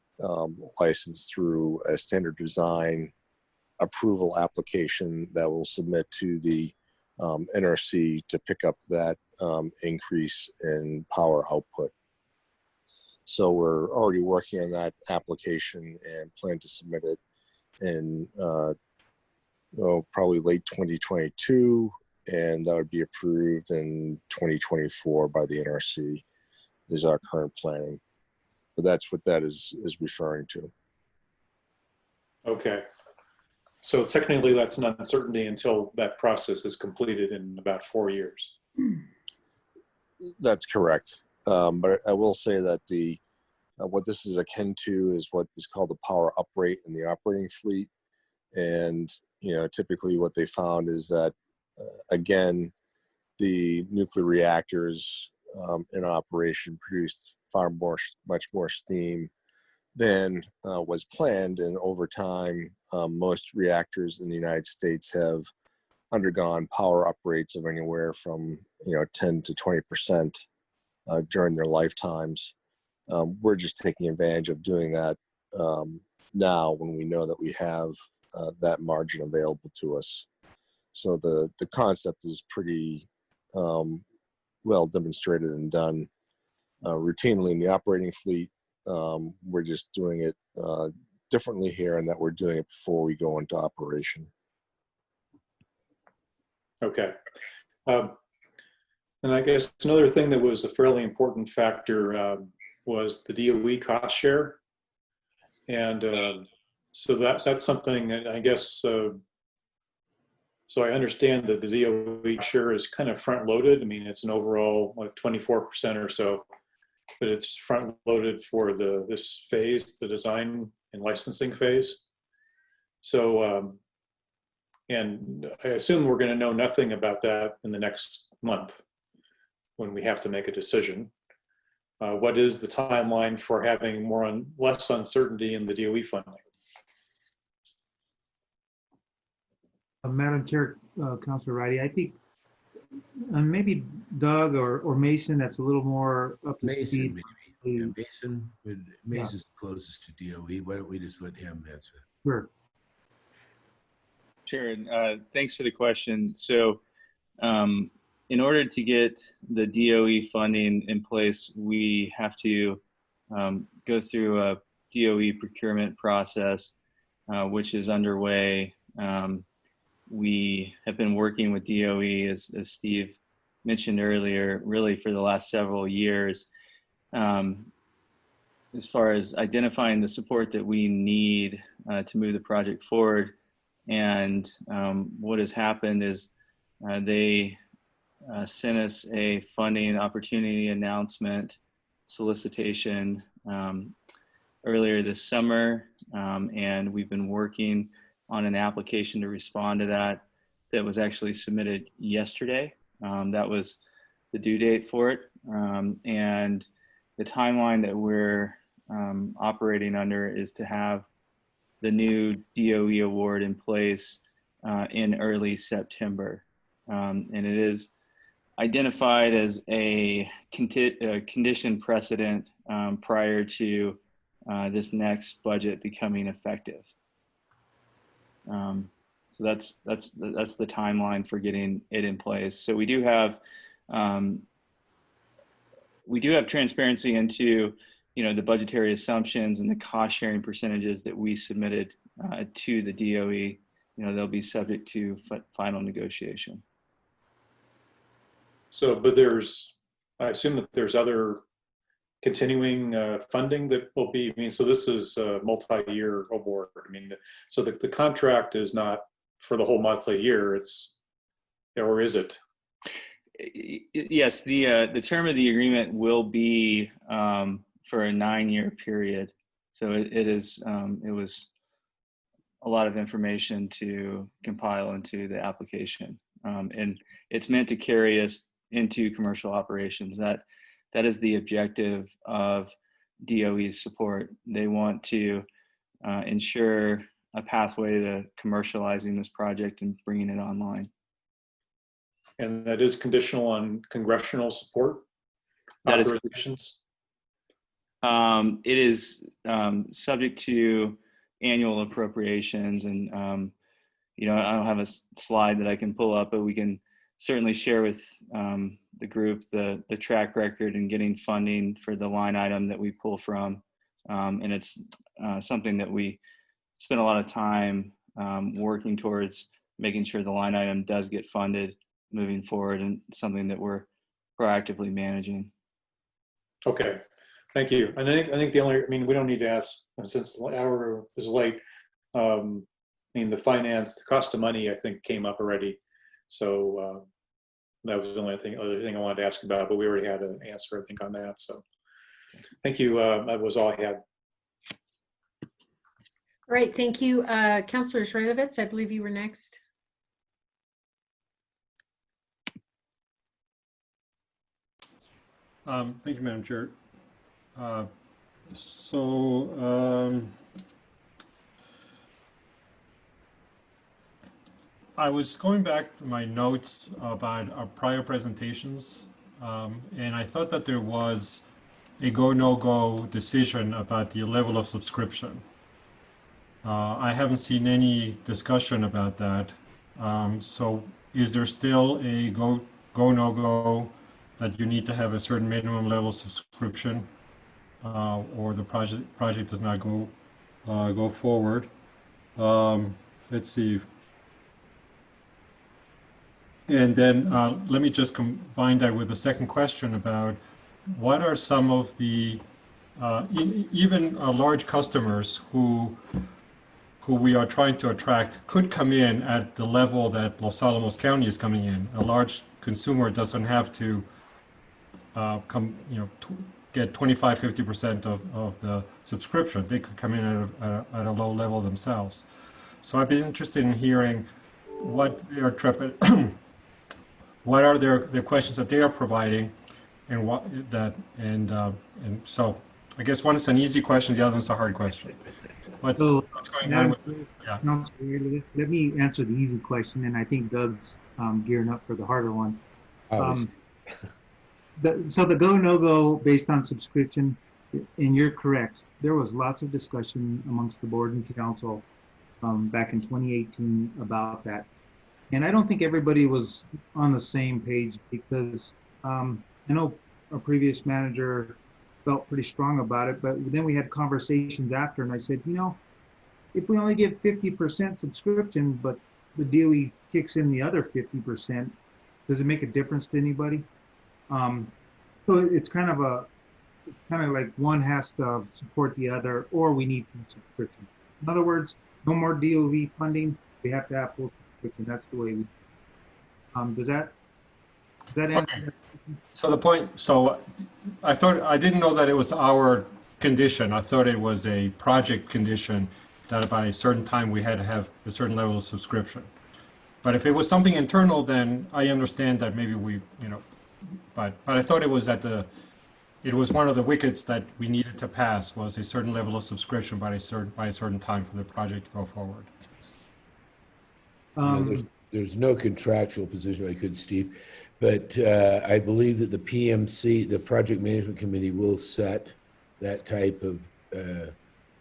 licensed through a standard design approval application that will submit to the NRC to pick up that increase in power output. So we're already working on that application and plan to submit it in probably late 2022, and that would be approved in 2024 by the NRC is our current planning. But that's what that is referring to. Okay. So technically that's an uncertainty until that process is completed in about 4 years. That's correct. But I will say that what this is akin to is what is called the power uprate in the operating fleet. And, typically what they found is that, again, the nuclear reactors in operation produced much more steam than was planned. And over time, most reactors in the United States have undergone power uprates of anywhere from 10 to 20% during their lifetimes. We're just taking advantage of doing that now when we know that we have that margin available to us. So the concept is pretty well demonstrated and done routinely in the operating fleet. We're just doing it differently here, in that we're doing it before we go into operation. Okay. And I guess another thing that was a fairly important factor was the DOE cost share. And so that's something that I guess, so I understand that the DOE share is kind of front loaded. I mean, it's an overall like 24% or so, but it's front loaded for this phase, the design and licensing phase. So, and I assume we're going to know nothing about that in the next month when we have to make a decision. What is the timeline for having less uncertainty in the DOE funding? Madam Chair, Councilor Riley, I think maybe Doug or Mason, that's a little more up to speed. Maybe. Yeah, Mason's closest to DOE. Why don't we just let him answer? Sure. Sure. Thanks for the question. So in order to get the DOE funding in place, we have to go through a DOE procurement process, which is underway. We have been working with DOE, as Steve mentioned earlier, really for the last several years, as far as identifying the support that we need to move the project forward. And what has happened is they sent us a funding opportunity announcement solicitation earlier this summer, and we've been working on an application to respond to that was actually submitted yesterday. That was the due date for it. And the timeline that we're operating under is to have the new DOE award in place in early September. And it is identified as a condition precedent prior to this next budget becoming effective. So that's the timeline for getting it in place. So we do have transparency into, you know, the budgetary assumptions and the cost sharing percentages that we submitted to the DOE. You know, they'll be subject to final negotiation. So, but I assume that there's other continuing funding that will be, I mean, so this is a multi-year award. I mean, so the contract is not for the whole multi-year, or is it? Yes, the term of the agreement will be for a 9-year period. So it was a lot of information to compile into the application, and it's meant to carry us into commercial operations. That is the objective of DOE's support. They want to ensure a pathway to commercializing this project and bringing it online. And that is conditional on congressional support? That authorizations? It is subject to annual appropriations, and you know, I don't have a slide that I can pull up, but we can certainly share with the group the track record in getting funding for the line item that we pull from, and it's something that we spend a lot of time working towards making sure the line item does get funded moving forward, and something that we're proactively managing. Okay, thank you. And I think the only, I mean, we don't need to ask, since the hour is late, I mean, the cost of money, I think, came up already. So that was the only other thing I wanted to ask about, but we already had an answer, I think, on that. So thank you. That was all I had. All right, thank you. Councilor Shrilovitz, I believe you were next. Thank you, Madam Chair. I was going back to my notes about our prior presentations, and I thought that there was a go, no-go decision about the level of subscription. I haven't seen any discussion about that. So is there still a go, no-go that you need to have a certain minimum level of subscription, or the project does not go forward? Let's see. And then let me just combine that with a second question about what are some of the even large customers who we are trying to attract could come in at the level that Los Alamos County is coming in. A large consumer doesn't have to get 25–50% of the subscription. They could come in at a low level themselves. So I'd be interested in hearing what their what are their questions that they are providing, and and so I guess one is an easy question, the other is a hard question. What's going on with, yeah. No, let me answer the easy question, and I think Doug's gearing up for the harder one. So the go, no-go based on subscription, and you're correct, there was lots of discussion amongst the board and council back in 2018 about that. And I don't think everybody was on the same page, because I know our previous manager felt pretty strong about it, but then we had conversations after, and I said, you know, if we only give 50% subscription, but the DOE kicks in the other 50%, does it make a difference to anybody? So it's kind of like one has to support the other, or we need subscription. In other words, no more DOE funding. We have to have full subscription. That's the way we. Does that answer? Okay. So the point. So I didn't know that it was our condition. I thought it was a project condition that by a certain time we had to have a certain level of subscription. But if it was something internal, then I understand that maybe we, but I thought it was at the it was one of the wickets that we needed to pass, was a certain level of subscription by a certain time for the project to go forward. There's no contractual position I could, Steve, but I believe that the PMC, the Project Management Committee, will set that type of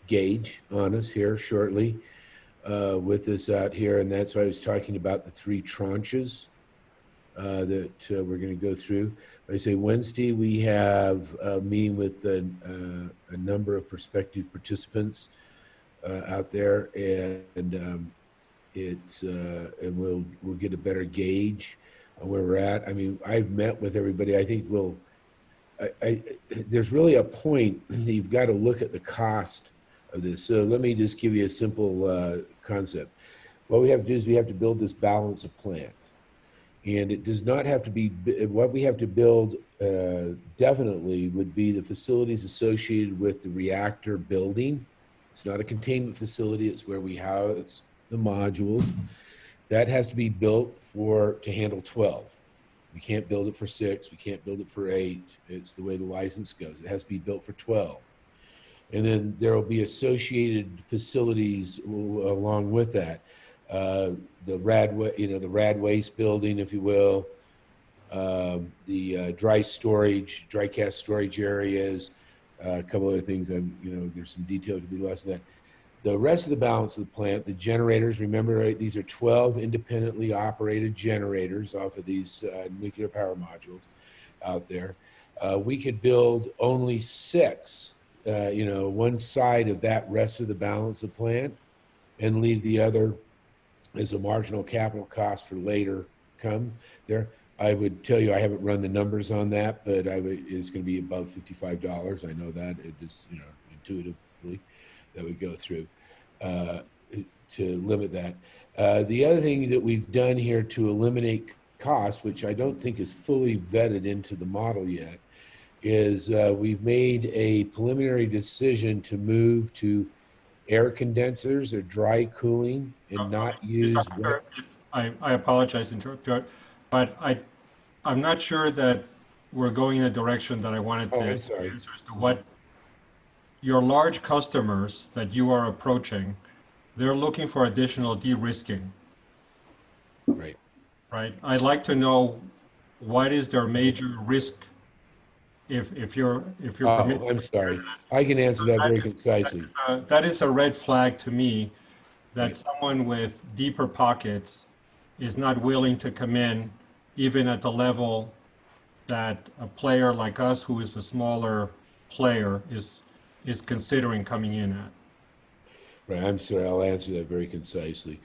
gauge on us here shortly with this out here. And that's why I was talking about the 3 tranches that we're going to go through. Like I say, Wednesday, we have a meeting with a number of prospective participants out there, and and we'll get a better gauge on where we're at. I mean, I've met with everybody. I think there's really a point that you've got to look at the cost of this. So let me just give you a simple concept. What we have to do is we have to build this balance of plant. And it does not have to be, what we have to build definitely would be the facilities associated with the reactor building. It's not a containment facility, it's where we house the modules. That has to be built to handle 12. We can't build it for 6, we can't build it for 8. It's the way the license goes. It has to be built for 12. And then there will be associated facilities along with that. The rad waste building, if you will, the dry cast storage areas, a couple other things. There's some detail to be lost in that. The rest of the balance of the plant, the generators, remember, right, these are 12 independently operated generators off of these nuclear power modules out there. We could build only 6, one side of that rest of the balance of plant, and leave the other as a marginal capital cost for later come there. I would tell you, I haven't run the numbers on that, but it's going to be above $55. I know that. It just, intuitively, that we go through to limit that. The other thing that we've done here to eliminate cost, which I don't think is fully vetted into the model yet, is we've made a preliminary decision to move to air condensers or dry cooling and not use. I apologize to interrupt you, but I'm not sure that we're going in a direction that I wanted to answer as to what your large customers that you are approaching, they're looking for additional de-risking. Right. Right. I'd like to know what is their major risk if you're I'm sorry. I can answer that very concisely. That is a red flag to me that someone with deeper pockets is not willing to come in even at the level that a player like us, who is a smaller player, is considering coming in at. Right, I'm sorry, I'll answer that very concisely.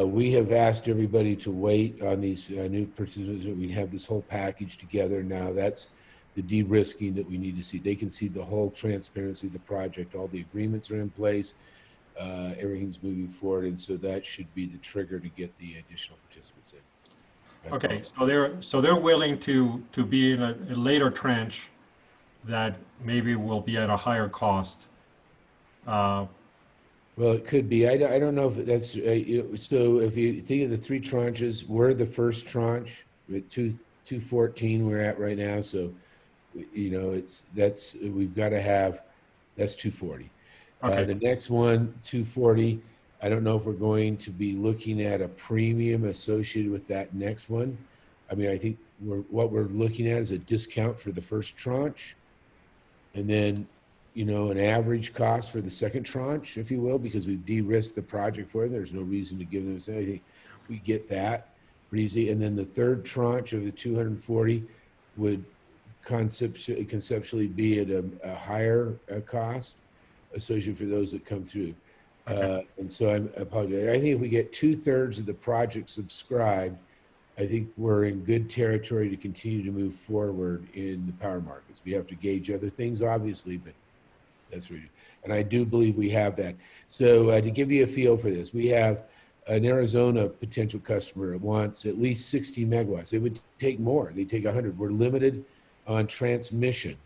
We have asked everybody to wait on these new participants. We'd have this whole package together. Now that's the de-risking that we need to see. They can see the whole transparency of the project. All the agreements are in place. Everything's moving forward, and so that should be the trigger to get the additional participants in. Okay, so they're willing to be in a later tranche that maybe will be at a higher cost. Well, it could be. I don't know if that's so. If you think of the 3 tranches, we're the first tranche with 214 we're at right now. So, we've got to have, that's 240. Okay. The next one, 240. I don't know if we're going to be looking at a premium associated with that next one. I mean, I think what we're looking at is a discount for the first tranche, and then, an average cost for the second tranche, if you will, because we've de-risked the project for them. There's no reason to give them anything. We get that pretty easy. And then the third tranche of the 240 would conceptually be at a higher cost associated for those that come through. And so I apologize. I think if we get 2/3 of the project subscribed, I think we're in good territory to continue to move forward in the power markets. We have to gauge other things, obviously, but that's what we do. And I do believe we have that. So to give you a feel for this, we have an Arizona potential customer that wants at least 60 megawatts. They would take more. They take 100. We're limited on transmission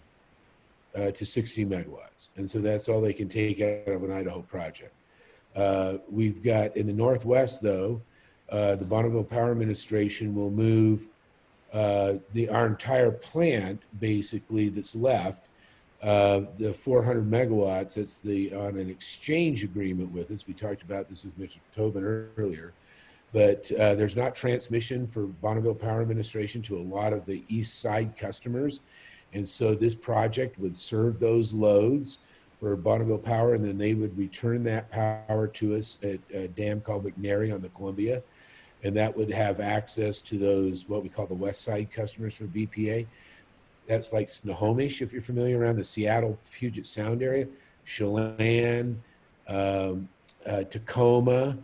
to 60 megawatts. And so that's all they can take out of an Idaho project. We've got in the Northwest, though, the Bonneville Power Administration will move our entire plant, basically, that's left, the 400 megawatts, it's on an exchange agreement with us. We talked about this with Mr. Tobin earlier, but there's not transmission for Bonneville Power Administration to a lot of the east side customers. And so this project would serve those loads for Bonneville Power, and then they would return that power to us at a dam called McNary on the Columbia. And that would have access to those, what we call the west side customers for BPA. That's like Snohomish, if you're familiar, around the Seattle Puget Sound area, Chelan, Tacoma.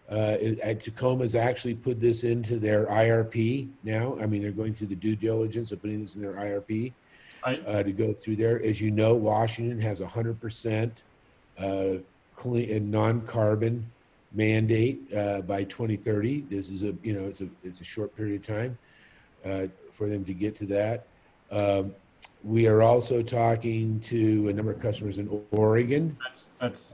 Tacoma's actually put this into their IRP now. I mean, they're going through the due diligence of putting this in their IRP to go through there. As you know, Washington has 100% clean and non-carbon mandate by 2030. This is it's a short period of time for them to get to that. We are also talking to a number of customers in Oregon. That's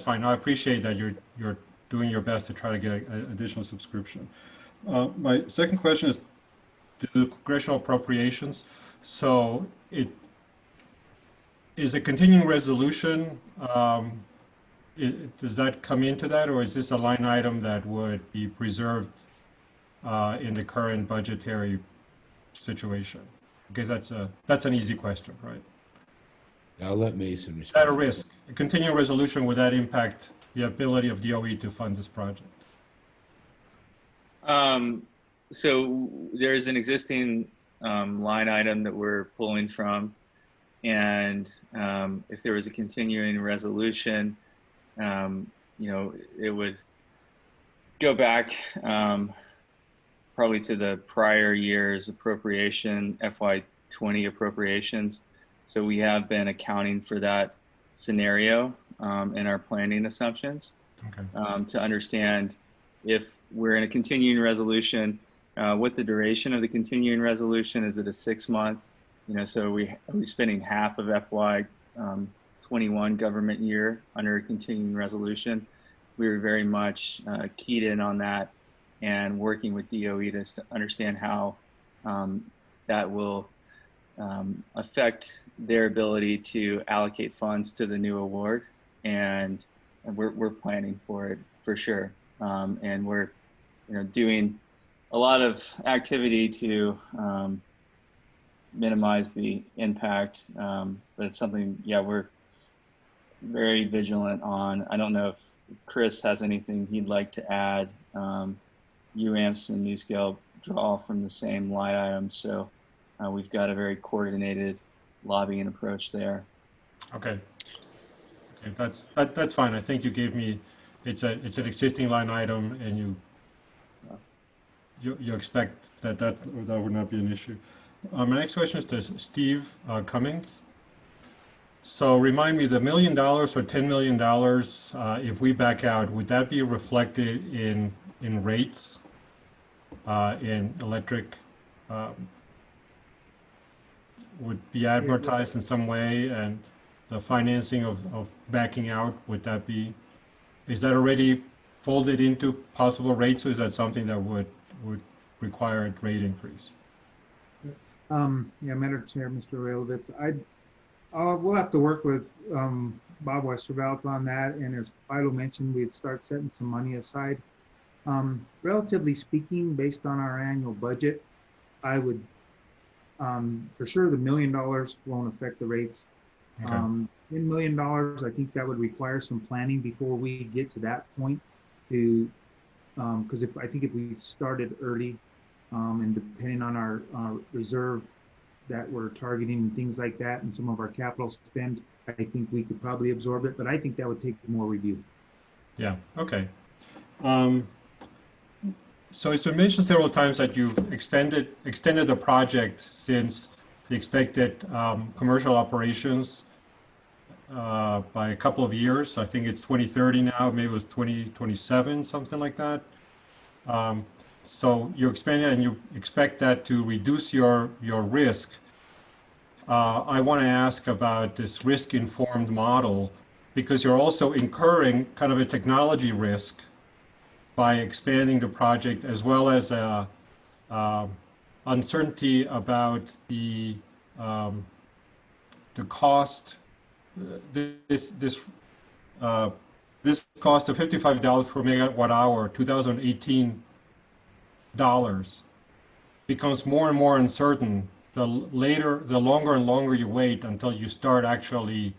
fine. I appreciate that you're doing your best to try to get additional subscription. My second question is the congressional appropriations. So it is a continuing resolution. Does that come into that, or is this a line item that would be preserved in the current budgetary situation? Because that's an easy question, right? I'll let Mason respond. Is that a risk? A continuing resolution, would that impact the ability of DOE to fund this project? So there's an existing line item that we're pulling from, and if there was a continuing resolution, it would go back probably to the prior year's appropriation, FY20 appropriations. So we have been accounting for that scenario in our planning assumptions to understand if we're in a continuing resolution, what the duration of the continuing resolution is. It a 6-month? So are we spending half of FY21 government year under a continuing resolution? We were very much keyed in on that and working with DOE to understand how that will affect their ability to allocate funds to the new award, and we're planning for it for sure. And we're doing a lot of activity to minimize the impact, but it's something we're very vigilant on. I don't know if Chris has anything he'd like to add. UAMPS and NuScale draw from the same line item, so we've got a very coordinated lobbying approach there. Okay, that's fine. I think you gave me it's an existing line item, and you expect that would not be an issue. My next question is to Steve Cummings. So remind me, the $1 million or $10 million, if we back out, would that be reflected in rates, in electric? Would be advertised in some way, and the financing of backing out, is that already folded into possible rates, or is that something that would require a rate increase? Madam Chair, Mr. Railovitz, we'll have to work with Bob Westervelt on that, and as Philo mentioned, we'd start setting some money aside. Relatively speaking, based on our annual budget, I would for sure the $1 million won't affect the rates. $10 million, I think that would require some planning before we get to that point, because if we started early, and depending on our reserve that we're targeting and things like that, and some of our capital spend, I think we could probably absorb it, but I think that would take more review. Yeah, okay. So it's been mentioned several times that you've extended the project since the expected commercial operations by a couple of years. I think it's 2030 now, maybe it was 2027, something like that. So you're expanding and you expect that to reduce your risk. I want to ask about this risk-informed model, because you're also incurring kind of a technology risk by expanding the project, as well as uncertainty about the the cost, this cost of $55 per megawatt hour, 2018 dollars, becomes more and more uncertain the longer and longer you wait until you start actually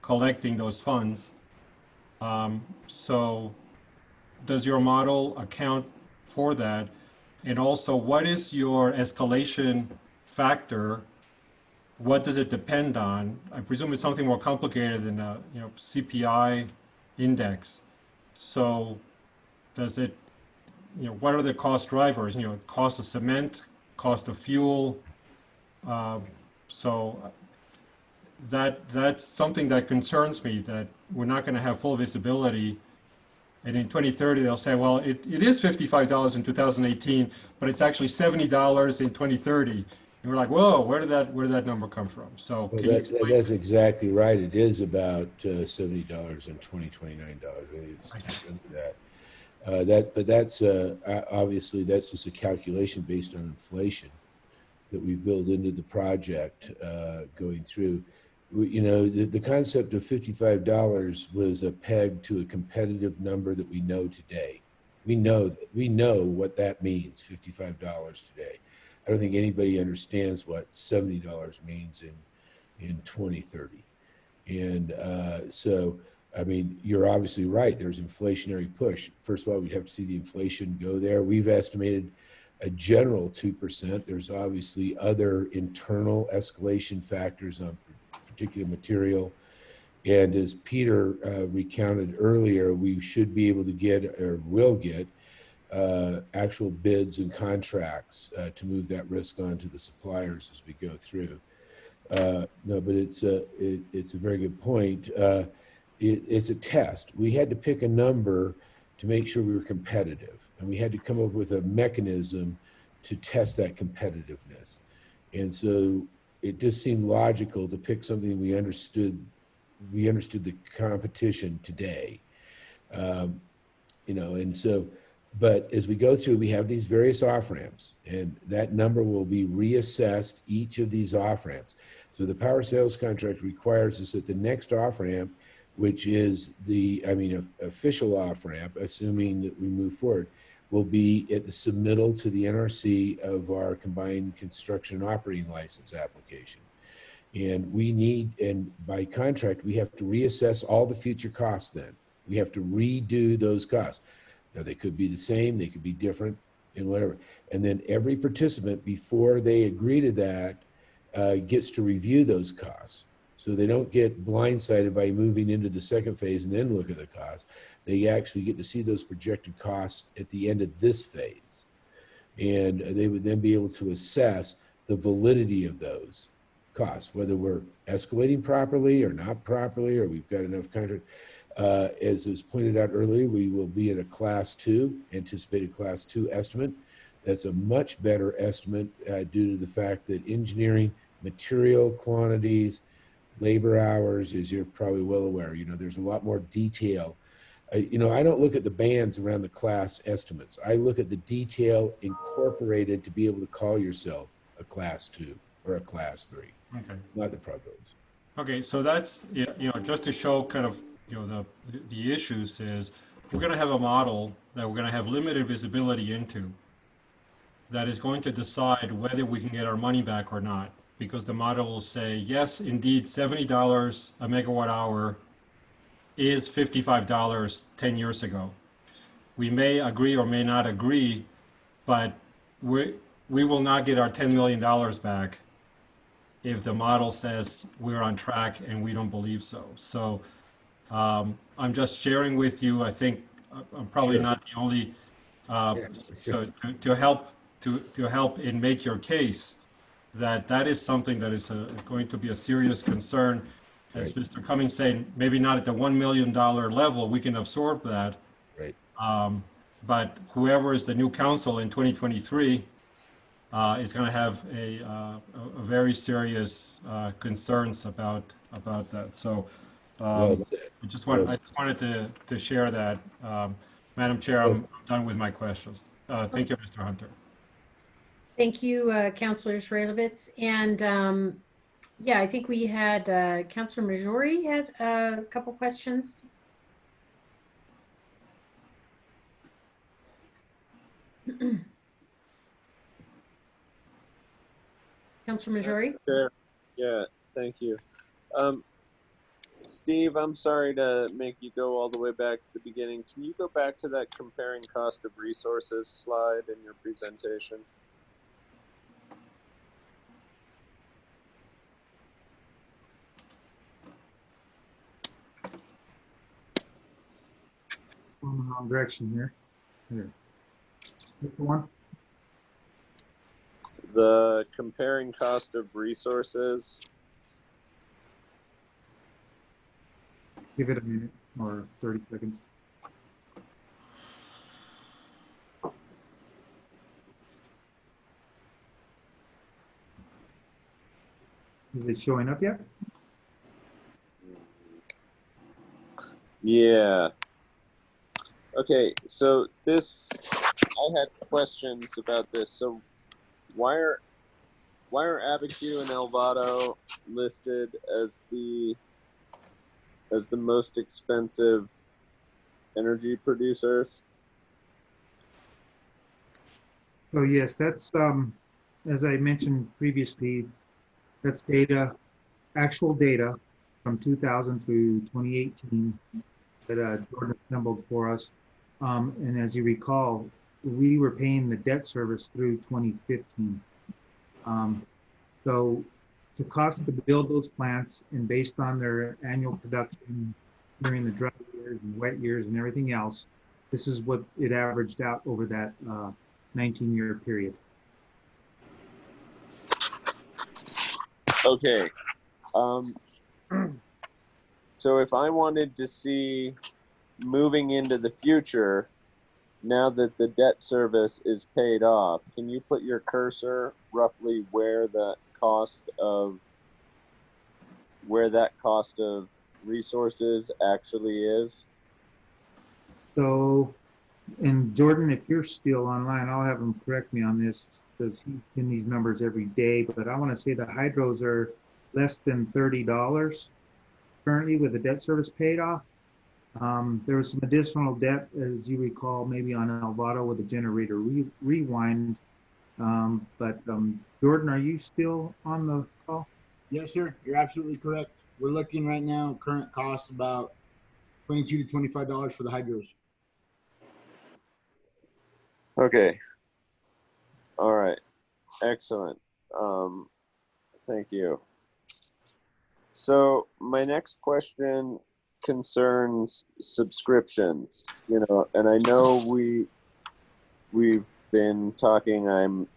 collecting those funds. So does your model account for that? And also, what is your escalation factor? What does it depend on? I presume it's something more complicated than a CPI index. So does it, what are the cost drivers? Cost of cement, cost of fuel. So that's something that concerns me, that we're not going to have full visibility. And in 2030, they'll say, well, it is $55 in 2018, but it's actually $70 in 2030. And we're like, whoa, where did that number come from? So well, that's exactly right. It is about $70 and $29. I think it's that. But that's obviously that's just a calculation based on inflation that we build into the project going through. The concept of $55 was a peg to a competitive number that we know today. We know what that means, $55 today. I don't think anybody understands what $70 means in 2030. And so, I mean, you're obviously right. There's inflationary push. First of all, we'd have to see the inflation go there. We've estimated a general 2%. There's obviously other internal escalation factors on particular material. And as Peter recounted earlier, we should be able to get, or will get, actual bids and contracts to move that risk on to the suppliers as we go through. No, but it's a very good point. It's a test. We had to pick a number to make sure we were competitive, and we had to come up with a mechanism to test that competitiveness. And so it just seemed logical to pick something we understood the competition today. And so, but as we go through, we have these various off-ramps, and that number will be reassessed each of these off-ramps. So the power sales contract requires us that the next off-ramp, which is official off-ramp, assuming that we move forward, will be at the submittal to the NRC of our combined construction and operating license application. And by contract, we have to reassess all the future costs then. We have to redo those costs. Now, they could be the same, they could be different, and whatever. And then every participant, before they agree to that, gets to review those costs. So they don't get blindsided by moving into the second phase and then look at the costs. They actually get to see those projected costs at the end of this phase. And they would then be able to assess the validity of those costs, whether we're escalating properly or not properly, or we've got enough contract. As was pointed out earlier, we will be at a class 2, anticipated class 2 estimate. That's a much better estimate due to the fact that engineering, material quantities, labor hours, as you're probably well aware, there's a lot more detail. I don't look at the bands around the class estimates. I look at the detail incorporated to be able to call yourself a class 2 or a class 3, okay, not the probabilities. Okay, so that's, just to show kind of, the issues is we're going to have a model that we're going to have limited visibility into that is going to decide whether we can get our money back or not, because the model will say, yes, indeed, $70 a megawatt hour is $55 10 years ago. We may agree or may not agree, but we will not get our $10 million back if the model says we're on track and we don't believe so. So I'm just sharing with you. I think I'm probably not the only to help in make your case that is something that is going to be a serious concern. As right. Mr. Cummings saying, maybe not at the $1 million level, we can absorb that. Right. But whoever is the new council in 2023 is going to have a very serious concerns about that. So I just wanted to share that. Madam Chair, I'm done with my questions. Thank you, Mr. Hunter. Thank you, Councilors Railovitz. And Yeah, I think we had Councilor Majori had a couple questions. Councilor Majori? Sure. Yeah, thank you. Steve, I'm sorry to make you go all the way back to the beginning. Can you go back to that comparing cost of resources slide in your presentation? Going the wrong direction here. Here. Which one? The comparing cost of resources. Give it a minute or 30 seconds. Is it showing up yet? Yeah. Okay, so this, I had questions about this. So why are Abiquiu and Elvado listed as the most expensive energy producers? So yes, that's as I mentioned previously, that's data, actual data from 2000 through 2018 that Jordan assembled for us. And as you recall, we were paying the debt service through 2015. So the cost to build those plants, and based on their annual production during the dry years and wet years and everything else, this is what it averaged out over that 19-year period. Okay. So if I wanted to see moving into the future, now that the debt service is paid off, can you put your cursor roughly where that cost of resources actually is? So, and Jordan, if you're still online, I'll have him correct me on this because he's in these numbers every day, but I want to say the hydros are less than $30 currently with the debt service paid off. There was some additional debt, as you recall, maybe on Elvado with the generator rewind. Jordan, are you still on the call? Yes, sir. You're absolutely correct. We're looking right now, current cost about $22 to $25 for the hydros. Okay. All right. Excellent. Thank you. So my next question concerns subscriptions, and I know we've been talking,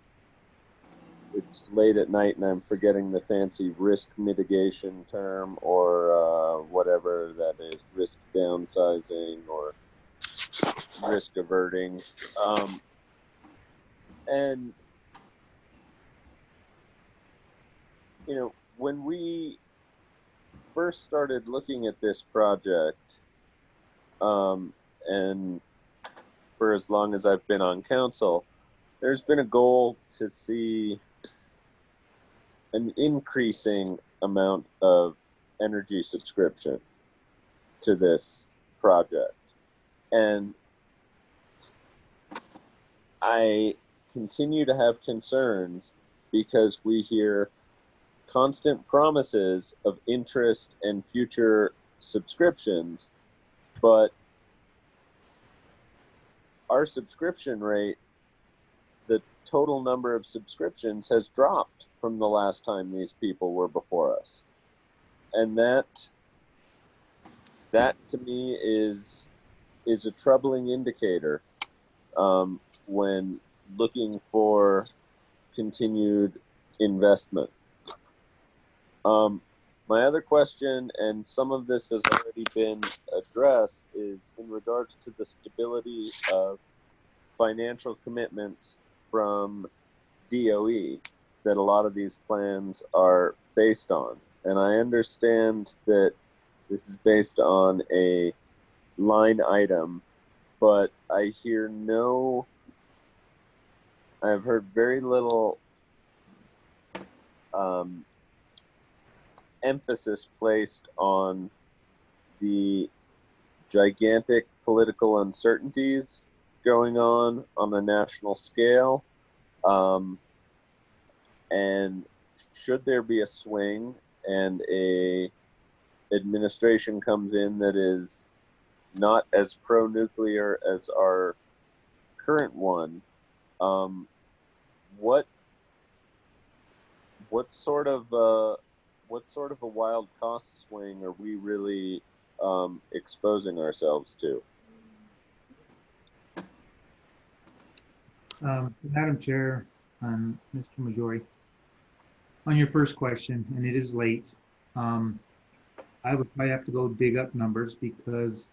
it's late at night and I'm forgetting the fancy risk mitigation term or whatever that is, risk downsizing or risk averting. And, when we first started looking at this project, and for as long as I've been on council, there's been a goal to see an increasing amount of energy subscription to this project. And I continue to have concerns because we hear constant promises of interest and future subscriptions, but our subscription rate, the total number of subscriptions has dropped from the last time these people were before us. And that to me is a troubling indicator when looking for continued investment. My other question, and some of this has already been addressed, is in regards to the stability of financial commitments from DOE that a lot of these plans are based on. And I understand that this is based on a line item, but I've heard very little emphasis placed on the gigantic political uncertainties going on a national scale. And should there be a swing and a administration comes in that is not as pro-nuclear as our current one, what sort of a wild cost swing are we really exposing ourselves to? Madam Chair, Mr. Majori, on your first question, and it is late, I would probably have to go dig up numbers because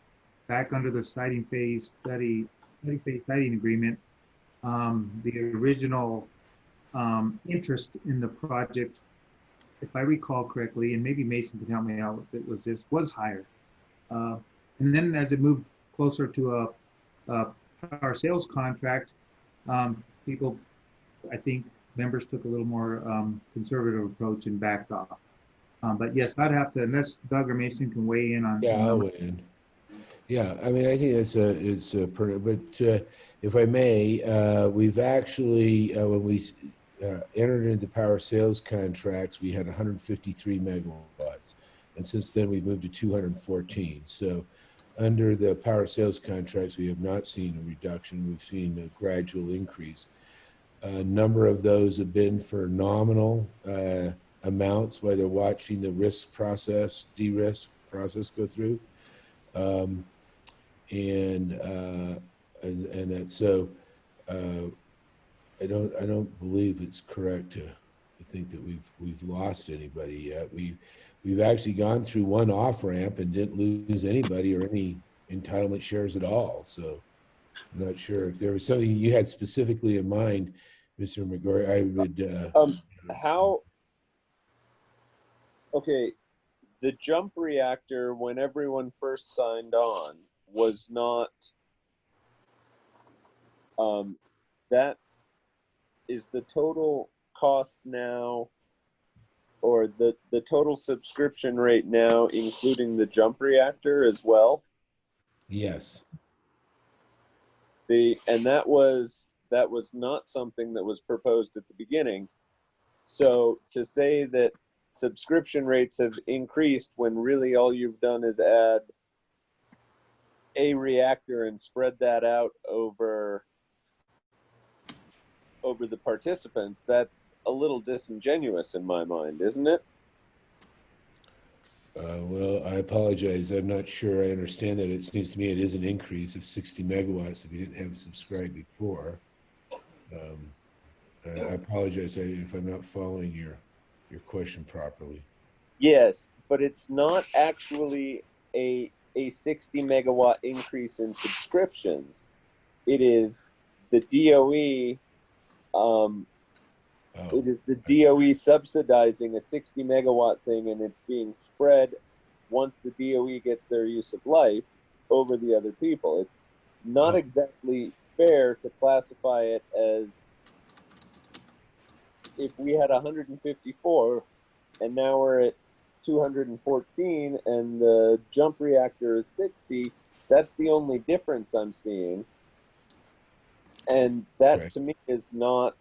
back under the siting phase study phase siting agreement, the original interest in the project, if I recall correctly, and maybe Mason can help me out if it was this, was higher. And then as it moved closer to a power sales contract, people, I think members took a little more conservative approach and backed off. But yes, I'd have to, unless Doug or Mason can weigh in on. Yeah, I'll weigh in. Yeah, I mean, I think it's a but if I may, we've actually, when we entered into power sales contracts, we had 153 megawatts. And since then we've moved to 214. So under the power sales contracts, we have not seen a reduction. We've seen a gradual increase. A number of those have been for nominal amounts while they're watching the risk process, de-risk process go through. And that, so I don't believe it's correct to think that we've lost anybody yet. We've actually gone through one off ramp and didn't lose anybody or any entitlement shares at all. So I'm not sure if there was something you had specifically in mind, Mr. McGrory. I would. Okay, the jump reactor, when everyone first signed on, was not. That is the total cost now, or the total subscription rate now, including the jump reactor as well? Yes. And that was not something that was proposed at the beginning. So to say that subscription rates have increased when really all you've done is add a reactor and spread that out over the participants, that's a little disingenuous in my mind, isn't it? Well, I apologize. I'm not sure I understand that. It seems to me it is an increase of 60 megawatts if you didn't have subscribed before. I apologize if I'm not following your question properly. Yes, but it's not actually a 60 megawatt increase in subscriptions. It is the DOE. It is the DOE subsidizing a 60 megawatt thing, and it's being spread once the DOE gets their use of life over the other people. It's not exactly fair to classify it as if we had 154 and now we're at 214 and the jump reactor is 60. That's the only difference I'm seeing. And that to me is not,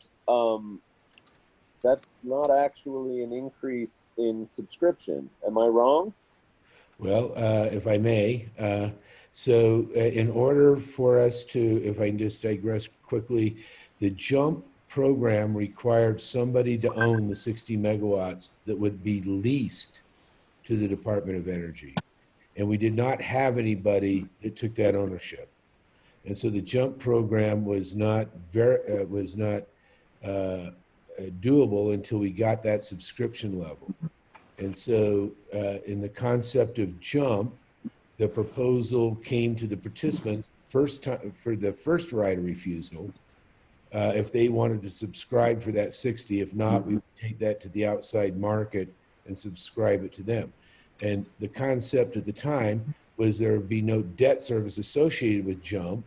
that's not actually an increase in subscription. Am I wrong? Well, if I may, so in order for us to, if I can just digress quickly, the JUMP program required somebody to own the 60 megawatts that would be leased to the Department of Energy. And we did not have anybody that took that ownership. And so the JUMP program was not doable until we got that subscription level. And so in the concept of JUMP, the proposal came to the participants first time for the first right of refusal. If they wanted to subscribe for that 60, if not, we would take that to the outside market and subscribe it to them. And the concept at the time was there would be no debt service associated with JUMP,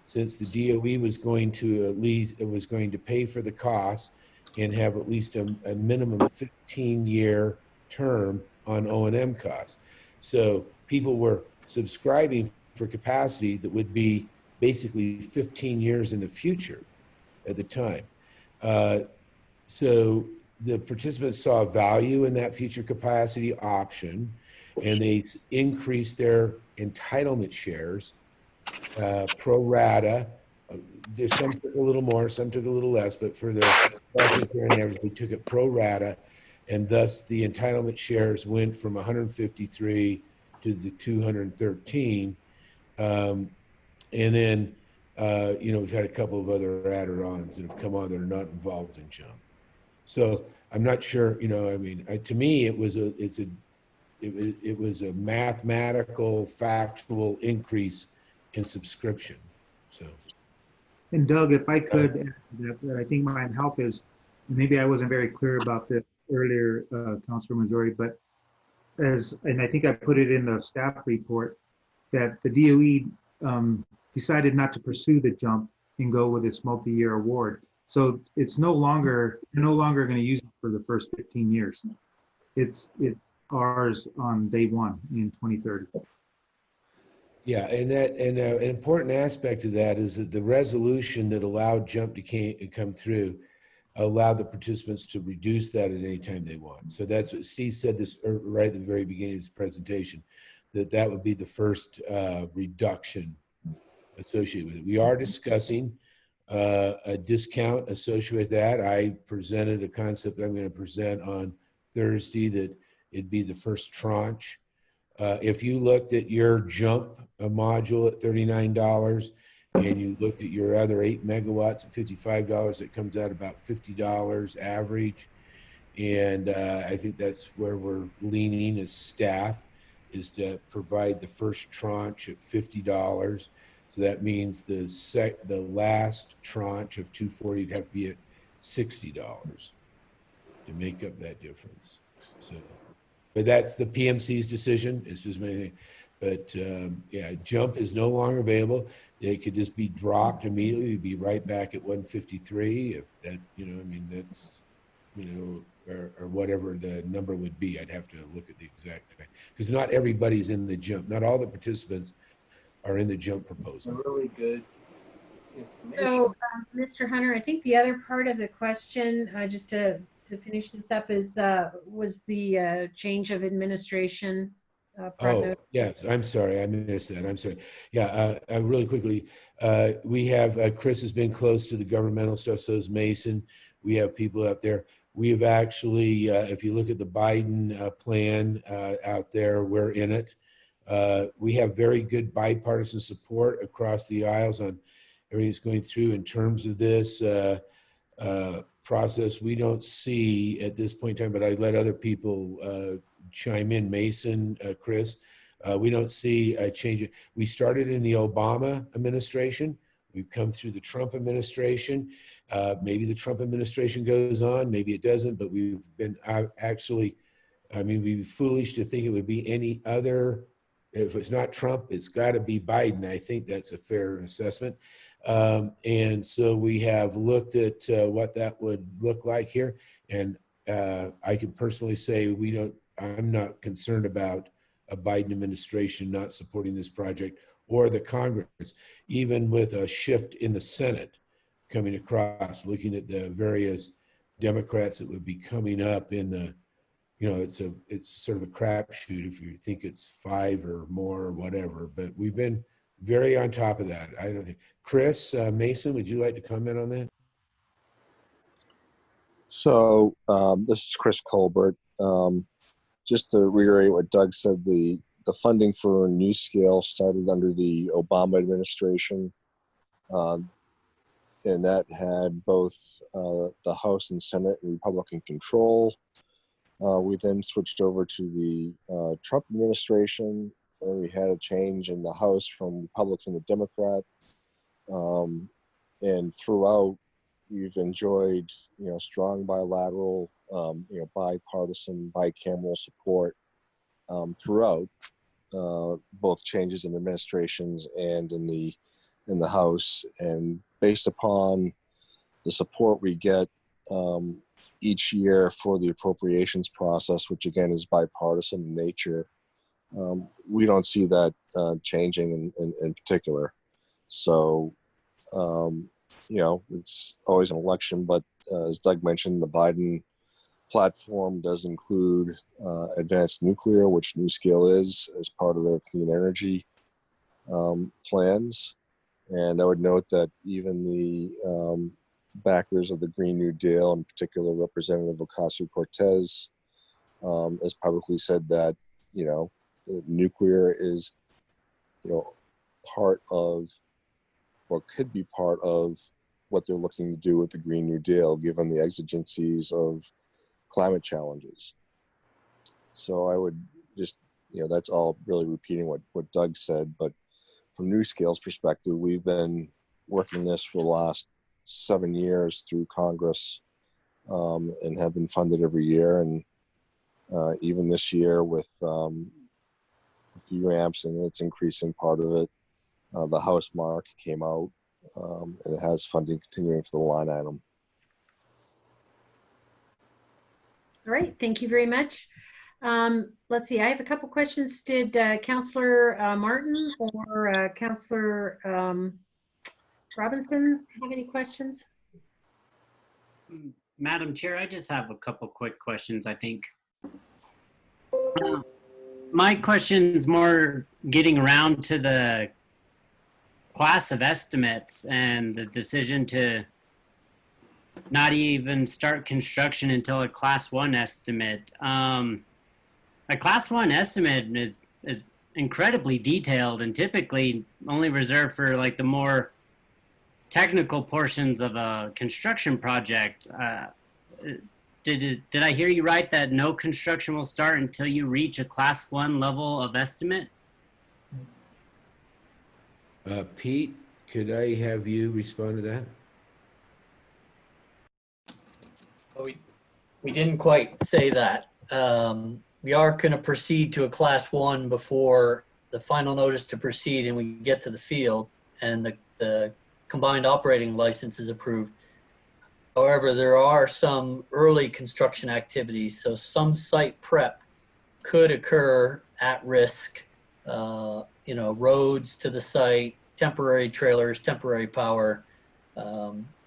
since the DOE was going to at least, it was going to pay for the costs and have at least a minimum 15-year term on O&M costs. So people were subscribing for capacity that would be basically 15 years in the future at the time. So the participants saw value in that future capacity option, and they increased their entitlement shares pro rata. There's some took a little more, some took a little less, but for the average, they took it pro rata, and thus the entitlement shares went from 153 to the 213. And then, we've had a couple of other add-ons that have come on that are not involved in jump. So I'm not sure, to me, it was a mathematical, factual increase in subscription. So. And Doug, if I could add to that I think might help is, maybe I wasn't very clear about this earlier, Councilor Majority, but and I think I put it in the staff report, that the DOE decided not to pursue the jump and go with this multi-year award. So it's no longer going to use it for the first 15 years. It's ours on day one in 2030. Yeah, and an important aspect of that is that the resolution that allowed jump to come through allowed the participants to reduce that at any time they want. So that's what Steve said this right at the very beginning of his presentation, that would be the first reduction associated with it. We are discussing a discount associated with that. I presented a concept that I'm going to present on Thursday that it'd be the first tranche. If you looked at your jump module at $39 and you looked at your other 8 megawatts at $55, it comes out about $50 average. And I think that's where we're leaning as staff, is to provide the first tranche at $50. So that means the last tranche of 240 would have to be at $60 to make up that difference. So, but that's the PMC's decision. It's just many. But jump is no longer available. It could just be dropped immediately. You'd be right back at 153. If that, that's, or whatever the number would be. I'd have to look at the exact, because not everybody's in the jump. Not all the participants are in the jump proposal. Really good. So, Mr. Hunter, I think the other part of the question, just to finish this up, is was the change of administration. Oh, yes. I'm sorry. I missed that. I'm sorry. Yeah. Really quickly, we have Chris has been close to the governmental stuff. So is Mason. We have people out there. We have actually, if you look at the Biden plan out there, we're in it. We have very good bipartisan support across the aisles on everything that's going through in terms of this process. We don't see at this point in time, but I let other people chime in. Mason, Chris, we don't see a change. We started in the Obama administration. We've come through the Trump administration. Maybe the Trump administration goes on, maybe it doesn't, but we've been actually, we'd be foolish to think it would be any other. If it's not Trump, it's got to be Biden. I think that's a fair assessment. And so we have looked at what that would look like here. And I can personally say I'm not concerned about a Biden administration not supporting this project or the Congress, even with a shift in the Senate coming across, looking at the various Democrats that would be coming up in the, it's sort of a crapshoot if you think it's 5 or more or whatever, but we've been very on top of that. I don't think. Chris, Mason, would you like to comment on that? So this is Chris Colbert. Just to reiterate what Doug said, the funding for NuScale started under the Obama administration, and that had both the House and Senate in Republican control. We then switched over to the Trump administration, and we had a change in the House from Republican to Democrat. And throughout, we've enjoyed, strong bilateral, bipartisan, bicameral support throughout, both changes in administrations and in the House. And based upon the support we get, each year for the appropriations process, which again is bipartisan in nature. We don't see that changing in particular. So, you know, it's always an election, but as Doug mentioned, the Biden platform does include advanced nuclear, which NuScale is as part of their clean energy plans. And I would note that even the backers of the Green New Deal, in particular Representative Ocasio-Cortez, has publicly said that, you know, nuclear is, you know, part of, or could be part of, what they're looking to do with the Green New Deal, given the exigencies of climate challenges. So I would just, you know, that's all really repeating what Doug said, but from NuScale's perspective, we've been working this for the last 7 years through Congress and have been funded every year. And even this year with UAMPS and its increasing part of it, the House mark came out and it has funding continuing for the line item. All right, thank you very much. Let's see, I have a couple questions. Did Councillor Martin or Councillor Robinson have any questions? Madam Chair, I just have a couple quick questions, I think. My question is more getting around to the class of estimates and the decision to not even start construction until a class 1 estimate. A class 1 estimate is incredibly detailed and typically only reserved for like the more technical portions of a construction project. Did I hear you right that no construction will start until you reach a class 1 level of estimate? Pete, could I have you respond to that? We didn't quite say that. We are going to proceed to a class 1 before the final notice to proceed and we get to the field and the combined operating license is approved. However, there are some early construction activities, so some site prep could occur at risk. You know, roads to the site, temporary trailers, temporary power,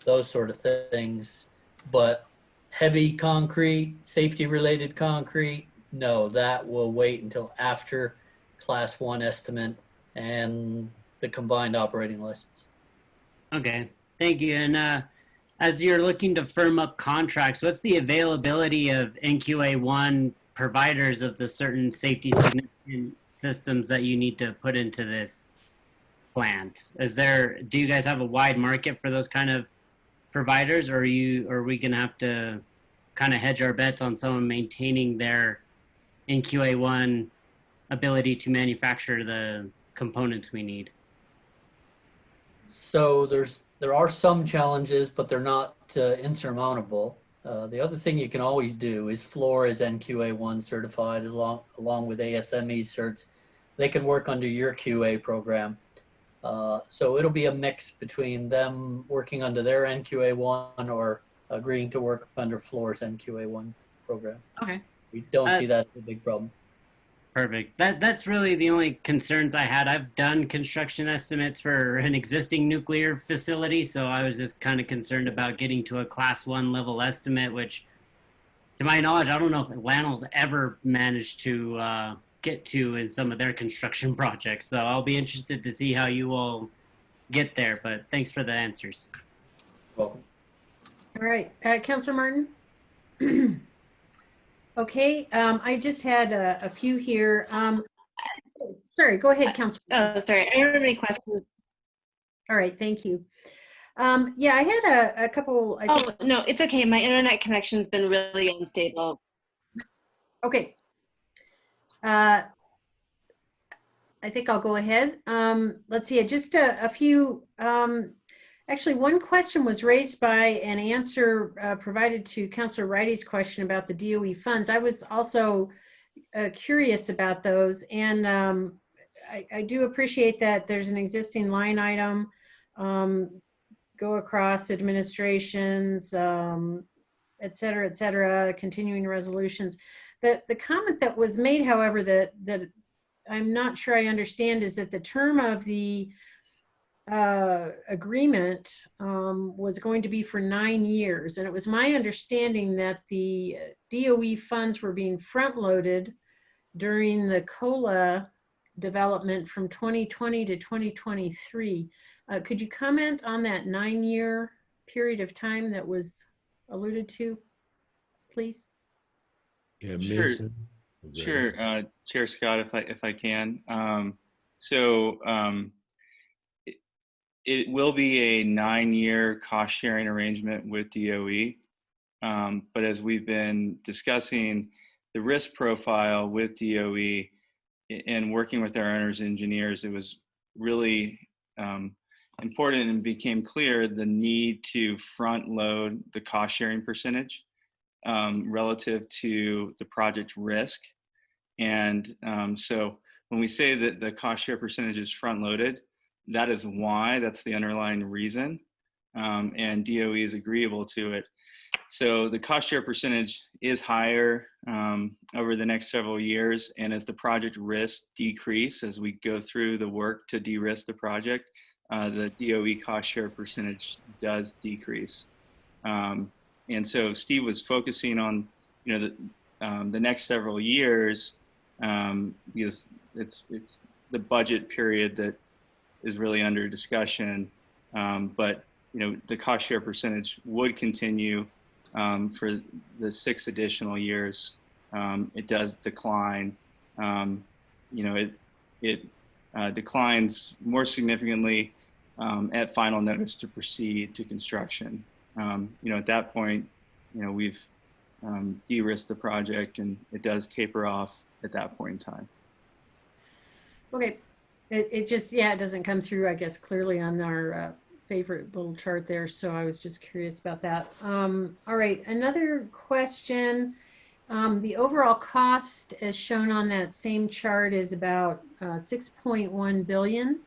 those sort of things. But heavy concrete, safety-related concrete, no, that will wait until after class 1 estimate and the combined operating license. Okay, thank you. And as you're looking to firm up contracts, what's the availability of NQA1 providers of the certain safety significant systems that you need to put into this plant? Do you guys have a wide market for those kind of providers, or are we going to have to kind of hedge our bets on someone maintaining their NQA1 ability to manufacture the components we need? So there are some challenges, but they're not insurmountable. The other thing you can always do is Fluor is NQA1 certified along with ASME certs. They can work under your QA program. So it'll be a mix between them working under their NQA1 or agreeing to work under Fluor's NQA1 program. Okay. We don't see that as a big problem. Perfect. That's really the only concerns I had. I've done construction estimates for an existing nuclear facility, so I was just kind of concerned about getting to a class 1 level estimate, which, to my knowledge, I don't know if Atlanta's ever managed to get to in some of their construction projects. So I'll be interested to see how you all get there, but thanks for the answers. Welcome. All right, Councilor Martin. Okay, I just had a few here. Sorry, go ahead, Councilor. Oh, sorry, I don't have any questions. All right, thank you. Yeah, I had a couple. No, it's okay. My internet connection's been really unstable. Okay. I think I'll go ahead. Let's see, just a few. Actually, one question was raised by an answer provided to Councilor Wrighty's question about the DOE funds. I was also curious about those, and I do appreciate that there's an existing line item, go across administrations, et cetera, continuing resolutions. The comment that was made, however, that I'm not sure I understand is that the term of the agreement was going to be for 9 years. And it was my understanding that the DOE funds were being front loaded during the COLA development from 2020 to 2023. Could you comment on that 9-year period of time that was alluded to, please? Yeah, Sure. Mason. Sure, Chair Scott, if I can. It will be a 9-year cost sharing arrangement with DOE. But as we've been discussing the risk profile with DOE and working with our owners engineers, it was really important and became clear the need to front load the cost sharing percentage relative to the project risk. And so when we say that the cost share percentage is front loaded, that is why, that's the underlying reason. And DOE is agreeable to it. So the cost share percentage is higher over the next several years. And as the project risk decrease, as we go through the work to de-risk the project, the DOE cost share percentage does decrease. And so Steve was focusing on, the next several years because it's the budget period that is really under discussion. But the cost share percentage would continue for the 6 additional years. It does decline. It declines more significantly at final notice to proceed to construction. At that point, we've de-risked the project and it does taper off at that point in time. Okay, it just, it doesn't come through, I guess, clearly on our favorite little chart there. So I was just curious about that. All right, another question. The overall cost as shown on that same chart is about 6.1 billion.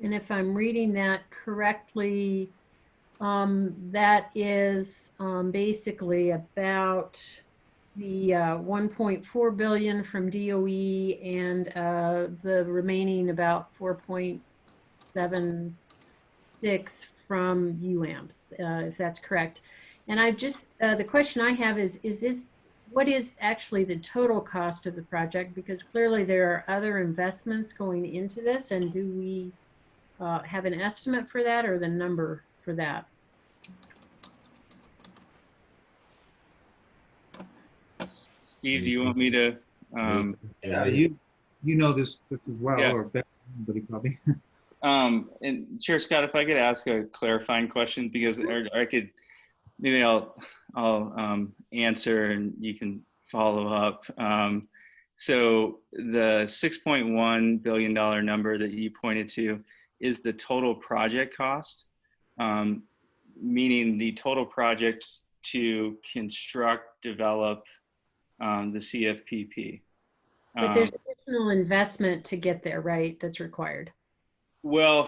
And if I'm reading that correctly, that is basically about the 1.4 billion from DOE and the remaining about 4.76 from UAMPS, if that's correct. And I just, the question I have is this, what is actually the total cost of the project? Because clearly there are other investments going into this, and do we have an estimate for that or the number for that? Steve, do you want me to? Yeah, you know this as well, or better than anybody probably. And Chair Scott, if I could ask a clarifying question, because I could, maybe I'll answer and you can follow up. So the $6.1 billion number that you pointed to is the total project cost, meaning the total project to construct, develop the CFPP. But there's additional investment to get there, right? That's required. Well,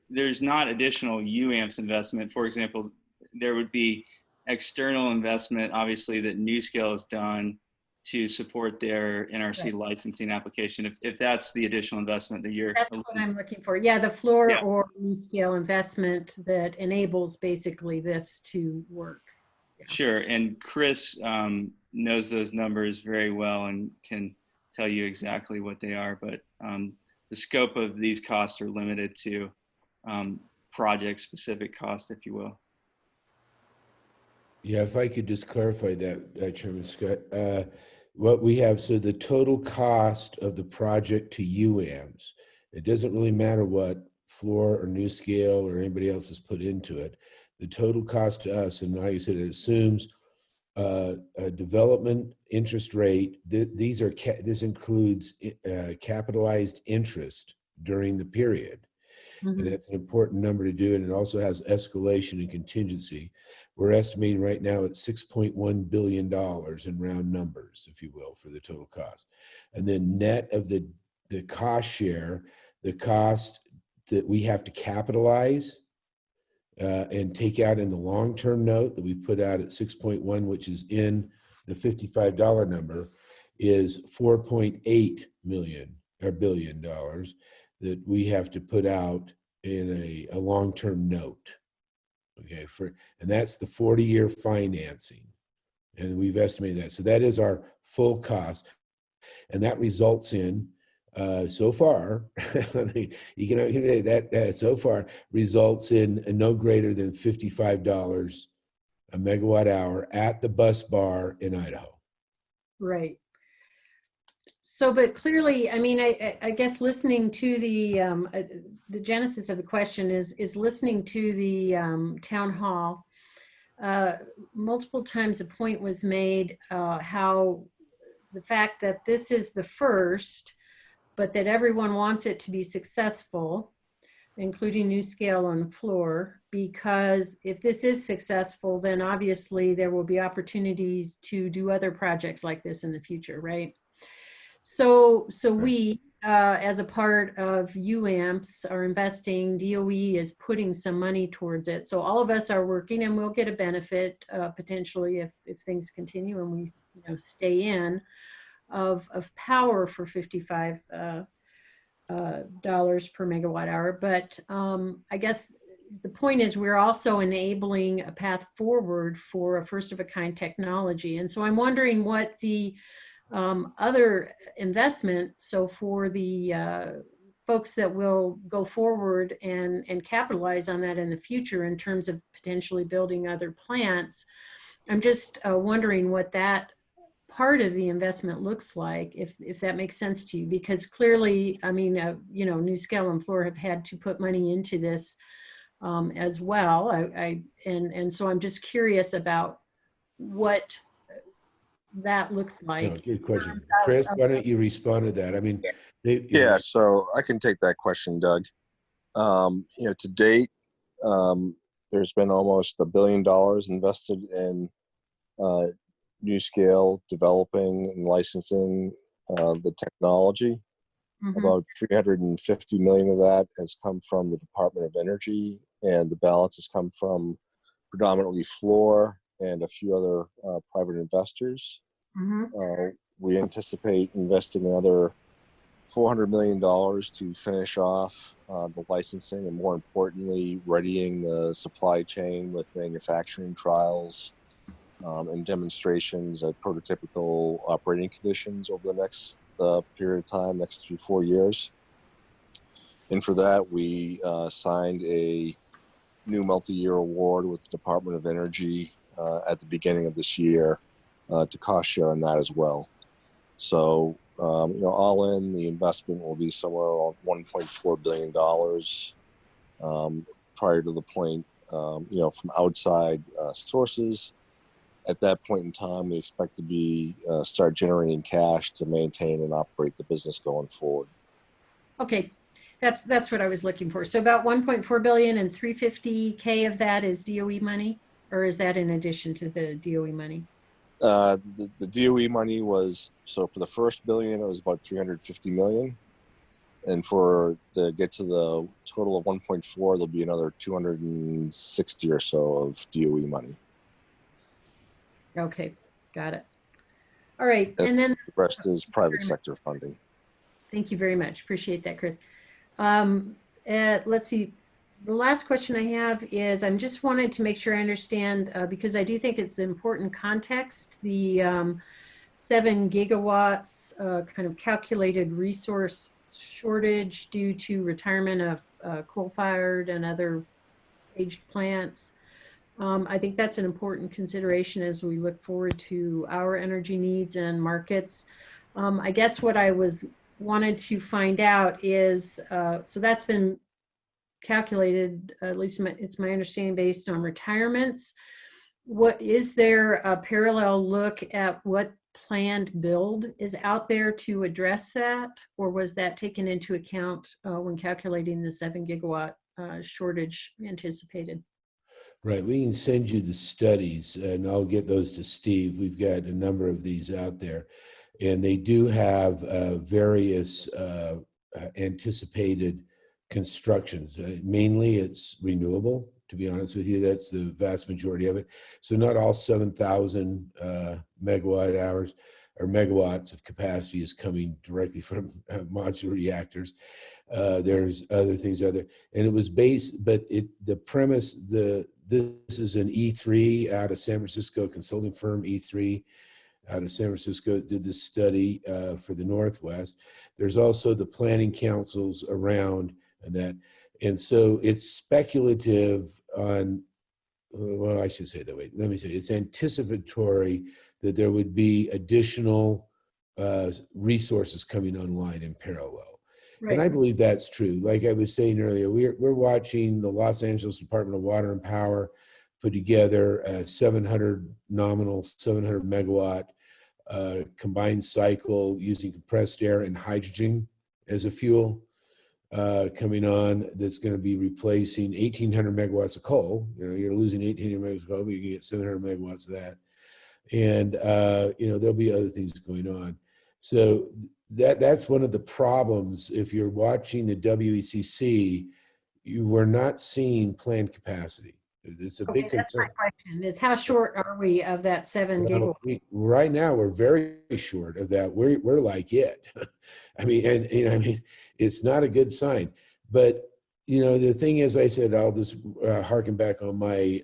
there's not additional UAMPS investment. For example, there would be external investment, obviously, that NuScale has done to support their NRC licensing application. If that's the additional investment that you're— That's what I'm looking for. Yeah, the Fluor or NuScale investment that enables basically this to work. Yeah. Sure, and Chris knows those numbers very well and can tell you exactly what they are, but the scope of these costs are limited to project-specific costs, if you will. Yeah, if I could just clarify that, Chairman Scott. What we have, so the total cost of the project to UAMPS, it doesn't really matter what Fluor or NuScale or anybody else has put into it. The total cost to us, and like I said, it assumes a development interest rate. This includes capitalized interest during the period. Mm-hmm. And that's an important number to do. And it also has escalation and contingency. We're estimating right now at $6.1 billion in round numbers, if you will, for the total cost. And then net of the cost share, the cost that we have to capitalize and take out in the long-term note that we put out at 6.1, which is in the $55 number, is $4.8 billion that we have to put out in a long-term note. Okay, and that's the 40-year financing, and we've estimated that. So that is our full cost, and that results in so far, you can that so far results in no greater than $55 a megawatt hour at the bus bar in Idaho. Right. So, but clearly, I mean, I guess listening to the genesis of the question is listening to the town hall. Multiple times a point was made how the fact that this is the first, but that everyone wants it to be successful, including NuScale and Fluor, because if this is successful, then obviously there will be opportunities to do other projects like this in the future, right? So we, as a part of UAMPS, are investing. DOE is putting some money towards it. So all of us are working, and we'll get a benefit potentially if things continue and we stay in of power for $55 per megawatt hour. But I guess the point is we're also enabling a path forward for a first of a kind technology. And so I'm wondering what the other investment, so for the folks that will go forward and capitalize on that in the future in terms of potentially building other plants, I'm just wondering what that part of the investment looks like, if that makes sense to you, because clearly, I mean, NuScale and Fluor have had to put money into this as well. And so I'm just curious about what that looks like. No, good question. Chris, why don't you respond to that? I mean, yeah, so I can take that question, Doug. To date, there's been almost $1 billion invested in NuScale developing and licensing the technology. Mm-hmm. About $350 million of that has come from the Department of Energy, and the balance has come from predominantly Fluor and a few other private investors. Mm-hmm. We anticipate investing another $400 million to finish off the licensing, and more importantly, readying the supply chain with manufacturing trials and demonstrations at prototypical operating conditions over the next period of time, next 3-4 years. And for that, we signed a new multi-year award with the Department of Energy at the beginning of this year to cost share on that as well. So, all in, the investment will be somewhere around $1.4 billion prior to the point, from outside sources. At that point in time, we expect to start generating cash to maintain and operate the business going forward. Okay, that's what I was looking for. So about 1.4 billion, and 350K of that is DOE money, or is that in addition to the DOE money? The DOE money was, so for the first billion, it was about 350 million. And to get to the total of 1.4, there'll be another 260 or so of DOE money. Okay, got it. All right, and then the rest is private sector funding. Thank you very much. Appreciate that, Chris. Let's see. The last question I have is, I'm just wanted to make sure I understand, because I do think it's important context, the 7 gigawatts kind of calculated resource shortage due to retirement of coal-fired and other aged plants. I think that's an important consideration as we look forward to our energy needs and markets. I guess what I wanted to find out is, so that's been calculated, at least it's my understanding, based on retirements. What is there a parallel look at what planned build is out there to address that, or was that taken into account when calculating the 7 gigawatt shortage anticipated? Right, we can send you the studies, and I'll get those to Steve. We've got a number of these out there, and they do have various anticipated constructions. Mainly it's renewable to be honest with you. That's the vast majority of it. So not all 7,000 megawatt hours or megawatts of capacity is coming directly from modular reactors. There's other things out there, and it was based, but the premise, this is an E3 out of San Francisco, consulting firm E3 out of San Francisco did this study for the Northwest. There's also the planning councils around that, and so it's speculative on. Well, I should say it that way. Let me say it's anticipatory that there would be additional resources coming online in parallel. Right. And I believe that's true. Like I was saying earlier, we're watching the Los Angeles Department of Water and Power put together a 700 megawatt combined cycle using compressed air and hydrogen as a fuel coming on, that's going to be replacing 1,800 megawatts of coal. You know, you're losing 1,800 megawatts of coal, but you can get 700 megawatts of that. And, you know, there'll be other things going on. So that's one of the problems. If you're watching the WECC, you were not seeing planned capacity. It's a big concern. That's my question, is how short are we of that 7 gigawatts? Right now, we're very short of that. We're like it. I mean, and you know, I mean, it's not a good sign. But you know, the thing is, I said, I'll just harken back on my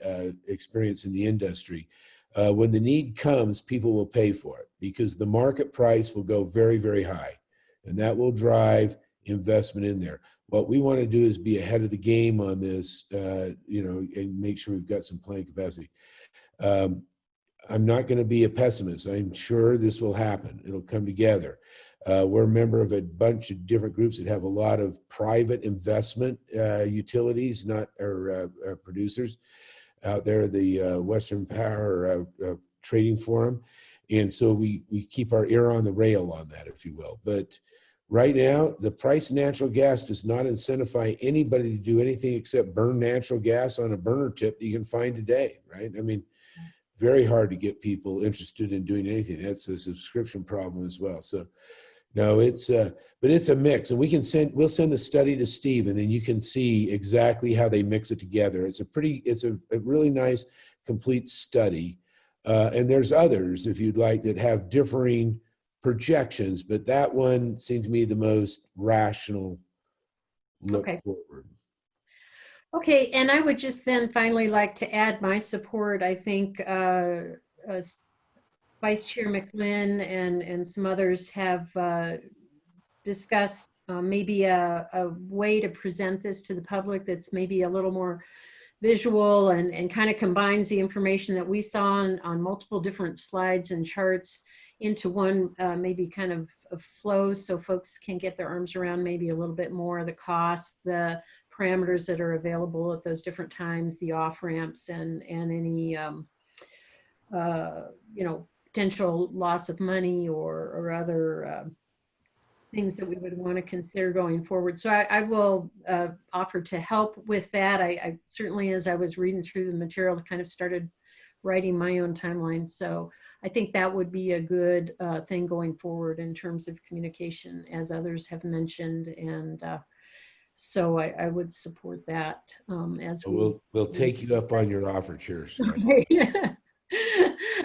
experience in the industry. When the need comes, people will pay for it because the market price will go very, very high, and that will drive investment in there. What we want to do is be ahead of the game on this, you know, and make sure we've got some planned capacity. I'm not going to be a pessimist. I'm sure this will happen. It'll come together. We're a member of a bunch of different groups that have a lot of private investment utilities, producers out there, the Western Power Trading Forum. And so we keep our ear on the rail on that, if you will. But right now, the price of natural gas does not incentivize anybody to do anything except burn natural gas on a burner tip that you can find today, right? I mean, very hard to get people interested in doing anything. That's a subscription problem as well. So, no, but it's a mix, and we'll send the study to Steve, and then you can see exactly how they mix it together. It's a really nice, complete study, and there's others if you'd like that have differing projections, but that one seemed to me the most rational look forward. Okay, and I would just then finally like to add my support. I think Vice Chair McLynn and some others have discussed maybe a way to present this to the public that's maybe a little more visual and kind of combines the information that we saw on multiple different slides and charts into one maybe kind of a flow, so folks can get their arms around maybe a little bit more of the costs, the parameters that are available at those different times, the off ramps, and any you know, potential loss of money or other things that we would want to consider going forward. So I will offer to help with that. I certainly, as I was reading through the material, kind of started writing my own timeline. So I think that would be a good thing going forward in terms of communication, as others have mentioned. And so I would support that as we'll take you up on your offer, Chair.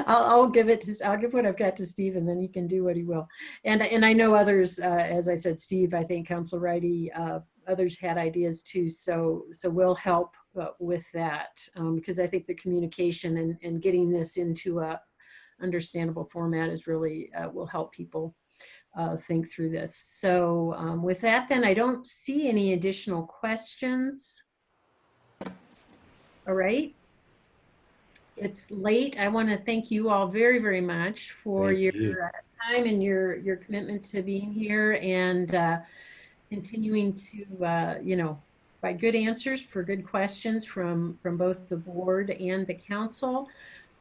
I'll give what I've got to Steve, and then he can do what he will. And I know others, as I said, Steve, I think Council Righty, others had ideas too. So we'll help with that because I think the communication and getting this into a understandable format is really will help people think through this. So with that, then I don't see any additional questions. All right. It's late. I want to thank you all very, very much for your time and your commitment to being here and continuing to, you know, provide good answers for good questions from both the board and the council.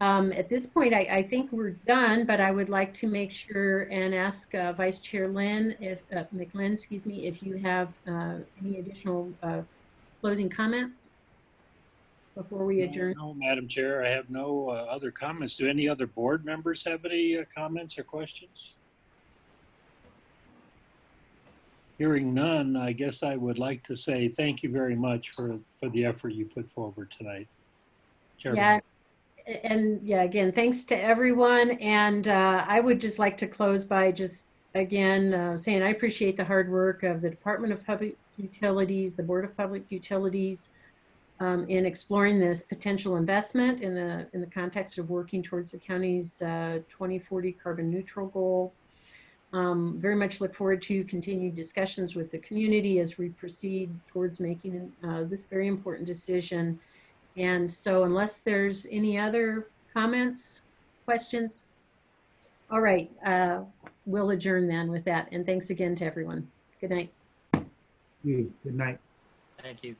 At this point, I think we're done, but I would like to make sure and ask Vice Chair McLynn, excuse me, if you have any additional closing comment before we adjourn. No, Madam Chair, I have no other comments. Do any other board members have any comments or questions? Hearing none, I guess I would like to say thank you very much for the effort you put forward tonight. Chairman. Yeah. And yeah, again, thanks to everyone. And I would just like to close by just again saying I appreciate the hard work of the Department of Public Utilities, the Board of Public Utilities, in exploring this potential investment in the context of working towards the county's 2040 carbon neutral goal. Very much look forward to continued discussions with the community as we proceed towards making this very important decision. And so unless there's any other comments, questions, all right, we'll adjourn then with that. And thanks again to everyone. Good night. Good night. Thank you.